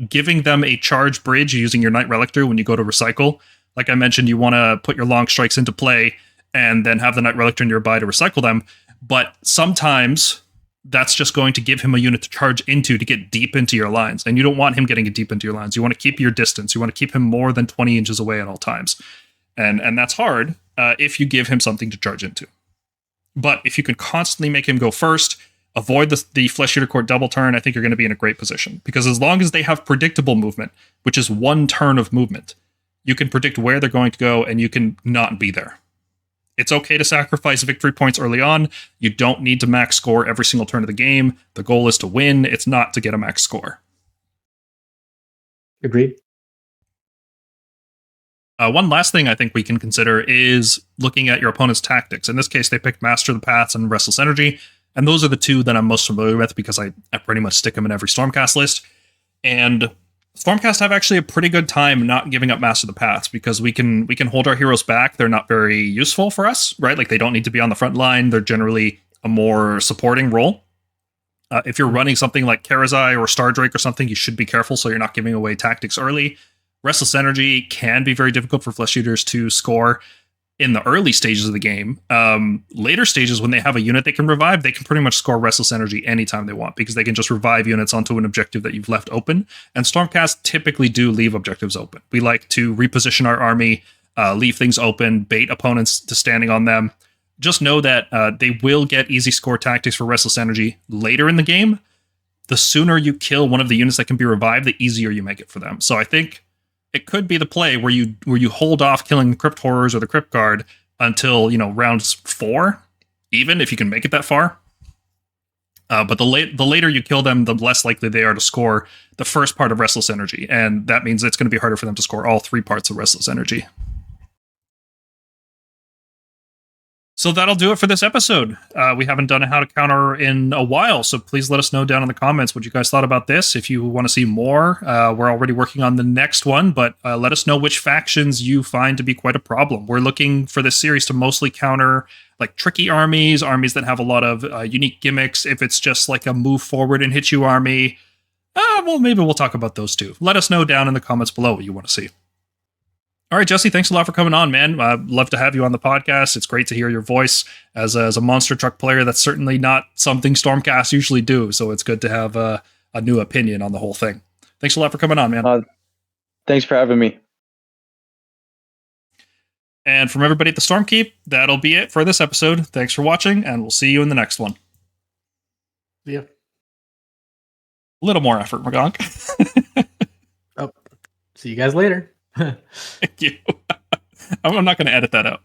giving them a charge bridge using your Knight Relictor when you go to recycle. Like I mentioned, you want to put your long strikes into play and then have the Knight Relictor nearby to recycle them. But sometimes that's just going to give him a unit to charge into to get deep into your lines. And you don't want him getting deep into your lines. You want to keep your distance. You want to keep him more than 20 inches away at all times. And that's hard if you give him something to charge into. But if you can constantly make him go first, avoid the Flesh Eater Court double turn, I think you're going to be in a great position. Because as long as they have predictable movement, which is one turn of movement, you can predict where they're going to go and you can not be there. It's okay to sacrifice victory points early on. You don't need to max score every single turn of the game. The goal is to win. It's not to get a max score. Agreed. One last thing I think we can consider is looking at your opponent's tactics. In this case, they picked Master of the Paths and Restless Energy. And those are the two that I'm most familiar with because I pretty much stick them in every Stormcast list. And Stormcast have actually a pretty good time not giving up Master of the Paths because we can hold our heroes back. They're not very useful for us, right? Like, they don't need to be on the front line. They're generally a more supporting role. If you're running something like Karazai or Star Drake or something, you should be careful so you're not giving away tactics early. Restless Energy can be very difficult for Flesh Eaters to score in the early stages of the game. Later stages, when they have a unit they can revive, they can pretty much score Restless Energy anytime they want because they can just revive units onto an objective that you've left open. And Stormcast typically do leave objectives open. We like to reposition our army, leave things open, bait opponents to standing on them. Just know that they will get easy score tactics for Restless Energy later in the game. The sooner you kill one of the units that can be revived, the easier you make it for them. So I think it could be the play where you hold off killing the Crypt Horrors or the Cryptguard until, rounds 4, even if you can make it that far. But the later you kill them, the less likely they are to score the first part of Restless Energy, and that means it's going to be harder for them to score all 3 parts of Restless Energy. So that'll do it for this episode. We haven't done a How to Counter in a while, so please let us know down in the comments what you guys thought about this. If you want to see more, we're already working on the next one, but let us know which factions you find to be quite a problem. We're looking for this series to mostly counter like tricky armies that have a lot of unique gimmicks. If it's just like a move forward and hit you army, well, maybe we'll talk about those too. Let us know down in the comments below what you want to see. All right, Jesse, thanks a lot for coming on, man. I'd love to have you on the podcast. It's great to hear your voice as a monster truck player. That's certainly not something Stormcast usually do, so it's good to have a new opinion on the whole thing. Thanks a lot for coming on, man. Thanks for having me. And from everybody at the Stormkeep, that'll be it for this episode. Thanks for watching, and we'll see you in the next one. Yeah. A little more effort, Magonk. Oh, see you guys later. Thank you. I'm not going to edit that out.